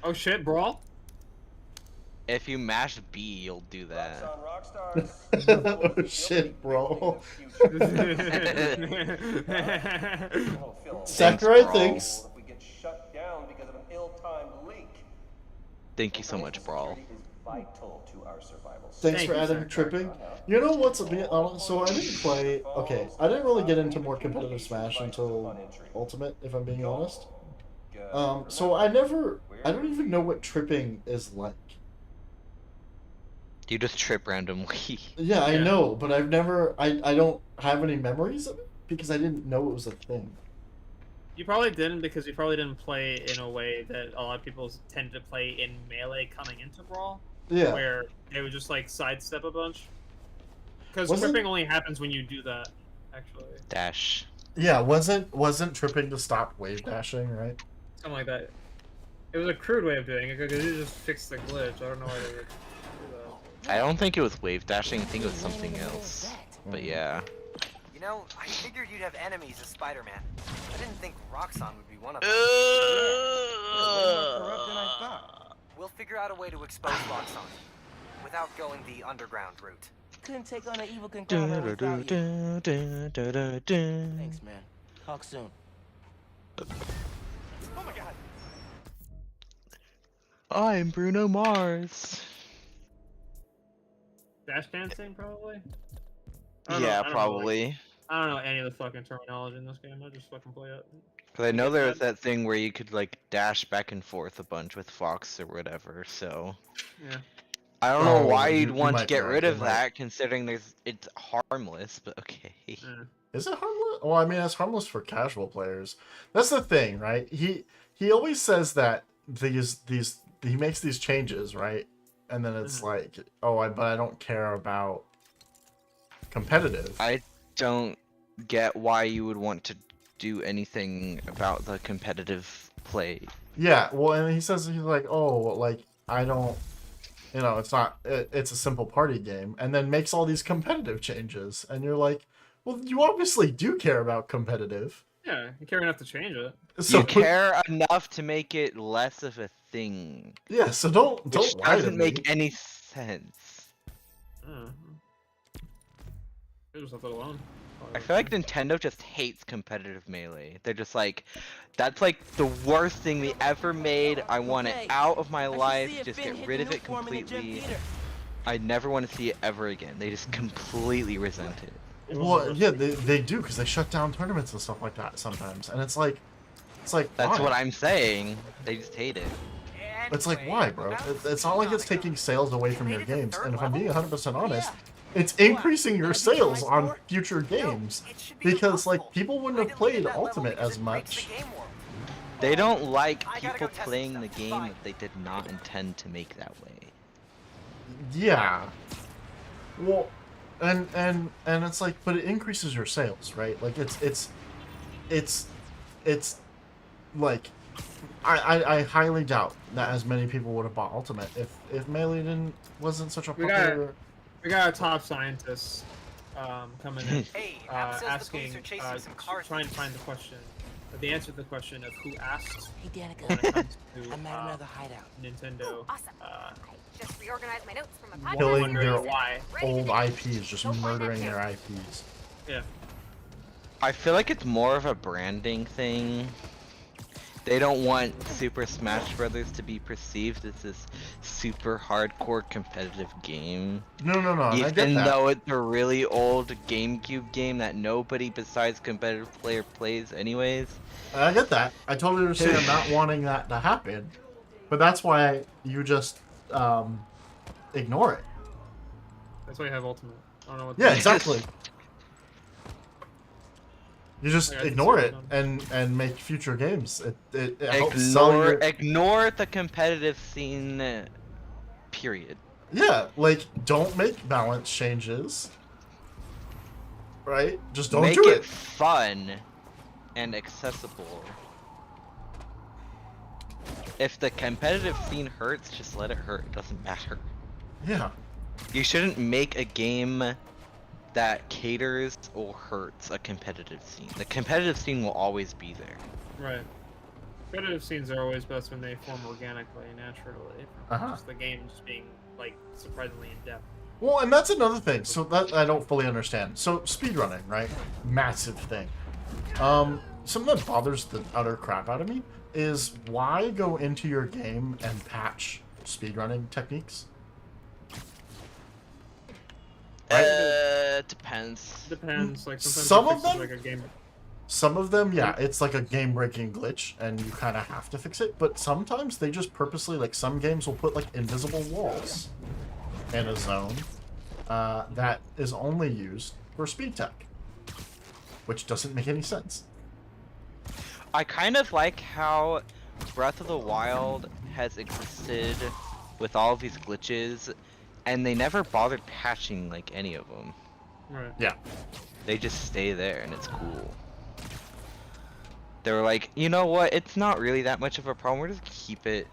Oh shit, Brawl? If you mash B, you'll do that. Oh shit, bro. Sakurai thinks. If we get shut down because of an ill-timed leak. Thank you so much, Brawl. Vital to our survival. Thanks for adding tripping. You know what's a bit honest? So I didn't play. Okay, I didn't really get into more competitive Smash until Ultimate, if I'm being honest. So I don't even know what tripping is like. You just trip randomly. Yeah, I know, but I don't have any memories of it because I didn't know it was a thing. You probably didn't because you probably didn't play in a way that a lot of people tend to play in Melee coming into Brawl. Yeah. Where they would just like sidestep a bunch. Because Wasn't- tripping only happens when you do that, actually. Dash. Yeah, wasn't tripping to stop wave dashing, right? Something like that. It was a crude way of doing it because you just fixed the glitch. I don't know why they would do that. I don't think it was wave dashing, I think it was something else. But yeah. You know, I figured you'd have enemies as Spider-Man. I didn't think Roxxon would be one of them. We'll figure out a way to expose Roxxon without going the underground route. Couldn't take on an evil conglomerate without you. Thanks, man. Talk soon. Oh my god! I'm Bruno Mars. Dash dancing, probably? Yeah, probably. I don't know any of the fucking terminology in this game. I just fucking play it. Because I know there was that thing where you could like dash back and forth a bunch with Fox or whatever, so. Yeah. I don't know Oh, why you you'd want to might be get right, rid you of might. that, considering it's harmless. But okay. Is it harmless? Well, I mean, it's harmless for casual players. That's the thing, right? He always says that these he makes these changes, right? And then it's like, oh, but I don't care about competitive. I don't get why you would want to do anything about the competitive play. Yeah, well, and he says he's like, oh, like I don't, it's not, it's a simple party game, and then makes all these competitive changes, and you're like, well, you obviously do care about competitive. Yeah, you care enough to change it. So You care enough to make it less of a thing. Yeah, so don't Which lie to doesn't me. make any sense. Just left it alone. I feel like Nintendo just hates competitive Melee. They're just like, that's like the worst thing we ever made. I want it out of my life. Just get rid of it completely. I never want to see it ever again. They just completely resent it. Well, yeah, they do, because they shut down tournaments and stuff like that sometimes, and it's like That's why? what I'm saying. They just hate it. It's like, why, bro? It's not like it's taking sales away from your games, and if I'm being 100% honest, it's increasing your sales on future games, because like people wouldn't have played Ultimate as much. They don't like people playing the game that they did not intend to make that way. Yeah. Well, and it's like, but it increases your sales, right? Like it's like I highly doubt that as many people would have bought Ultimate if Melee wasn't such a popular. We got a top scientist coming in, Hey, asking, trying to find the question, the answer to the question of who asked. Hey, Danica, when it comes to, I'm at another hideout. Nintendo. Awesome. I just reorganized my notes from a podcast. Killing their why. old IPs, just murdering their IPs. Yeah. I feel like it's more of a branding thing. They don't want Super Smash Brothers to be perceived as this super hardcore competitive game. No, I get Even that. though it's a really old GameCube game that nobody besides competitive player plays anyways. I get that. I totally understand not wanting that to happen, but that's why you just ignore it. That's why you have Ultimate. I don't know what. Yeah, exactly. You just ignore it and make future games. It helps sell your... Ignore the competitive scene, period. Yeah, like, don't make balance changes. Right? Just don't make do it. Fun and accessible. If the competitive scene hurts, just let it hurt. It doesn't matter. Yeah. You shouldn't make a game that caters or hurts a competitive scene. The competitive scene will always be there. Right. Competitive scenes are always best when they form organically, naturally. Just the game just being like surprisingly in depth. Well, and that's another thing. So that I don't fully understand. So speedrunning, right? Massive thing. Something that bothers the utter crap out of me is why go into your game and patch speedrunning techniques? Depends. Depends. Like sometimes Some it of fixes, them, like a game. Some of them, yeah, it's like a game-breaking glitch, and you kind of have to fix it. But sometimes they just purposely, like some games will put like invisible walls in a zone that is only used for speed tech, which doesn't make any sense. I kind of like how Breath of the Wild has existed with all of these glitches, and they never bothered patching like any of them. Right. Yeah. They just stay there, and it's cool. They were like, you know what? It's not really that much of a problem. We're just gonna keep it.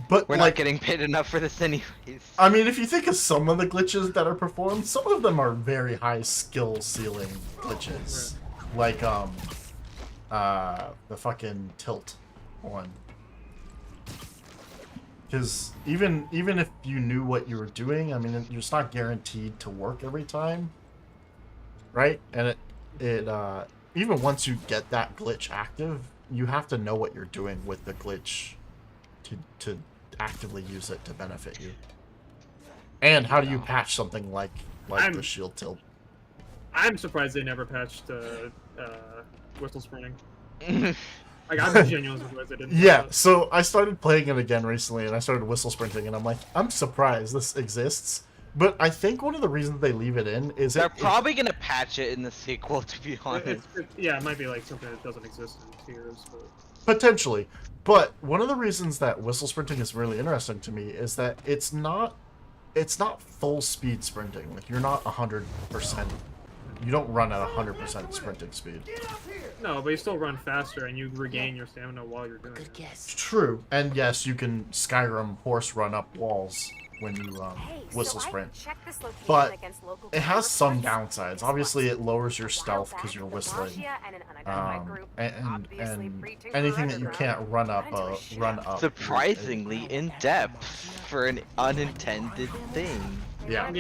But we're like, not getting paid enough for this anyways. I mean, if you think of some of the glitches that are performed, some of them are very high skill ceiling glitches. Right. Like the fucking tilt one. Because even if you knew what you were doing, I mean, it's not guaranteed to work every time, right? And it even once you get that glitch active, you have to know what you're doing with the glitch to actively use it to benefit you. And how do you patch something like the shield tilt? I'm surprised they never patched whistle sprinting. Like, I'm genuinely surprised I didn't. Yeah, so I started playing it again recently, and I started whistle sprinting, and I'm like, I'm surprised this exists. But I think one of the reasons they leave it in is they're probably gonna patch it in the sequel, to be honest. Yeah, it might be like something that doesn't exist in tiers, but potentially. But one of the reasons that whistle sprinting is really interesting to me is that it's not full speed sprinting. Like, you're not 100%. You don't run at 100% sprinting speed. no, but you still run faster and you regain your stamina while you're doing it. True, and yes, you can Skyrim horse run up walls when you whistle sprint. But it has some downsides. Obviously, it lowers your stealth because you're whistling. And anything that you can't run up, Surprisingly in depth for an unintended thing. Yeah.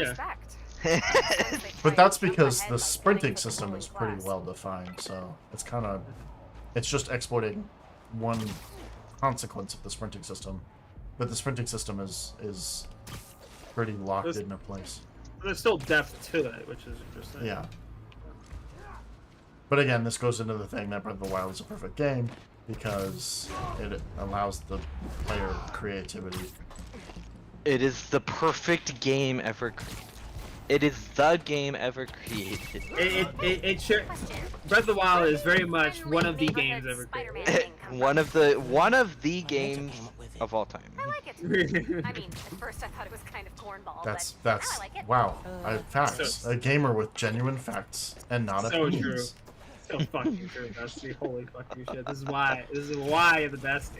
But that's because the sprinting system is pretty well defined, so it's just exploiting one consequence of the sprinting system. But the sprinting system is pretty locked into place. There's still depth to it, which is interesting. Yeah. But again, this goes into the thing that Breath of the Wild is a perfect game because it allows the player creativity. It is the perfect game ever created. It is the game ever created. Breath of the Wild is very much one of the games ever created. one of the games of all time. I like it. I mean, at first I thought it was kind of cornball, that's but now I like it. Wow. Facts. A gamer with genuine facts and not opinions. So fucking true, Dusty. Holy fucking shit. This is why you're the best.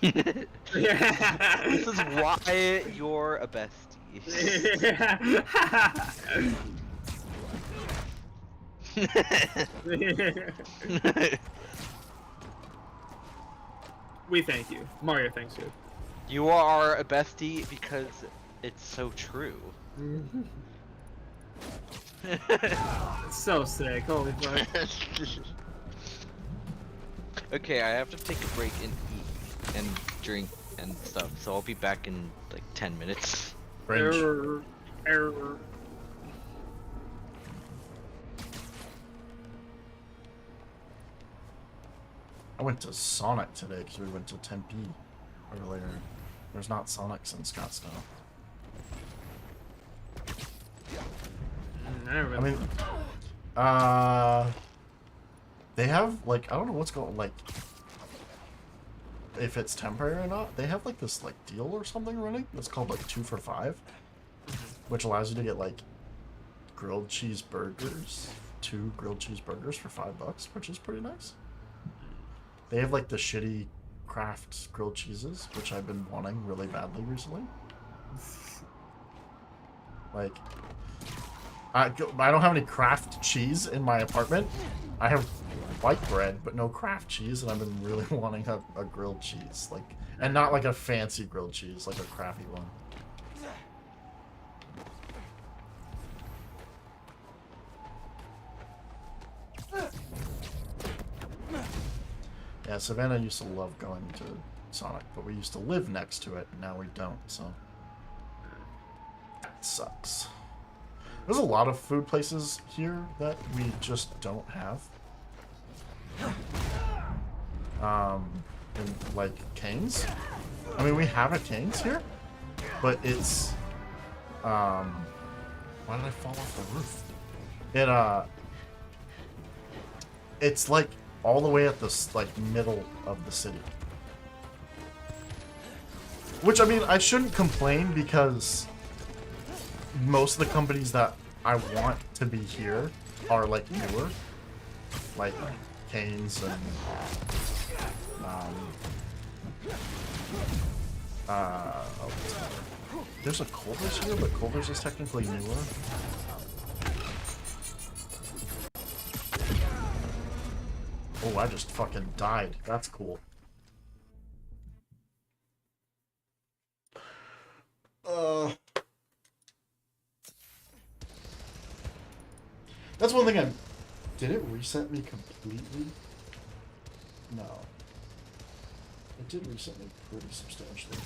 This is why you're a bestie. We thank you. Mario thanks you. You are a bestie because it's so true. It's so sick. Holy fuck. Okay, I have to take a break and eat and drink and stuff, so I'll be back in like 10 minutes. Error. I went to Sonic today because we went to Tempe earlier. There's not Sonics in Scottsdale. I mean, they have, like, I don't know what's going, like, if it's temporary or not, they have, like, this, like, deal or something running that's called, like, 2 for $5, which allows you to get, like, grilled cheese burgers, 2 grilled cheese burgers for $5, which is pretty nice. They have, like, the shitty Kraft grilled cheeses, which I've been wanting really badly recently. Like, I don't have any Kraft cheese in my apartment. I have white bread, but no Kraft cheese, and I've been really wanting a grilled cheese, like, and not like a fancy grilled cheese, like a crappy one. Yeah, Savannah used to love going to Sonic, but we used to live next to it, and now we don't, so that sucks. There's a lot of food places here that we just don't have. And like Cane's. I mean, we have a Cane's here, but it's why did I fall off the roof? It's like all the way at the like middle of the city. Which, I mean, I shouldn't complain because most of the companies that I want to be here are like newer, like Cane's and there's a Culver's here, but Culver's is technically newer. Oh, I just fucking died. That's cool. That's one thing did it reset me completely? No. It did reset me pretty substantially.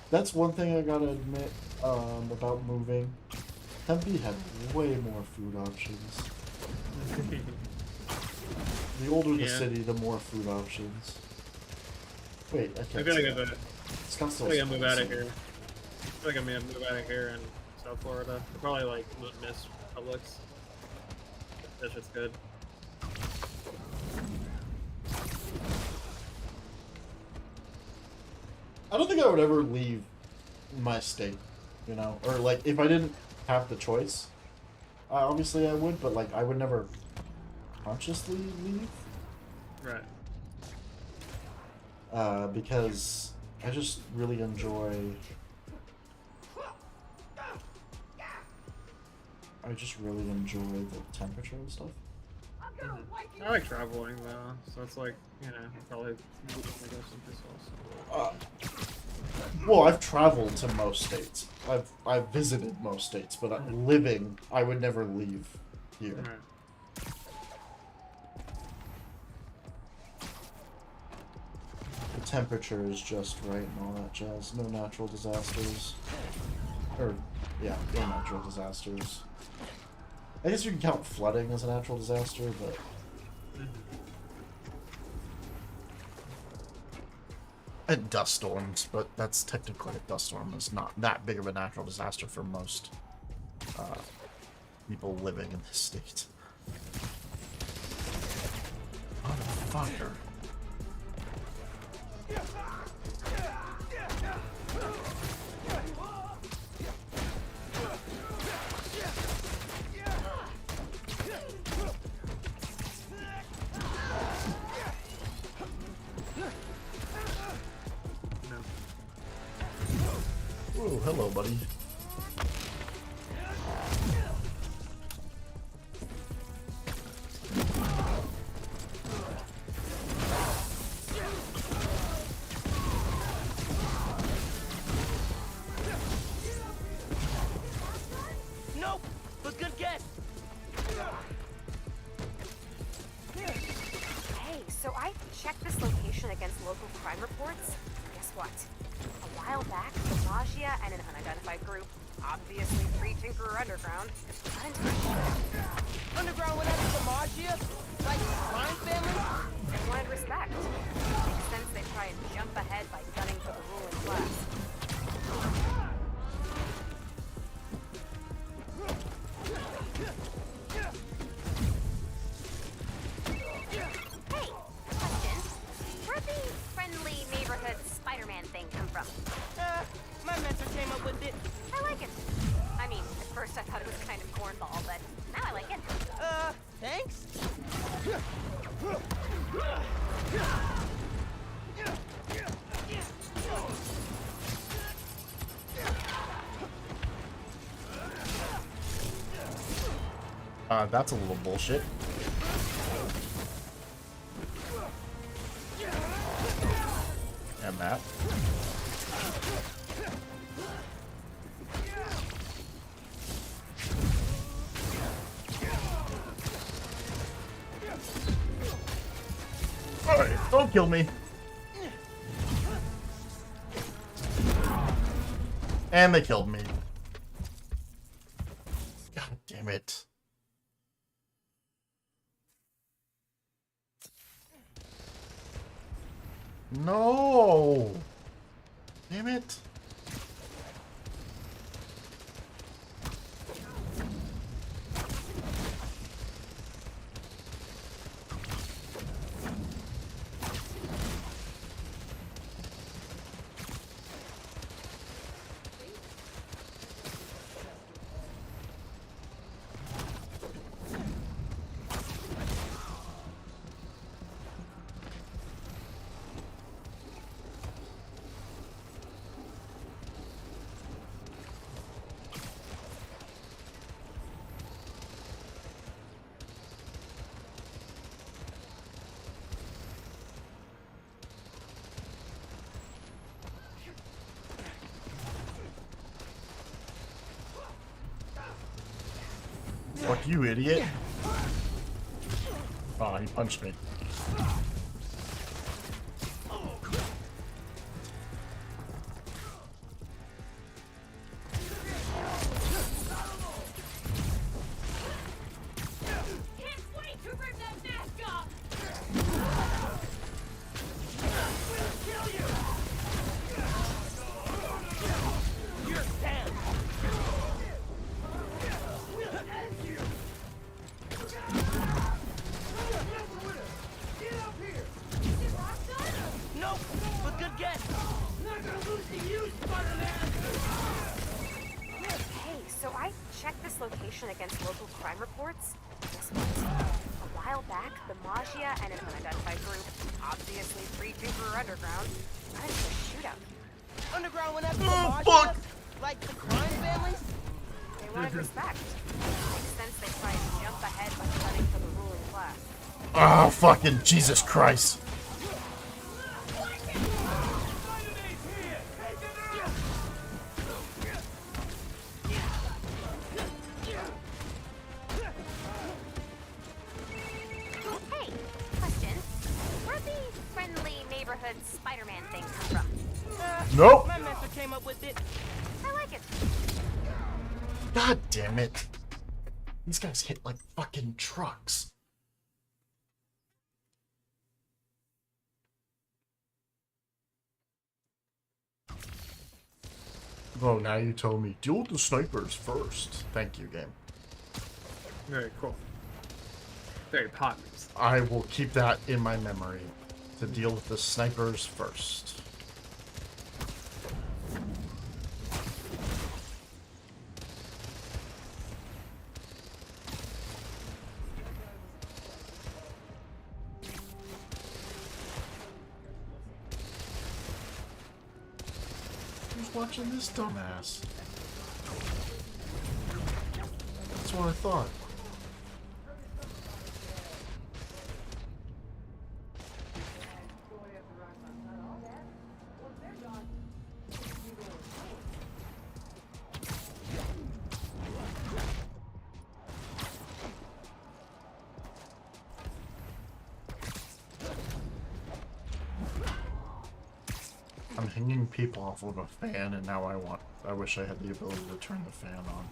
That's one thing I gotta admit about moving. Tempe had way more food options. The older the Yeah. city, the more food options. Wait, I can't. I feel like see I'm that. gonna, Scottsdale's I move out of crazy. here. I feel like I'm gonna move out of here in South Florida. I'll probably like miss Publix. That shit's good. I don't think I would ever leave my state, you know, or like if I didn't have the choice. Obviously, I would, but like I would never consciously leave. Right. Because I just really enjoy. I just really enjoy the temperature and stuff. I like traveling though, so it's like, you know, probably go someplace else. Well, I've traveled to most states. I've visited most states, but living, I would never leave here. Right. The temperature is just right and all that jazz. No natural disasters. Or, yeah, no natural disasters. I guess you can count flooding as a natural disaster, but... And dust storms, but that's technically a dust storm. It's not that big of a natural disaster for most people living in this state. Motherfucker. Oh, hello, buddy. Nope, but good guess. Hey, so I checked this location against local crime reports. Guess what? A while back, the Magia and an unidentified group, obviously pre-Tinkerer Underground, got into a shootout. Underground went after the Magia? Like the crime family? They wanted respect. Makes sense they try and jump ahead by gunning for the ruling class. Hey, question. Where'd the friendly neighborhood Spider-Man thing come from? My mentor came up with it. I like it. I mean, at first I thought it was kind of cornball, but now I like it. Thanks? That's a little bullshit. And that. Alright, don't kill me. And they killed me. God damn it. No! Damn it. Fuck you, idiot. Oh, he punched me. Can't wait to rip that mask off! checked this location against local crime reports? Guess what? A while back, the Magia and an unidentified group, obviously pre-Tinkerer Underground, got into a shootout here. Underground went after the Oh, Magia? fuck! Like the crime families? They wanted respect. Makes sense they try and jump ahead by fighting for the ruling class. Oh, fucking Jesus Christ. Hey, question. Where'd the friendly neighborhood Spider-Man thing come from? Nope. My mentor came up with it. I like it. God damn it. These guys hit like fucking trucks. Oh, now you told me. Deal with the snipers first. Thank you, game. Very cool. Very positive. I will keep that in my memory. To deal with the snipers first. Who's watching this dumbass? That's what I thought. I'm hanging people off of a fan, and now I wish I had the ability to turn the fan on.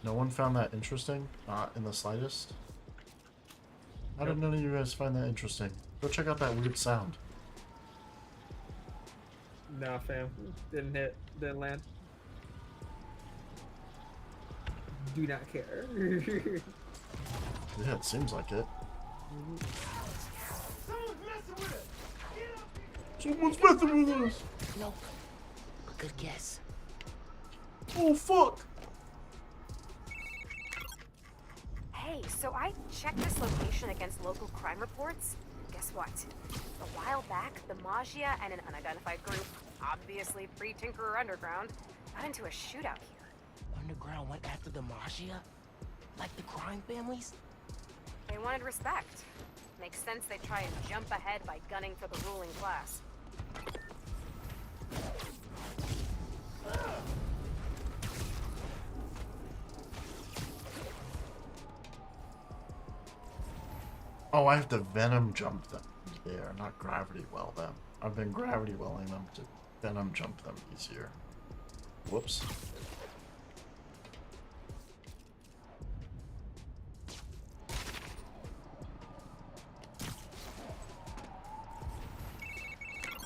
No one found that interesting? Not in the slightest? How did none of you guys find that interesting? Go check out that weird sound. Nah, fam. Didn't hit. Didn't land. Do not care. Yeah, it seems like it. Someone's messing with us! Nope. Good guess. Oh, fuck! Hey, so I checked this location against local crime reports. Guess what? A while back, the Magia and an unidentified group, obviously pre-Tinkerer Underground, got into a shootout here. Underground went after the Magia? Like the crime families? They wanted respect. Makes sense they try and jump ahead by gunning for the ruling class. Oh, I have to venom jump them. Yeah, not gravity well them. I've been gravity welling them to venom jump them easier. Whoops.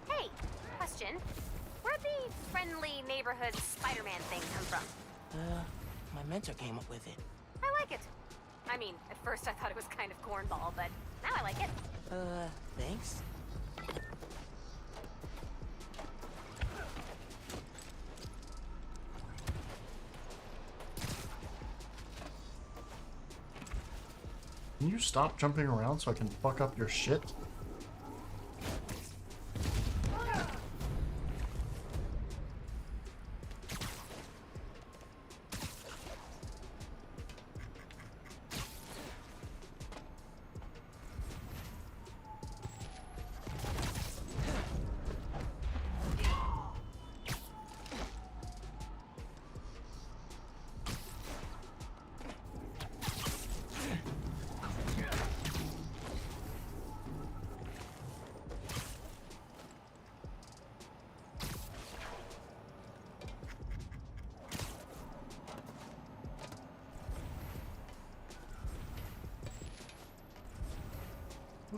Hey, question. Where'd the friendly neighborhood Spider-Man thing come from? My mentor came up with it. I like it. I mean, at first I thought it was kind of cornball, but now I like it. Thanks? Can you stop jumping around so I can fuck up your shit?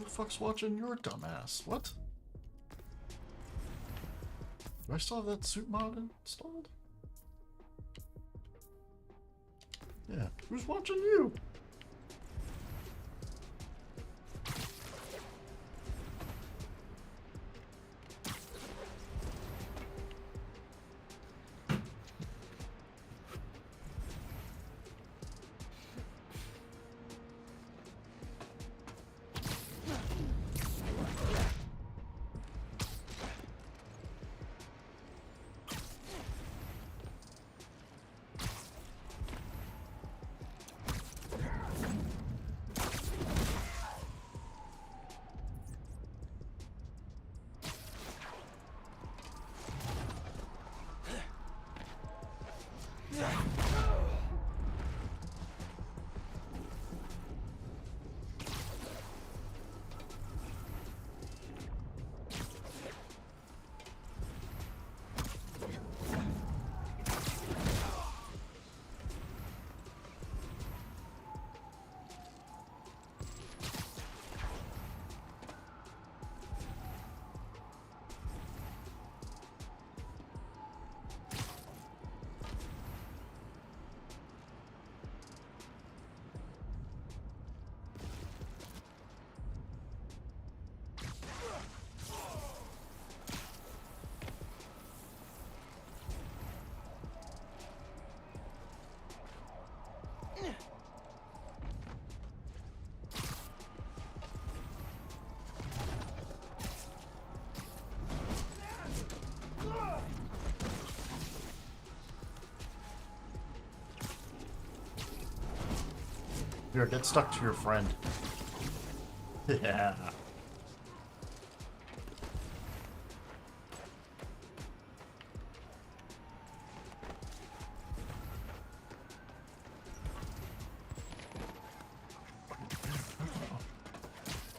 Who the fuck's watching your dumbass? What? Do I still have that suit mod installed? Yeah. Who's watching you? Here, get stuck to your friend. Yeah.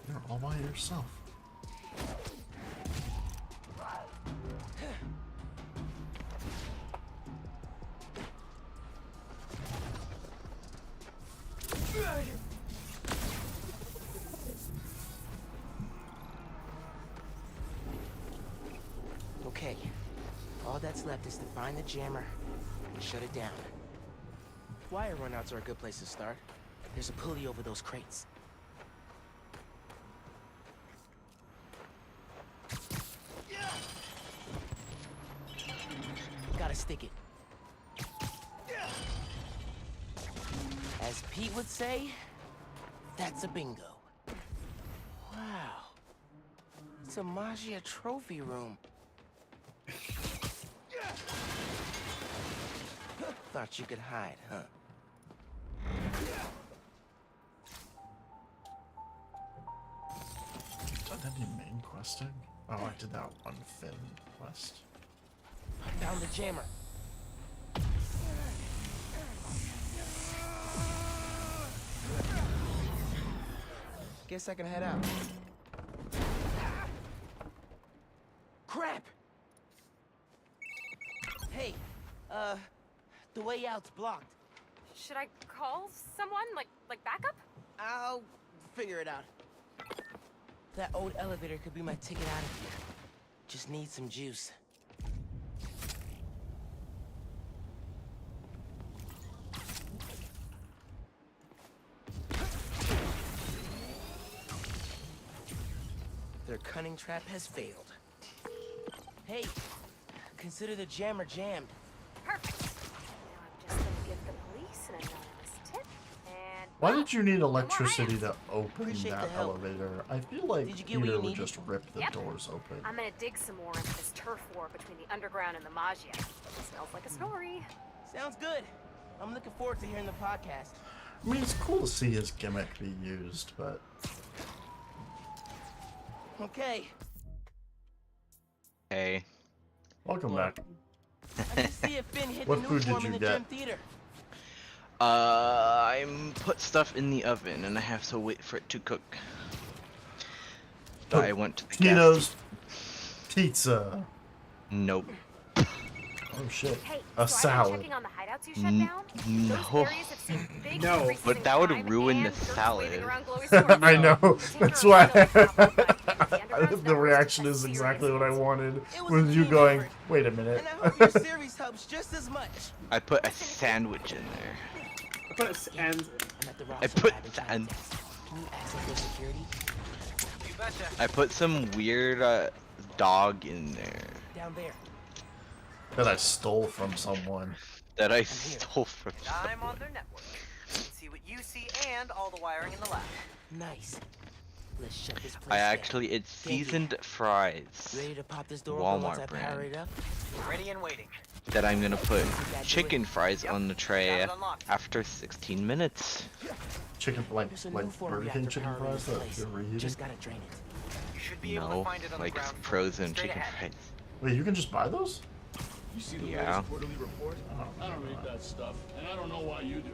You're all by yourself. Okay. All that's left is to find the jammer and shut it down. Wire runouts are a good place to start. There's a pulley over those crates. Gotta stick it. As Pete would say, that's a bingo. Wow. It's a Magia trophy room. Thought you could hide, huh? Done any main questing? Oh, I did that one Finn quest. I found the jammer. Guess I can head out. Crap! Hey, the way out's blocked. Should I call someone? Like backup? I'll figure it out. That old elevator could be my ticket out of here. Just need some juice. Their cunning trap has failed. Hey, consider the jammer jammed. Perfect. Now I'm just gonna give the police an anonymous tip, and Why did you need electricity to open Appreciate that the help. elevator? I feel like Did you get what Peter you would needed? just rip the Yep. doors open. I'm gonna dig some more into this turf war between the underground and the Magia. Smells like a story. Sounds good. I'm looking forward to hearing the podcast. I mean, it's cool to see his gimmick be used, but Okay. Hey. welcome back. I can see if Finn hit What the new food did form you in the get? gym theater. I'm put stuff in the oven and I have to wait for it to cook. But I went to the gas Tito's Pizza. Nope. Oh shit. Hey, A so I've been salad. checking on the hideouts you shut down. Those No. areas have seen big No. increases But in that would crime ruin the and ghosts salad. waving around glowy swords. I know. The Tinker That's why still top of mind. The Underground's the numbers reaction took a is exactly serious what I hit. wanted. It was With a you team going, effort. wait a minute. And I hope your series helps just as much. I put a sandwich in there. And I'm at the I Robson put lab in sand. Chinatown. Can you access their security? You betcha. I put some weird dog in there Down there. That I stole from someone. that I stole from I'm someone. on their network. See what you see and all the wiring in the lab. Nice. Let's shut this place I down. actually, it's Thank you. seasoned fries. Ready to pop this door open once Walmart I power brand. it up? Ready and waiting. That I'm gonna put chicken fries Yep, on the tray got it unlocked. after 16 minutes. Chicken, There's a new form Burger of King reactor chicken power in fries this that place. you're reheating? Just gotta drain it. You should be able to No, find it on like the ground floor. frozen Straight chicken ahead. fries. Wait, you can just buy those? You see the Yeah. latest quarterly report? I don't read that stuff, and I don't know why you do.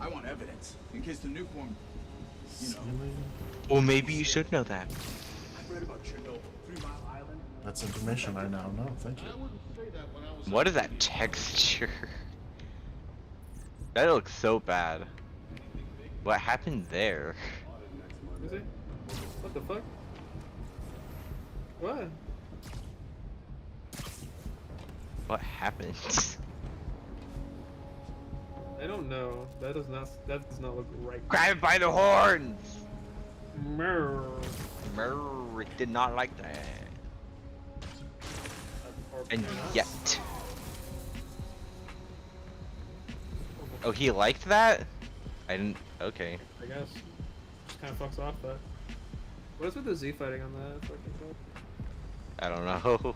I want evidence, in case the nuke one, you know. Well, maybe you should know that. I read about Chernobyl, 3 Mile Island. That's information I now know. Thank I you. wouldn't say that when I was. What is that texture? That looks so bad. What happened there? is it? What the fuck? What? What happened? I don't know. That does not look right. Grab it by the horns! Mer. Merr, did not like that. And yet. Oh, he liked that? I didn't. Okay. I guess. Just kind of fucks off that. What is with the Z fighting on that fucking thing? I don't know.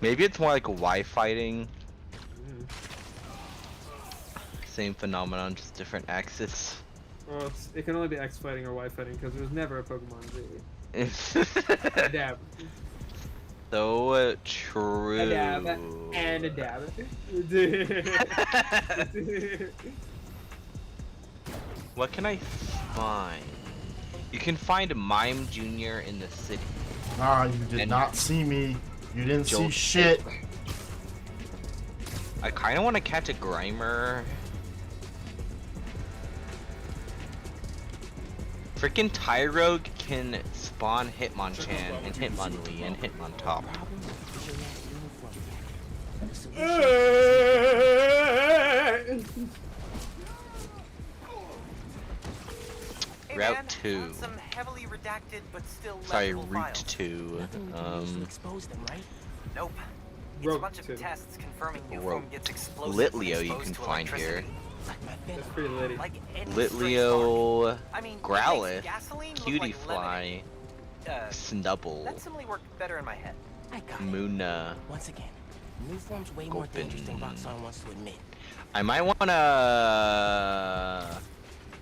Maybe it's more like Y fighting. Same phenomenon, just different axis. Well, it can only be X fighting or Y fighting because there's never a Pokemon Z. Dab. So true. A dab and a dab. What can I find? You can find Mime Jr. in the city. Ah, you did And not see me. You didn't see Jolt- shit. I kind of want to catch a Grimer. Freaking Tyrogue can spawn Hitmonchan and Hitmonlee and Hitmontop. Hey, Route man, 2. want some heavily redacted but still Sorry, legible Route files? 2. Expose them, right? Nope. It's Rogue a bunch of 2. tests confirming new Rogue. form gets explosive Litleo when you exposed can to find here. electricity. That's pretty litty. Like any Litleo, I mean, it Growlithe, makes gasoline look Cutie like Fly, lemonade. Snubble, That simile worked better in my head. I got it. Moona. Once again, new form's way more dangerous than Roxanne wants to admit. I might wanna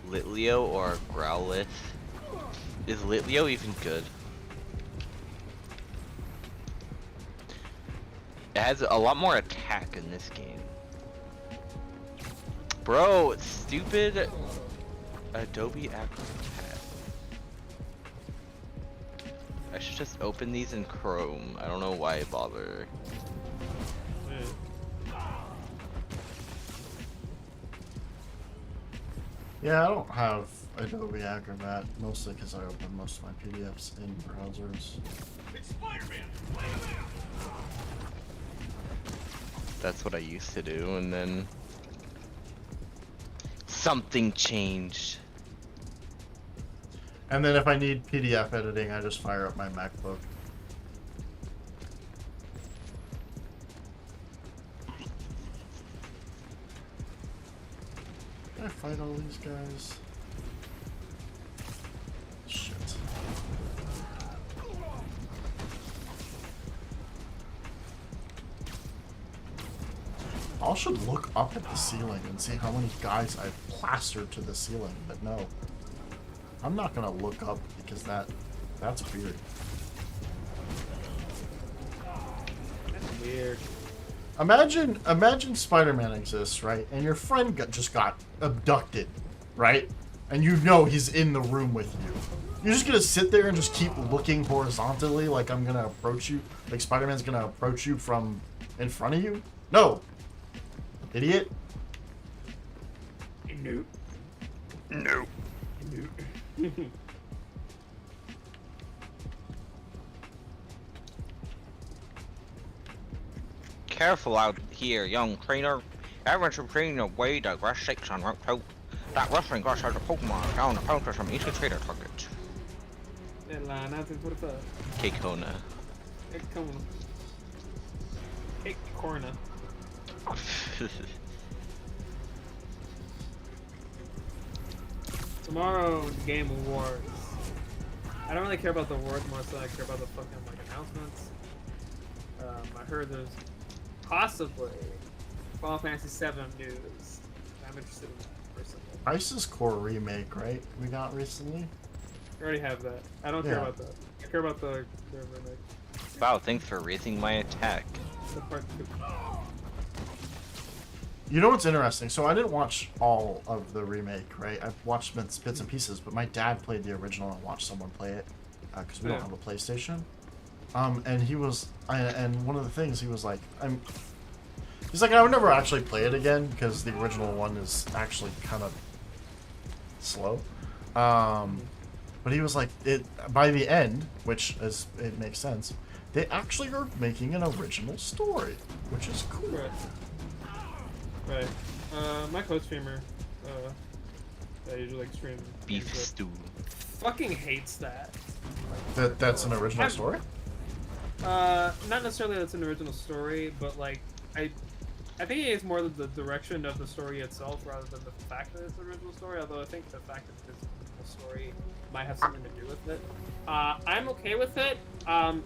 Litleo or Growlithe. Is Litleo even good? It has a lot more attack in this game. Bro, stupid Adobe Acrobat. I should just open these in Chrome. I don't know why I bother. Yeah, I don't have Adobe Acrobat, mostly because I open most of my PDFs in browsers. That's what I used to do, and then something changed. And then if I need PDF editing, I just fire up my MacBook. Can I fight all these guys? Shit. I should look up at the ceiling and see how many guys I've plastered to the ceiling, but no. I'm not gonna look up because that's weird. That's weird. Imagine Spider-Man exists, right? And your friend just got abducted, right? And you know he's in the room with you. You're just gonna sit there and just keep looking horizontally like I'm gonna approach you, like Spider-Man's gonna approach you from In front of you? No! Idiot. No. No. No. Careful out here, young trainer. Everyone should train your way to grass 6 on Route 2. That wrestling grass has a Pokemon down the pound for some easy trader targets. Kekona. Corna. Tomorrow, Game Awards. I don't really care about the awards more so I care about the fucking like announcements. I heard there's possibly Final Fantasy VII news. I'm interested in that personally. Crisis Core remake, right? We got recently. I already have that. I don't care about that. I care about the remake. Wow, thanks for raising my attack. The part 2. You know what's interesting? So I didn't watch all of the remake, right? I've watched bits and pieces, but my dad played the original and watched someone play it because we don't have a PlayStation. And he was, and one of the things he was like, he's like, I would never actually play it again because the original one is actually kind of slow. But he was like, by the end, which is it makes sense, they actually are making an original story, which is cool. Right. My co-streamer, that usually like stream beef stew, fucking hates that. That's an original story? Not necessarily that's an original story, but like I think it's more the direction of the story itself rather than the fact that it's an original story. Although I think the fact that it's an original story might have something to do with it. I'm okay with it.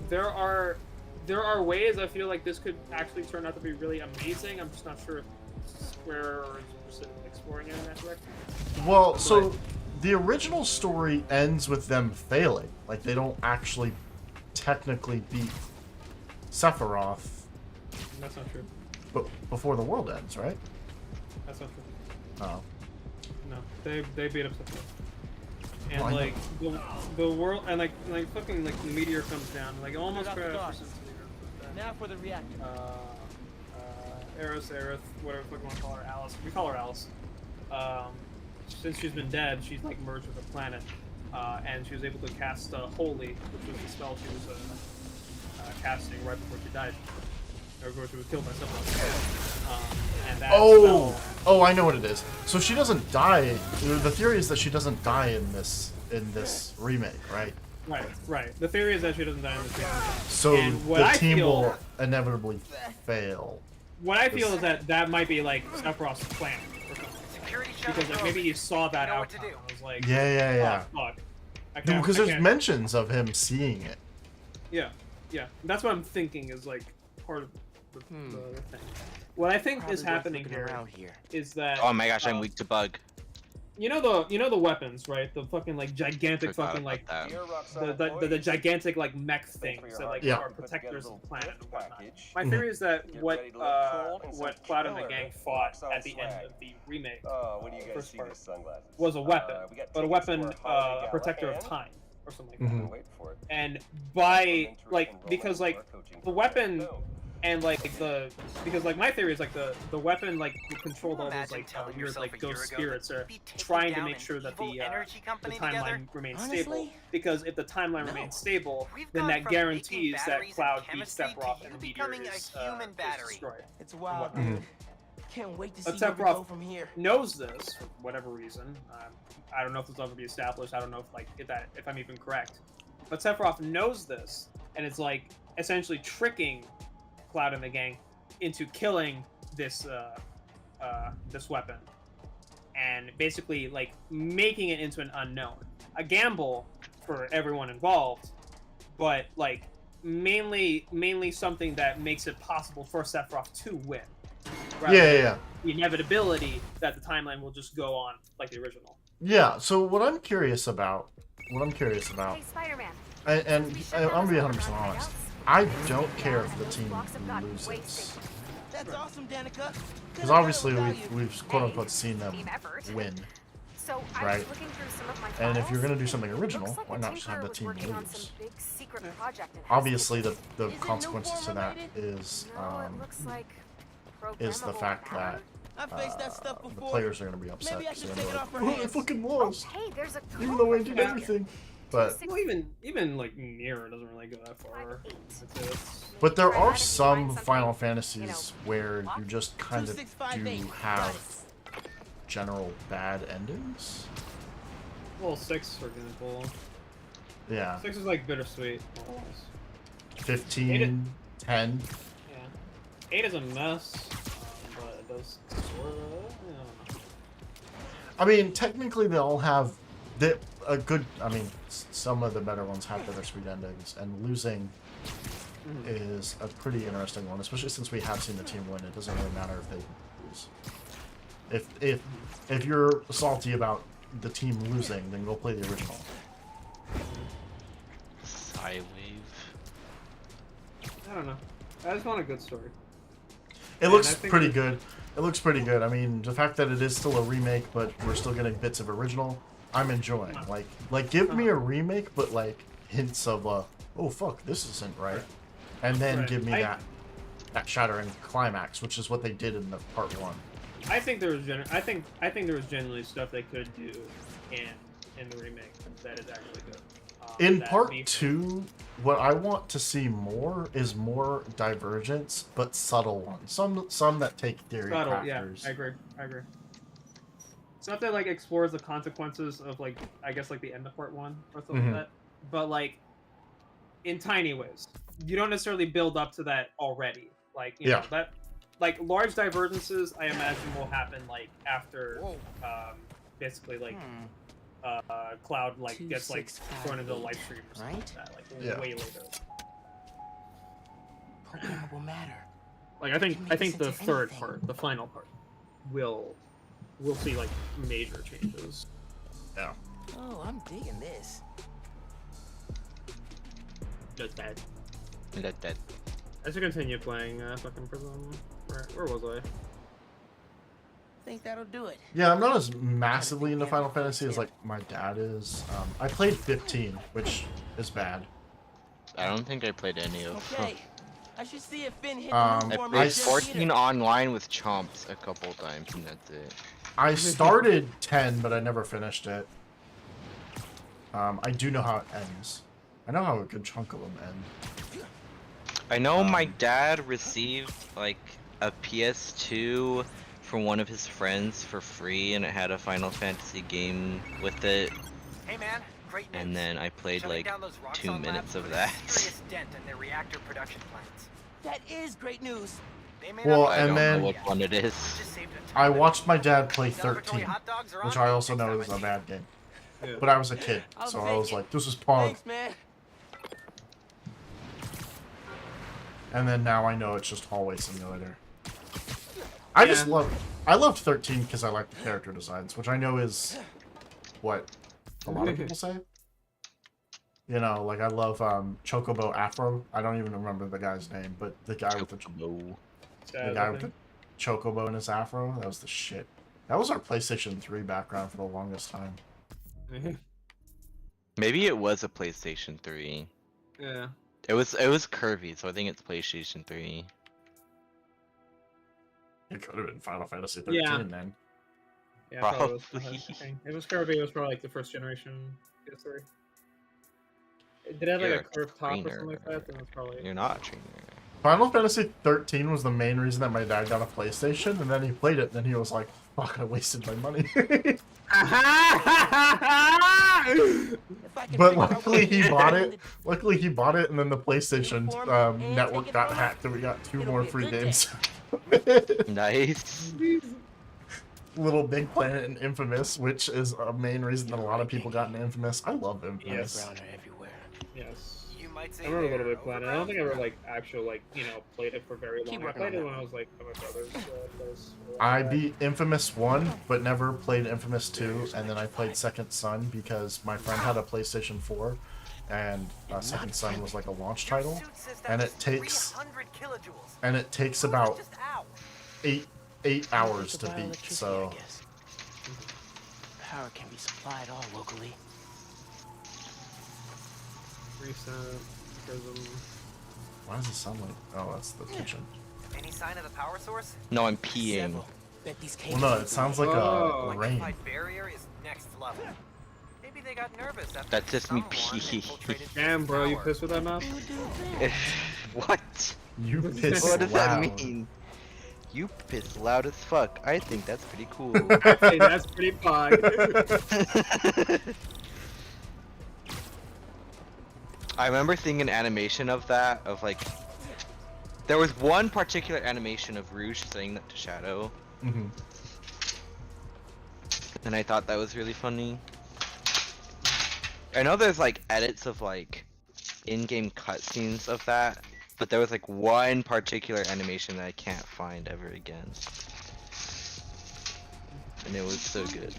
There are ways I feel like this could actually turn out to be really amazing. I'm just not sure if Square is interested in exploring it in that direction. Well, so the original story ends with them failing. Like they don't actually technically beat Sephiroth. That's not true. But before the world ends, right? That's not true. Oh. No, they beat up Sephiroth. And Well, like the world and like fucking like the meteor comes down and like almost crashes into the earth. Now for the reactor. Aerith, whatever the fuck you want to call her, Alice. We call her Alice. Since she's been dead, she's like merged with the planet, and she was able to cast Holy, which was the spell she was casting right before she died, or before she was killed by someone. And that oh, I know what it is. So she doesn't die. The theory is that she doesn't die in this remake, right? Right. The theory is that she doesn't die in this remake. So the team will inevitably fail. What I feel is that might be like Sephiroth's plan or something. Because like, maybe he saw that outcome. I was like, yeah. Oh, fuck. Because there's mentions of him seeing it. Yeah. That's what I'm thinking is like part of the thing. What I think is happening here is that. Oh my gosh, I'm weak to bug. You know the weapons, right? The fucking like gigantic fucking like the gigantic like mech things that like are protectors of the planet and whatnot. My theory is that what Cloud and the gang fought at the end of the remake first part was a weapon, but a weapon a protector of time or something like that. And by because like the weapon. And like because like my theory is like the weapon like controlled all those like weird like ghost spirits are trying to make sure that the timeline remains stable. Because if the timeline remains stable, then that guarantees that Cloud beats Sephiroth and the meteor is destroyed. It's wild, dude. Can't wait to see But where we go Sephiroth from here. knows this for whatever reason. I don't know if this will ever be established. I don't know if like if I'm even correct. But Sephiroth knows this, and it's like essentially tricking Cloud and the gang into killing this this weapon and basically like making it into an unknown, a gamble for everyone involved, but like mainly something that makes it possible for Sephiroth to win. Yeah. The inevitability that the timeline will just go on like the original. Yeah. So what I'm curious about, Hey, Spider-Man. and I'm gonna be 100% honest. I don't care if the team loses. That's awesome, Danica. Because obviously we've quote unquote seen them win. So right? looking through some of my And if you're files, gonna do something original, looks like why the not just have the Tinkerer was team working on lose? some big secret secret project in obviously the consequences to that is No, it looks like is the programmable fact that I faced that stuff the before. players are going to be upset Maybe I because should they're take going it to off be her like, oh, I hands. fucking lost. Hey, there's a Even though I did everything. But Well, even like Nier doesn't really go that far. But there are some Final Fantasies where you just kind of do have general bad endings. Well, 6, for example. Yeah. 6 is like bittersweet. Almost. 15, 10. Yeah. 8 is a mess, but it does sort of. I mean, technically they all have a good. I mean, some of the better ones have bittersweet endings, and losing is a pretty interesting one, especially since we have seen the team win. It doesn't really matter if they lose. If you're salty about the team losing, then go play the original. Psywave. I don't know. I just want a good story. It looks pretty good. It looks pretty good. I mean, the fact that it is still a remake, but we're still getting bits of original, I'm enjoying. Like give me a remake, but like hints of oh fuck, this isn't right, and then give me that shattering climax, which is what they did in the part 1. I think there was I think there was genuinely stuff they could do in the remake that is actually good. In part 2, what I want to see more is more divergence, but subtle ones. Some that take theory factors. Yeah, I agree. Stuff that like explores the consequences of like I guess like the end of part 1 or something like that, but like in tiny ways. You don't necessarily build up to that already. Like you know that like large divergences I imagine will happen like after basically like Cloud like gets like thrown into the live stream or something like that, like way later. Programmable matter. Like I think the third part, the final part, we'll see like major changes. Yeah. Oh, I'm digging this. That's bad. That's dead. I should continue playing fucking Prism. Where was I? Think that'll do it. Yeah, I'm not as massively into Final Fantasy as like my dad is. I played 15, which is bad. I don't think I played any of them. Okay. I should see if Finn hit I played 14 online with Chomps a couple times, and that's it. I started 10, but I never finished it. I do know how it ends. I know how a good chunk of them end. I know my dad received like a PS2 from one of his friends for free, and it had a Final Fantasy game with it. Hey man, great news. And then I played Shutting like down those 2 Roxxon minutes labs of put a that. serious dent in their reactor production plants. That is great news. They may Well, not I and don't then know which one it is. I watched my dad play 13, which I also know is a bad game. But I was a kid, so I was like, this is Pog. Thanks, man. And then now I know it's just Hallway Simulator. I loved 13 because I like the character designs, which I know is what a lot of people say. You know, like I love Chocobo Afro. I don't even remember the guy's name, but the guy with the Chocobo in his afro, that was the shit. That was our PlayStation 3 background for the longest time. Maybe it was a PlayStation 3. Yeah. It was curvy, so I think it's PlayStation 3. It could have been Final Fantasy 13 then. Yeah, probably. It was curvy. It was probably like the first generation PS3. Did it have like a curved top or something like that? Then it's probably. You're not a trainer. Final Fantasy 13 was the main reason that my dad got a PlayStation, and then he played it, and then he was like, fuck, I wasted my money. But luckily he bought it. Luckily he bought it, and then the PlayStation network got hacked, and we got 2 more free games. Nice. Little Big Planet and Infamous, which is a main reason that a lot of people got into Infamous. I love Infamous. Yes. You might say I remember Little Big Planet. I don't think I ever like actually played it for very long. I played it when I was like at my brother's place. I beat Infamous 1, but never played Infamous 2, and then I played Second Son because my friend had a PlayStation 4, and Second Son was like a launch title, and it takes about 8 hours to beat. So power can be supplied all locally. Reset. Prism. Why does it sound like? Oh, that's the kitchen. Any sign of the power source? No, I'm peeing. Several. Bet these Well, no, it sounds like a rain. Electrified barrier is next level. Maybe they got nervous after That's just me someone pee. infiltrated Damn, Fisk bro, you Tower. pissed with that mouth? What? You piss What does loud. that mean? You piss loud as fuck. I think that's pretty cool. I think that's pretty fun. I remember seeing an animation of that, of like, there was one particular animation of Rouge saying that to Shadow, Mhm. and I thought that was really funny. I know there's like edits of like in-game cutscenes of that, but there was like one particular animation that I can't find ever again. And it was so good.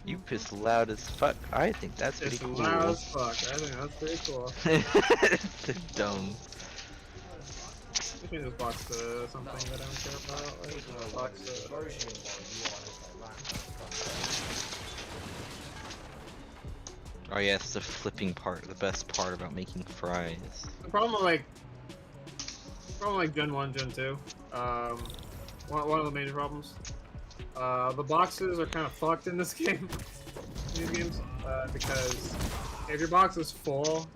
You piss loud as fuck. I think that's pretty It's cool. loud as fuck. I think that's pretty cool. It's so dumb. We can just box something that I don't care about. Like, box Oh yes, the flipping part, the best part about making fries. The problem with like Gen 1, Gen 2, one of the major problems, the boxes are kind of fucked in this game, in these games, because if your box is full,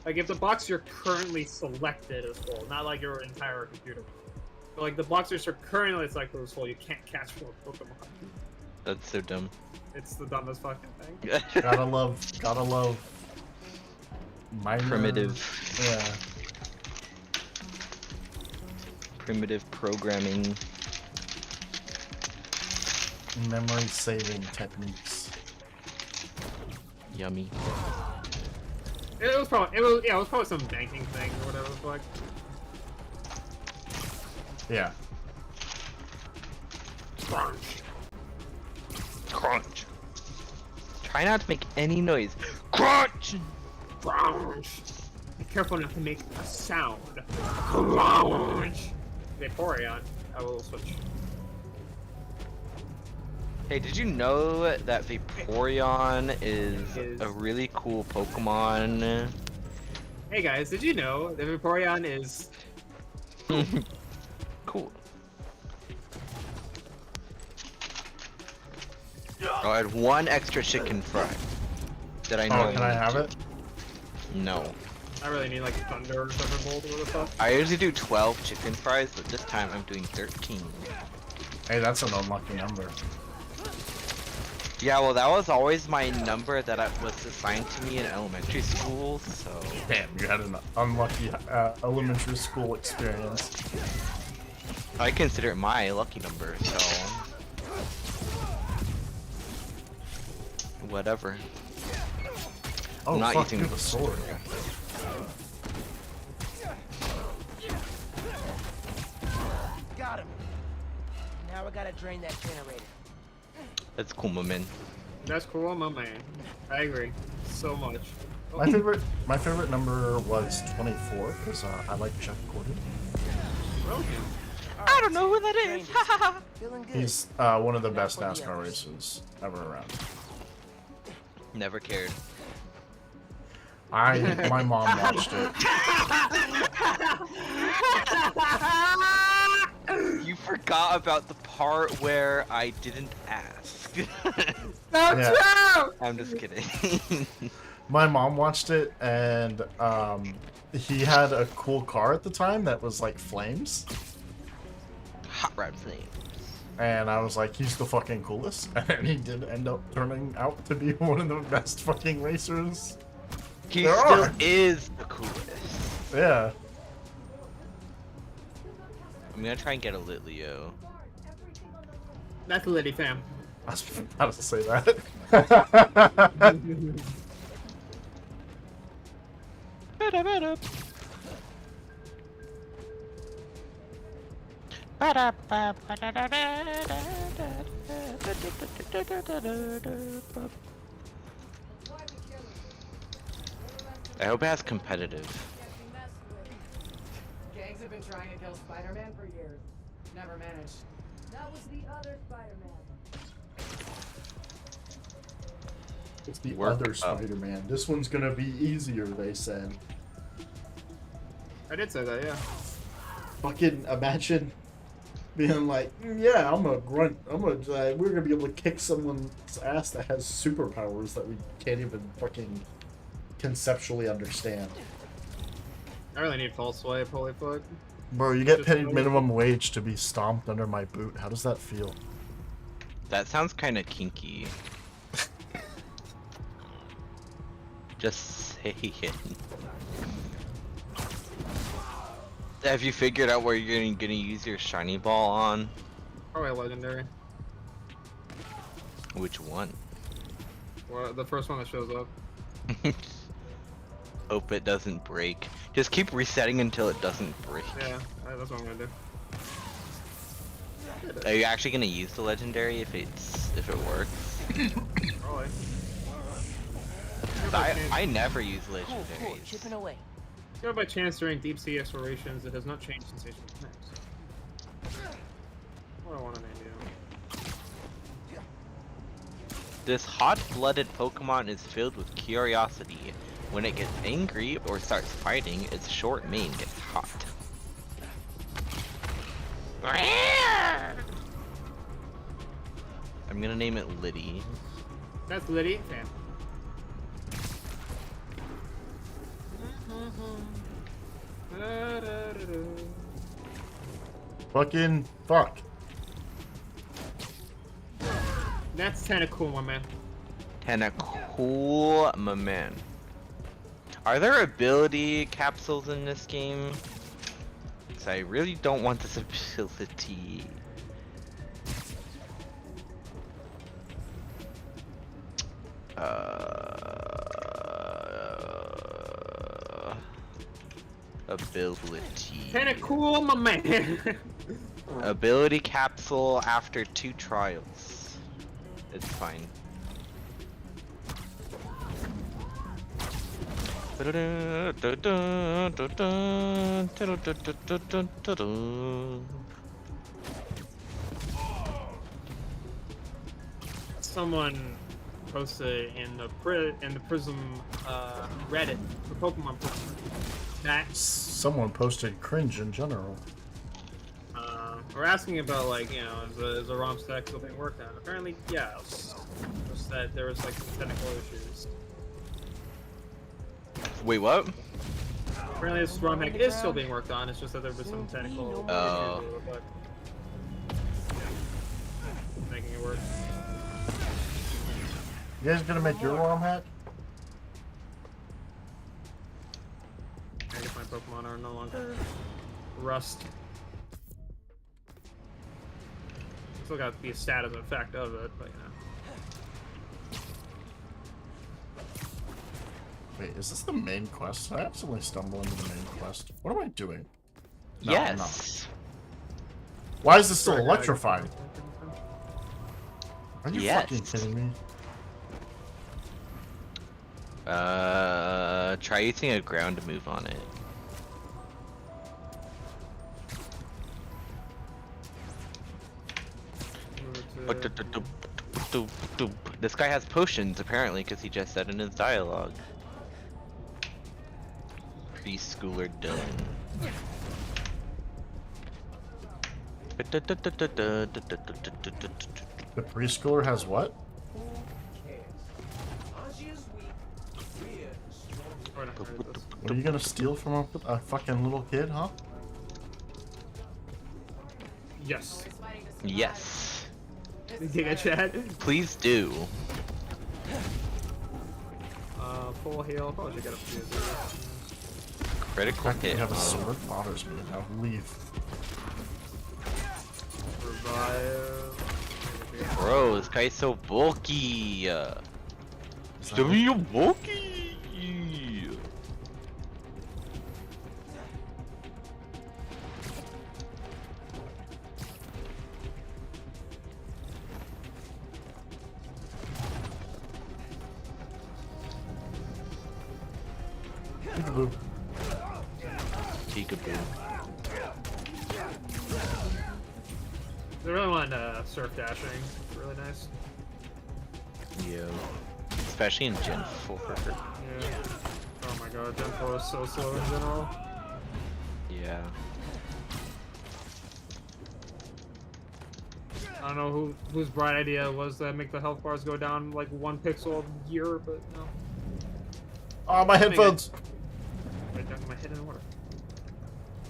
like if the box you're currently selected is full, not like your entire computer, but like the box you're currently selected is full, you can't catch more Pokemon. That's so dumb. It's the dumbest fucking thing. Gotta love minor... Primitive. Yeah. Primitive programming. Memory saving techniques. Yummy. It was probably some banking thing or whatever the fuck. Yeah. Crunch. Crunch. Try not to make any noise. Crunch! Crunch. Be careful not to make a sound. Crunch. Vaporeon. I will switch. Hey, did you know that Vaporeon is a really cool Pokemon? Hey guys, did you know that Vaporeon is cool? Oh, I had one extra chicken fry that I know. Oh, can I have it? No. I really need like Thunder or Thunderbolt or whatever the fuck. I usually do 12 chicken fries, but this time I'm doing 13. Hey, that's an unlucky number. Yeah, well, that was always my number that was assigned to me in elementary school, so... Damn, you had an unlucky elementary school experience. I consider it my lucky number, so... Whatever. Oh, I'm not fuck, using you have a sword. Got him. Now we gotta drain that generator. That's cool, my man. That's cool, my man. I agree. So much. Oh. My favorite number was 24 because I like Jeff Gordon. Really? I don't know who that is. Feeling good. He's one of the best NASCAR racers ever around. Never cared. My mom watched it. You forgot about the part where I didn't ask. No, true! I'm just kidding. My mom watched it, and he had a cool car at the time that was like flames. Hot rod flame. And I was like, he's the fucking coolest. And he did end up turning out to be one of the best fucking racers. He there still are. is the coolest. Yeah. I'm gonna try and get a Litleo. That's Liddy fam. I was about to say that. I hope it has competitive. Gangs have been trying to kill Spider-Man for years. Never managed. That was the other Spider-Man. It's the Work other up. Spider-Man. This one's gonna be easier, they said. I did say that, yeah. Fucking imagine being like, yeah, I'm a grunt. We're gonna be able to kick someone's ass that has superpowers that we can't even fucking conceptually understand. I really need false swipe, holy fuck. Bro, you get paid minimum wage to be stomped under my boot. How does that feel? That sounds kind of kinky. Just saying. Have you figured out where you're gonna use your shiny ball on? Probably legendary. Which one? Well, the first one that shows up. Hope it doesn't break. Just keep resetting until it doesn't break. Yeah, that's what I'm gonna do. Are you actually gonna use the legendary if it works? Probably. I never use legendaries. Cool, chipping away. Go by chance during deep sea explorations, it has not changed sensation mechanics. What do I want to name you? This hot-blooded Pokemon is filled with curiosity. When it gets angry or starts fighting, its short mane gets hot. I'm gonna name it Liddy. That's Liddy? Damn. Fucking fuck. That's kinda cool, my man. Kinda cool, my man. Are there ability capsules in this game? Because I really don't want this ability. Ability. Kinda cool, my man. Ability capsule after 2 trials. It's fine. Someone posted in the Prism Reddit, the Pokemon Prism, that Someone posted cringe in general. we're asking about, like, you know, is the ROM stack still being worked on? Apparently, yes. Just that there was like some technical issues. Wait, what? Apparently, this ROM hack is still being worked on. It's just that there was some technical issues with it, but making it work. You guys gonna make your ROM hack? I guess my Pokemon are no longer Rust. Still got the status effect of it, but you know. Wait, is this the main quest? I accidentally stumbled into the main quest. What am I doing? No, yes. I'm not. Why is this still electrified? Are you fucking kidding me? Try using a ground move on it. This guy has potions, apparently, because he just said in his dialogue. Preschooler Dylan. The preschooler has what? What are you gonna steal from a fucking little kid, huh? Yes. Yes. Giga chat. Please do. Full heal. Probably should get a few. Critical hit. You have a sword bothers me. Now leave. Revive. Bro, this guy's so bulky. So bulky. Peekaboo. Peekaboo. I really want surf dashing. It's really nice. Yeah. Especially in Gen 4. Yeah. Oh my god, Gen 4 is so slow in general. Yeah. I don't know whose bright idea it was to make the health bars go down like 1 pixel a year, but no. Oh, my headphones! Right down to my head in order.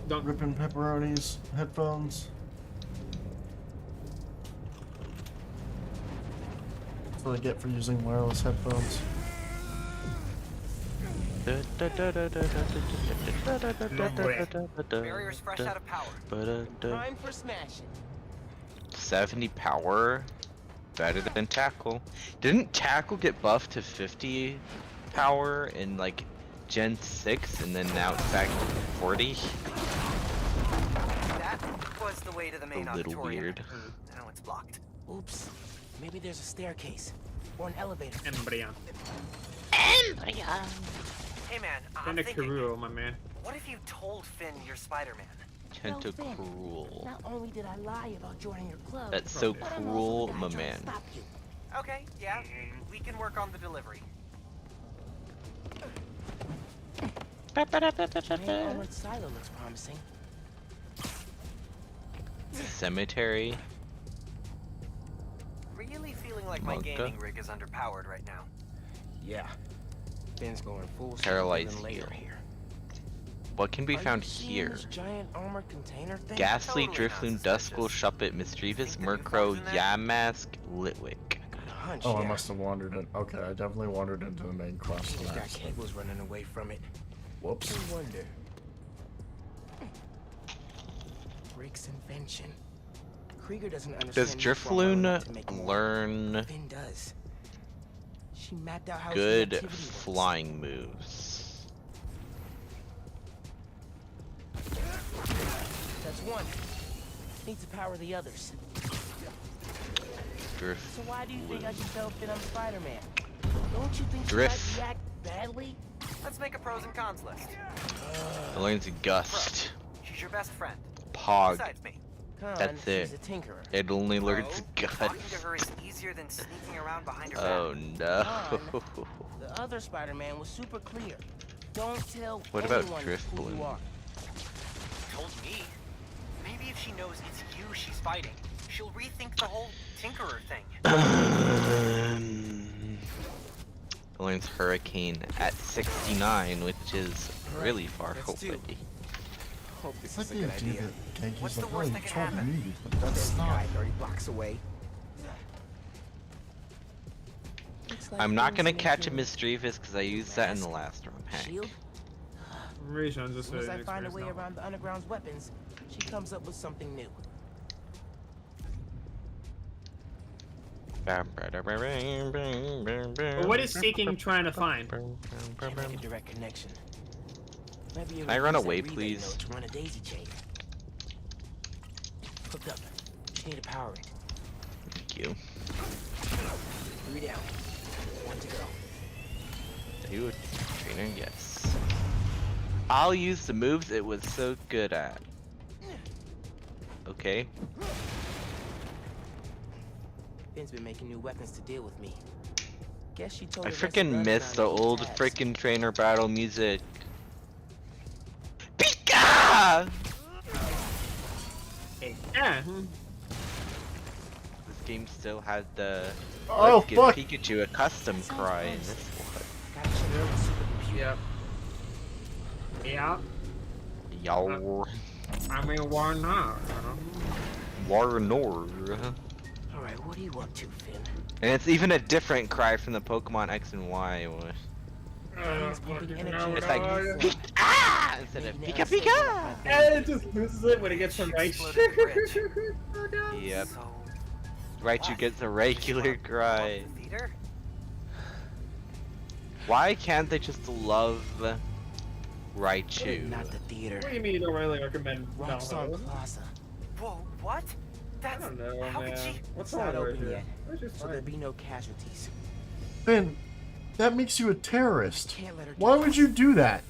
Don't Ripping pepperonis, headphones. That's what I get for using wireless headphones. Barrier's fresh out of power. Prime for smashing. 70 power, better than tackle. Didn't tackle get buffed to 50 power in like Gen 6, and then now it's back to 40? That was the way to the main A little auditorium. weird. Now it's blocked. Oops. Maybe there's a staircase or an elevator. Embryon. Hey man, I'm Kinda thinking, Kuro, my man. what if you told Finn you're Spider-Man? Tentacruel. Not only did I lie about joining your club, That's so but I'm cruel, also the guy my trying to man. stop you. Okay, yeah, we can work on the delivery. Main armored silo looks promising. Cemetery. Really feeling like my Monka. gaming rig is underpowered right now. Yeah. Finn's going full Paralyzed speed later heal. here. What can be Are found you seeing here? this giant armored container thing? Ghastly, Totally Drifloon, not Duskull, suspicious. Shuppet, Mischievous, Think the new Murkrow, phone's in there? Yamask, Litwick. Got a hunch, Oh, I yeah. must have wandered in. Okay, I definitely wandered into the main quest. Think on that accident. kid was running away from it. Whoops. I wonder. Rick's invention. Krieger doesn't understand. Does new form well enough Drifloon to make more. learn Finn does. She mapped out how good his activity works. flying moves? That's one. Need to power the others. Drift. So why do you think I should tell Finn I'm Spider-Man? Don't you think Drift. she might react badly? Let's make a pros and cons list. It learns Gust. She's your best friend. Pog. Besides me. Con, That's she's it. a tinkerer. It only learns Pro, talking to Gust. her is easier than sneaking around behind her Oh back. no. The other Spider-Man was super clear. Don't tell What about anyone Drift who you Balloon? are. Told me. Maybe if she knows it's you she's fighting, she'll rethink the whole Tinkerer thing. It learns Hurricane at 69, which is really far That's two. away. Hope this It's is like a the good idea idea. that Genki's What's the like, worst oh, that you can told happen? me, but that's There's a not. guy 30 blocks away. Looks like I'm not Finn's gonna catch a making Mischievous because I used that in the last run pack. shield. Rishon just As soon as I said find a way experience around the underground's weapons, she comes up with something new. But what is Seeking trying to find? Can't make a direct connection. Maybe Can I run use that away, relay please? node to run a daisy chain. Hooked up. Just need to power it. Thank you. 3 down. 1 to go. Do it, trainer, yes. I'll use the moves it was so good at. Okay. Finn's been making new weapons to deal with me. Guess she told I the rest of freaking miss the Underground to keep old tabs. freaking trainer battle music. Pika! Yeah. This game still had the Oh, Let's give fuck. Pikachu a custom cry in this one. Gotta check out the supercomputer. Yep. Yeah. Yow. I mean, why not? Warnor. Alright, what are you up to, Finn? And it's even a different cry from the Pokemon X and Y. Finn's pumping energy. It's like Pika instead of Pika Pika. And it just loses it when it gets from right. Yep. So, Raichu gets a regular cry. the theater? Why can't they just love Raichu? Not the theater. What do you mean you don't really recommend Rockstar Valhalla? Plaza. Whoa, what? I That's don't know, how could man. she? What's It's wrong not with open Raichu? yet, Raichu's so fine. there'll be no casualties. Finn, that makes you a terrorist. Can't let her do Why would this. you do that?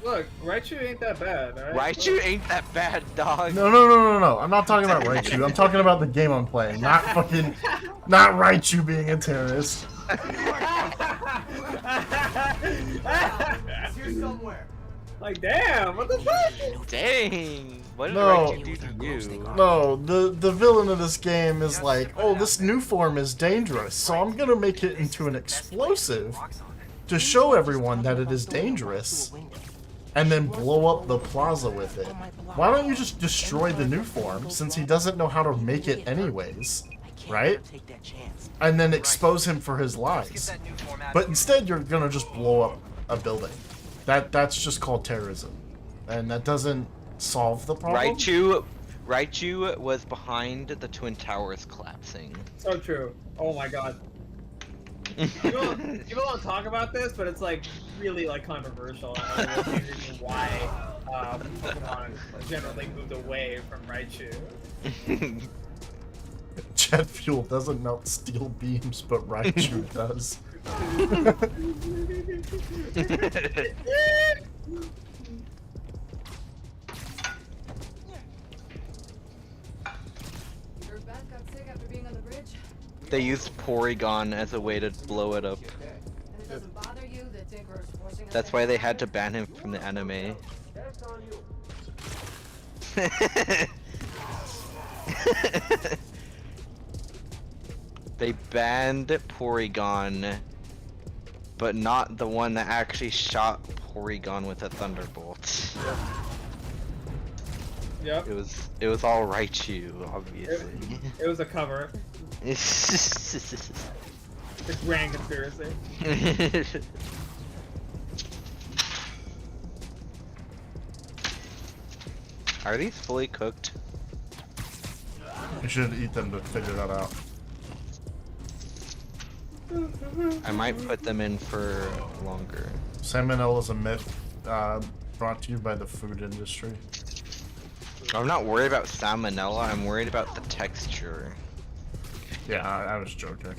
Look, Raichu ain't that bad, alright? Raichu ain't that bad, dog. No. I'm not talking about Raichu. I'm talking about the game I'm playing. Not Raichu being a terrorist. It's here somewhere. Like, damn, what the fuck? Dang! What did No. Raichu do to you? No, the villain of this game is like, oh, this new form is dangerous, so I'm gonna make it into an explosive to show everyone that it is dangerous, and then blow up the plaza with it. Why don't you just destroy the new form, since he doesn't know how to make it anyways, right? And then expose him for his lies. But instead, you're gonna just blow up a building. That's just called terrorism, and that doesn't solve the problem. Raichu was behind the Twin Towers collapsing. So true. Oh my god. People don't talk about this, but it's like really like controversial. And I really reason why Pokemon generally moved away from Raichu. Jet fuel doesn't melt steel beams, but Raichu does. Your bat got sick after being on the bridge? They used Porygon as a way to blow it up. And it doesn't bother you that Tinker's forcing us That's to why they hang had to out? ban him from the anime. That's on you. They banned Porygon, but not the one that actually shot Porygon with a thunderbolt. Yep. It was all Raichu, obviously. It was a cover. It's a grand conspiracy. Are these fully cooked? You should eat them to figure that out. I might put them in for longer. Salmonella is a myth brought to you by the food industry. I'm not worried about salmonella, I'm worried about the texture. Yeah, I was joking.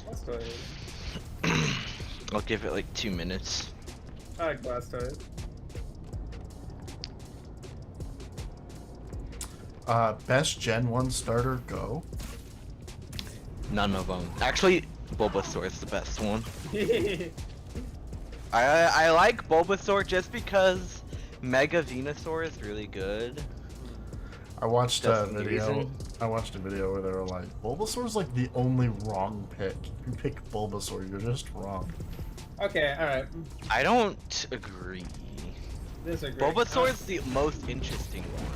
That's good. I'll give it like 2 minutes. I like Blastoise. Best Gen 1 starter, go. None of them. Actually, Bulbasaur is the best one. I like Bulbasaur just because Mega Venusaur is really good. I watched a That's the video. reason. I watched a video where they were like, Bulbasaur's like the only wrong pick. You pick Bulbasaur, you're just wrong. Okay, alright. I don't agree. Disagree. Bulbasaur is the most interesting one.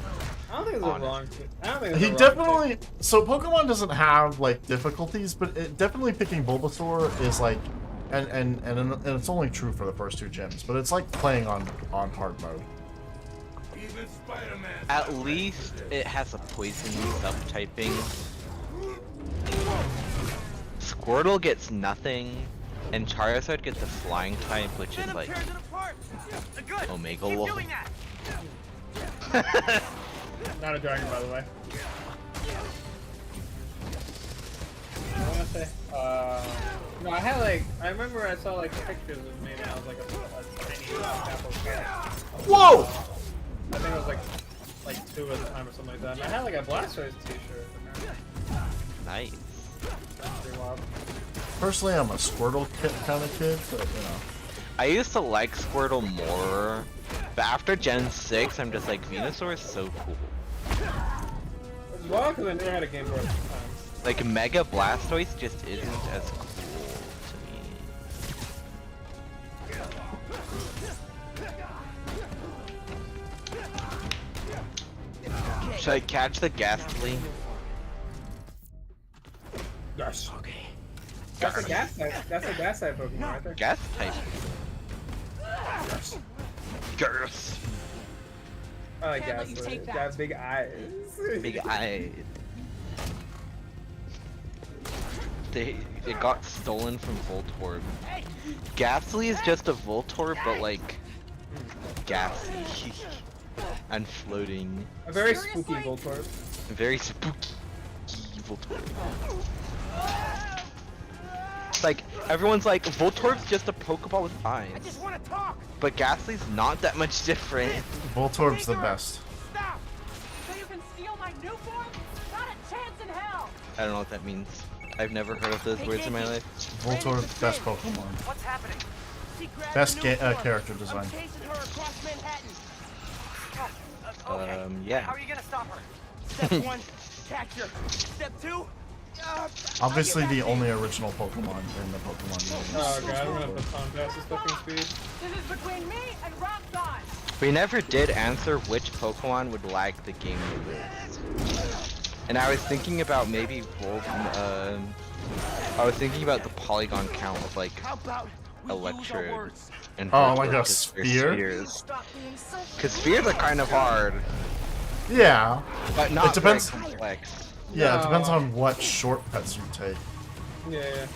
I don't think it's a wrong. I don't think it's He a wrong definitely. So Pokemon doesn't have like difficulties, but definitely picking Bulbasaur is like, and it's only true for the first 2 gyms, but it's like playing on hard mode. Even Spider-Man. At least it has a poison subtyping. Squirtle gets nothing, and Charizard gets a flying type, which is like Omega Lol. Not a dragon, by the way. I wanna say, no, I had like, I remember I saw like pictures of me and I was like a tiny apple kid. Whoa! I think it was like 2 at the time or something like that. And I had like a Blastoise t-shirt. Nice. That's pretty wild. Personally, I'm a Squirtle kind of kid, but you know. I used to like Squirtle more, but after Gen 6, I'm just like, Venusaur is so cool. It's wild because I never had a Game Boy at the time. Like, Mega Blastoise just isn't as cool to me. Should I catch the Ghastly? Yes. Okay. That's a gas type. That's a gas type Pokemon right there. Gas type. Yes. Girth. I like gas. Got big eyes. Big eyes. It got stolen from Voltorb. Ghastly is just a Voltorb, but like gassy and floating. A very spooky Voltorb. A very spooky Voltorb. It's like everyone's like Voltorb's just a Pokeball with eyes. I just want to talk. But Ghastly's not that much different. Voltorb's the best. Stop! So you can steal my new form? Not a chance in hell! I don't know what that means. I've never heard of those words in my life. Voltorb's best Pokemon. What's happening? Best character design. Yeah. How are you gonna stop her? Step 1, catch her. Step 2, Obviously, the only original Pokemon in the Pokemon games. Oh god, I'm gonna put Tom Bass's fucking speed. This is between me and Rock God. We never did answer which Pokemon would lag the game the least. And I was thinking about maybe I was thinking about the polygon count of like Electrode and like a sphere? Because spheres are kind of hard. Yeah. But not it depends. very complex. Yeah, it depends on what shortcuts you take. Yeah.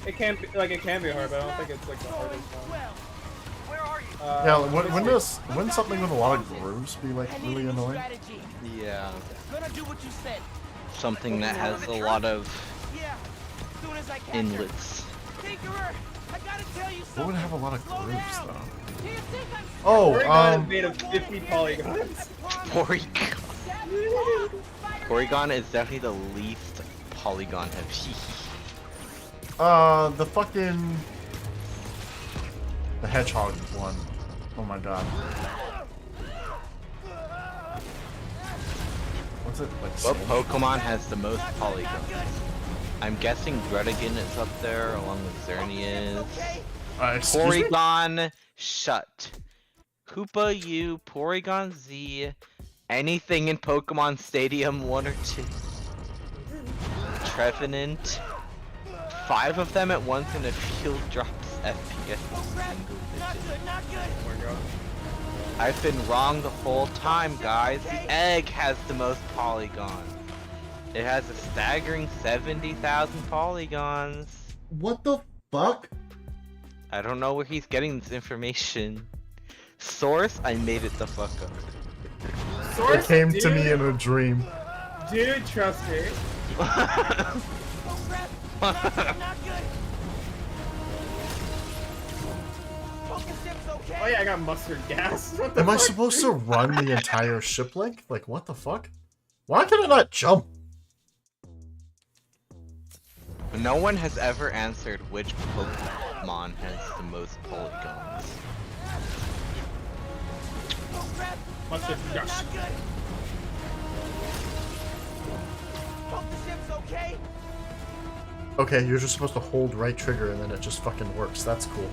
It can be it can be hard, but I don't think it's like the hardest one. Yeah, wouldn't something with a lot of grooves be like really annoying? Yeah. Gonna do what you said. Something that has a lot of inlets. Tinkerer, I gotta tell you What would have a lot of grooves though? Porygon is made of 50 polygons. Porygon is definitely the least polygon heavy. The fucking the hedgehog one. Oh my god. What's it like? What Pokemon has the most polygons? I'm guessing Gredigan is up there along with Xerneas. Porygon, shut. Koopa U, Porygon Z, anything in Pokemon Stadium 1 or 2. Trevenant. 5 of them at once in a field drops FPS single digit. I've been wrong the whole time, guys. The egg has the most polygons. It has a staggering 70,000 polygons. What the fuck? I don't know where he's getting this information. Source, I made it the fuck up. It came to me in a dream. Dude, trust me. Oh yeah, I got mustard gas. What the Am I fuck? supposed to run the entire ship link? Like, what the fuck? Why can I not jump? No one has ever answered which Pokemon has the most polygons. Mustard gas. Okay, you're just supposed to hold right trigger and then it just fucking works. That's cool.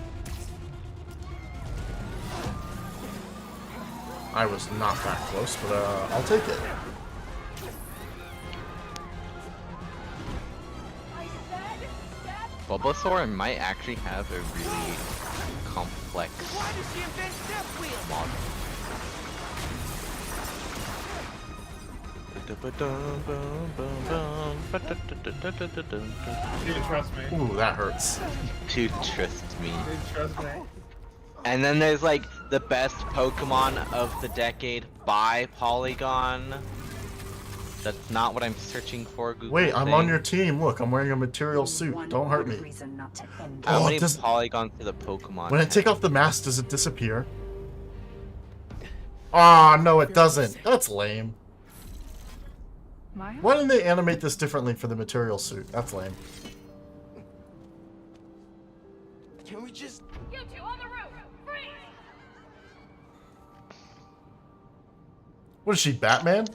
I was not that close, but I'll take it. Bulbasaur might actually have a really complex model. Dude, trust me. Ooh, that hurts. Dude, trust me. Dude, trust me. And then there's like the best Pokemon of the decade by polygon. That's not what I'm searching for. Google Wait, I'm thing. on your team. Look, I'm wearing a material suit. Don't hurt me. How many does... polygons do the Pokemon When I have? take off the mask, does it disappear? Ah, no, it doesn't. That's lame. Why didn't they animate this differently for the material suit? That's lame. Can we just... You two on the roof! Freeze! What is she, Batman?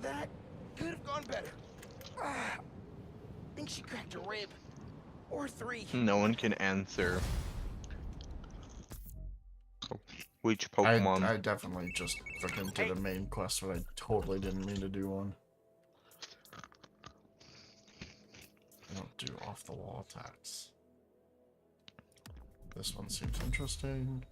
That could have gone better. I think she cracked a rib. Or 3. No one can answer. Which Pokemon? I definitely just freaking did a main quest, but I totally didn't mean to do one. I don't do off-the-wall attacks. This one seems interesting.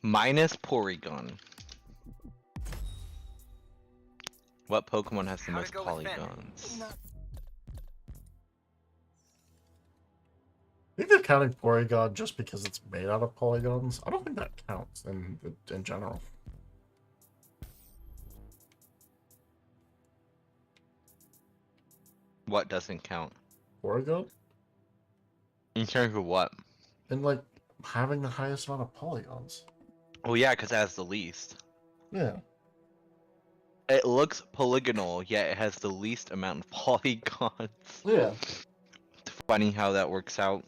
Minus Porygon. What Pokemon has the most polygons? I think they're counting Porygon just because it's made out of polygons. I don't think that counts in general. What doesn't count? Oregon? In terms of what? And like having the highest amount of polygons. Well, yeah, because it has the least. Yeah. It looks polygonal, yet it has the least amount of polygons. Yeah. It's funny how that works out.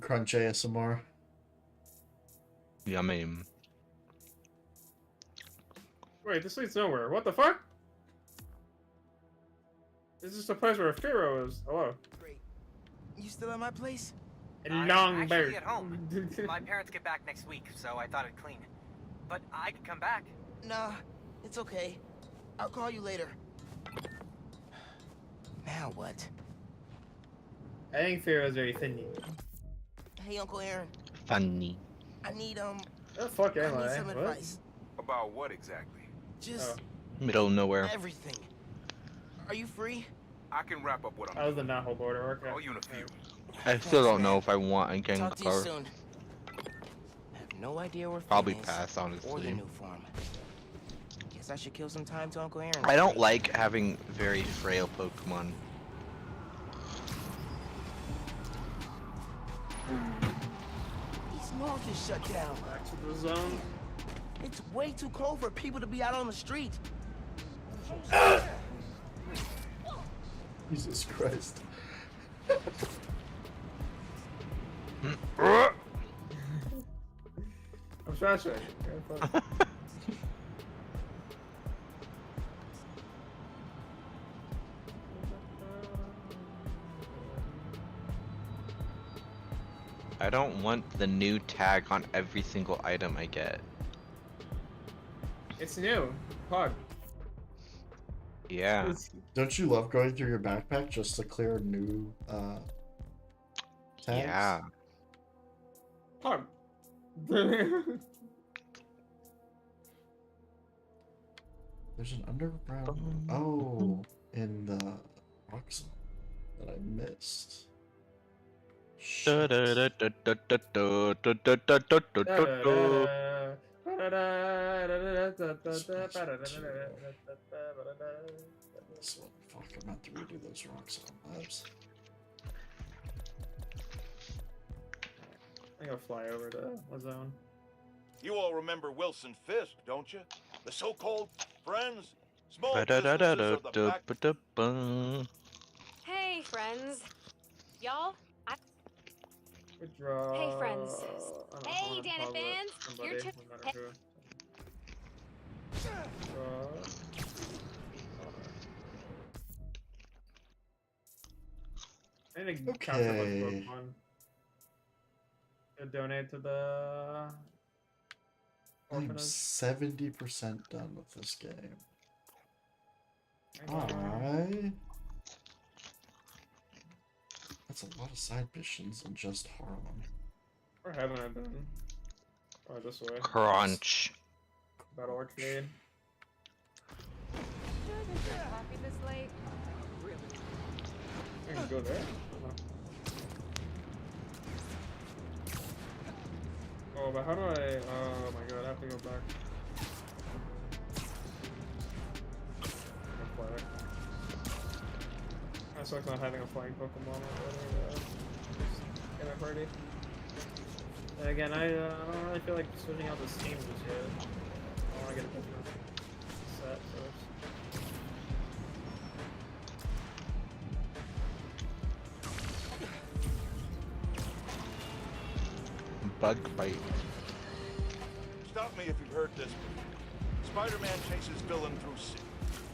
Crunch ASMR. Yummy. Wait, this leads nowhere. What the fuck? This is the place where Pharaoh is. Hello. Great. You still at my place? Long I'm bear. actually at home. My parents get back next week, so I thought I'd clean. But I could come back. Nah, it's okay. I'll call you later. Now what? I think Pharaoh's very funny. Hey, Uncle Aaron. Funny. I need Oh fuck am I need I? some What? advice. About what exactly? Just Middle of nowhere. everything. Are you free? I can wrap up what I'm I was the not whole border. Okay. Call you in a few. I still don't know if I want a Talk to you Gengar. soon. Have no idea where Probably Finn is pass, or the honestly. new form. Guess I should kill some time to Uncle Aaron. I don't like having very frail Pokemon. East North is shut down. Back to the zone. It's way too cold for people to be out on the street. Jesus Christ. I'm flashing. I don't want the new tag on every single item I get. It's new. Pug. Yeah. Don't you love going through your backpack just to clear new tags? Yeah. Pug. There's an underground. Oh, in the rock zone that I missed. Shit. This one, fuck, I meant to redo those rock zone maps. I gotta fly over to the zone. You all remember Wilson Fisk, don't you? The so-called friends? Small businesses of the back... Hey, friends. Y'all, Good draw. Hey, friends. I don't know, Hey, I'm Dana probably fans. somebody, You're no matter who. I need to count how much Okay. Pokemon. Donate to the I'm orphanage. 70% done with this game. That's a lot of side missions in just Harlem. Where haven't I been? Oh, this way. Crunch. Battle Arcade. Coffee this late? I can go there. Oh, but how do I? Oh my god, I have to go back. That sucks not having a flying Pokemon in my party. And again, I don't really feel like switching out this team just yet. I want to get a Pokemon set first. Bug bite. Stop me if you've heard this. Spider-Man chases villain through city.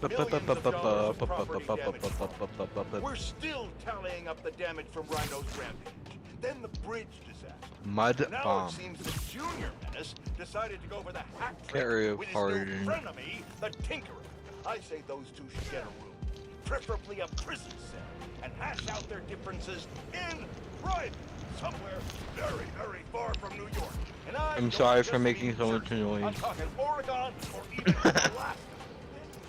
Millions of dollars of property damage. We're still tallying up the damage from Rhino's rampage. Then the bridge disaster. Mud now bomb. it seems the Junior Menace decided to go for the hat Very trick with his new hard. frenemy, the Tinkerer. I say those two should get a room, preferably a prison cell, and hash out their differences in private, somewhere very, very far from New York. And I'm sorry for making so much noise. I'm talking Oregon or even Alaska.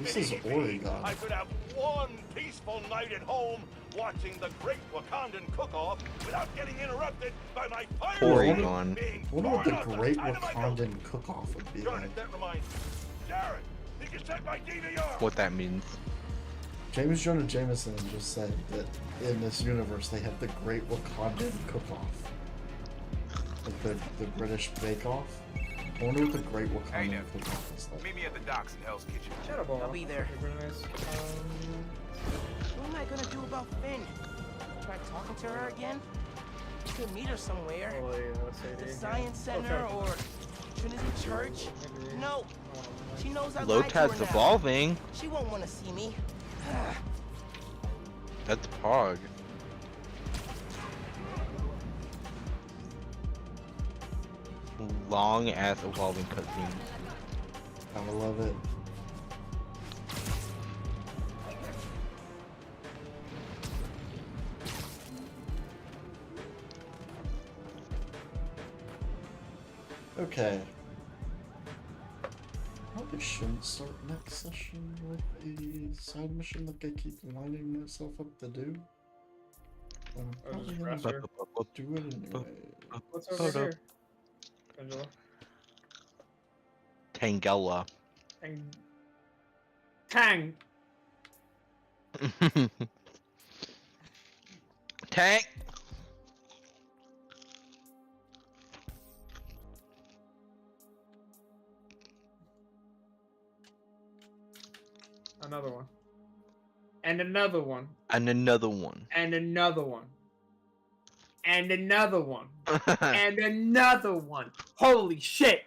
This is Oregon. I could have one peaceful night at home watching the great Wakandan cook-off without getting interrupted by my Porygon. being I wonder what the torn out Great side of my Wakandan cook-off would be Darn like. it, that reminds me. Jared, did you check my DVR? What that means. James Jonah Jameson just said that in this universe they have the Great Wakandan cook-off. Like the British bake-off. I wonder what the Great Wakandan cook-off is like. Meet me at the docks in Hell's Kitchen. I'll be there. What am I gonna do about Finn? Try talking to her again? You could meet her somewhere. The Science Center or Trinity Church. No, she knows I lied to her Lotad's now. evolving. She won't want to see me. That's Pog. Long ass evolving cutscenes. I love it. Okay. Probably shouldn't start next session with a side mission that I keep lining myself up to do. But I'm probably gonna do it anyway. What's over here? Angela. Tangela. Tang. Tank. Another one. And another one. And another one. And another one. And another one. And another one. Holy shit.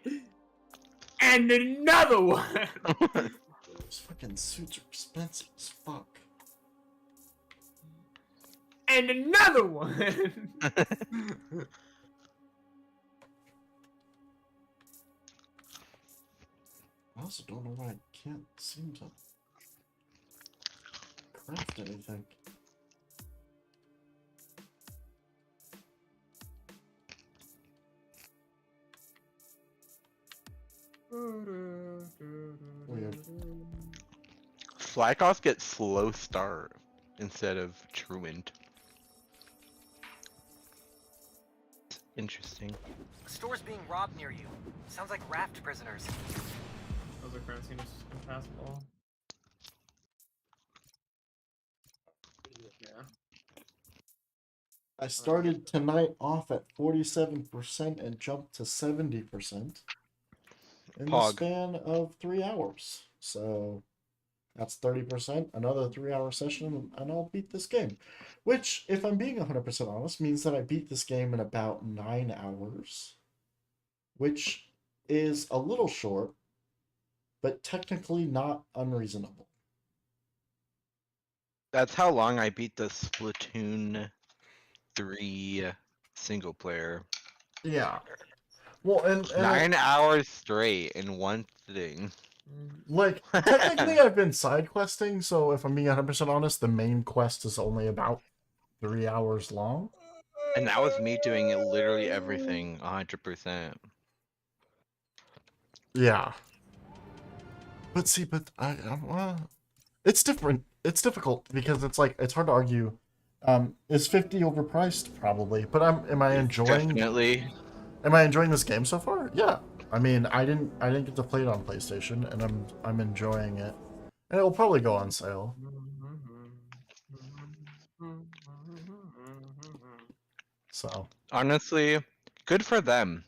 And another one. Those fucking suits are expensive as fuck. And another one. I also don't know why I can't seem to craft anything. Weird. Flycross gets slow start instead of truant. Interesting. Store's being robbed near you. Sounds like raft prisoners. Those are current seems impassable. Yeah. I started tonight off at 47% and jumped to 70% in the Pog. span of 3 hours. So that's 30%, another 3-hour session, and I'll beat this game. Which, if I'm being 100% honest, means that I beat this game in about 9 hours. Which is a little short, but technically not unreasonable. That's how long I beat the Splatoon 3 single player. Yeah. Well, and 9 hours straight in one thing. like, technically I've been side questing, so if I'm being 100% honest, the main quest is only about 3 hours long. And that was me doing it literally everything 100%. Yeah. But see, it's different. It's difficult because it's like, it's hard to argue. Is 50 overpriced? Probably. But am I enjoying? Definitely. Am I enjoying this game so far? Yeah. I mean, I didn't get to play it on PlayStation, and I'm enjoying it. And it will probably go on sale. So Honestly, good for them.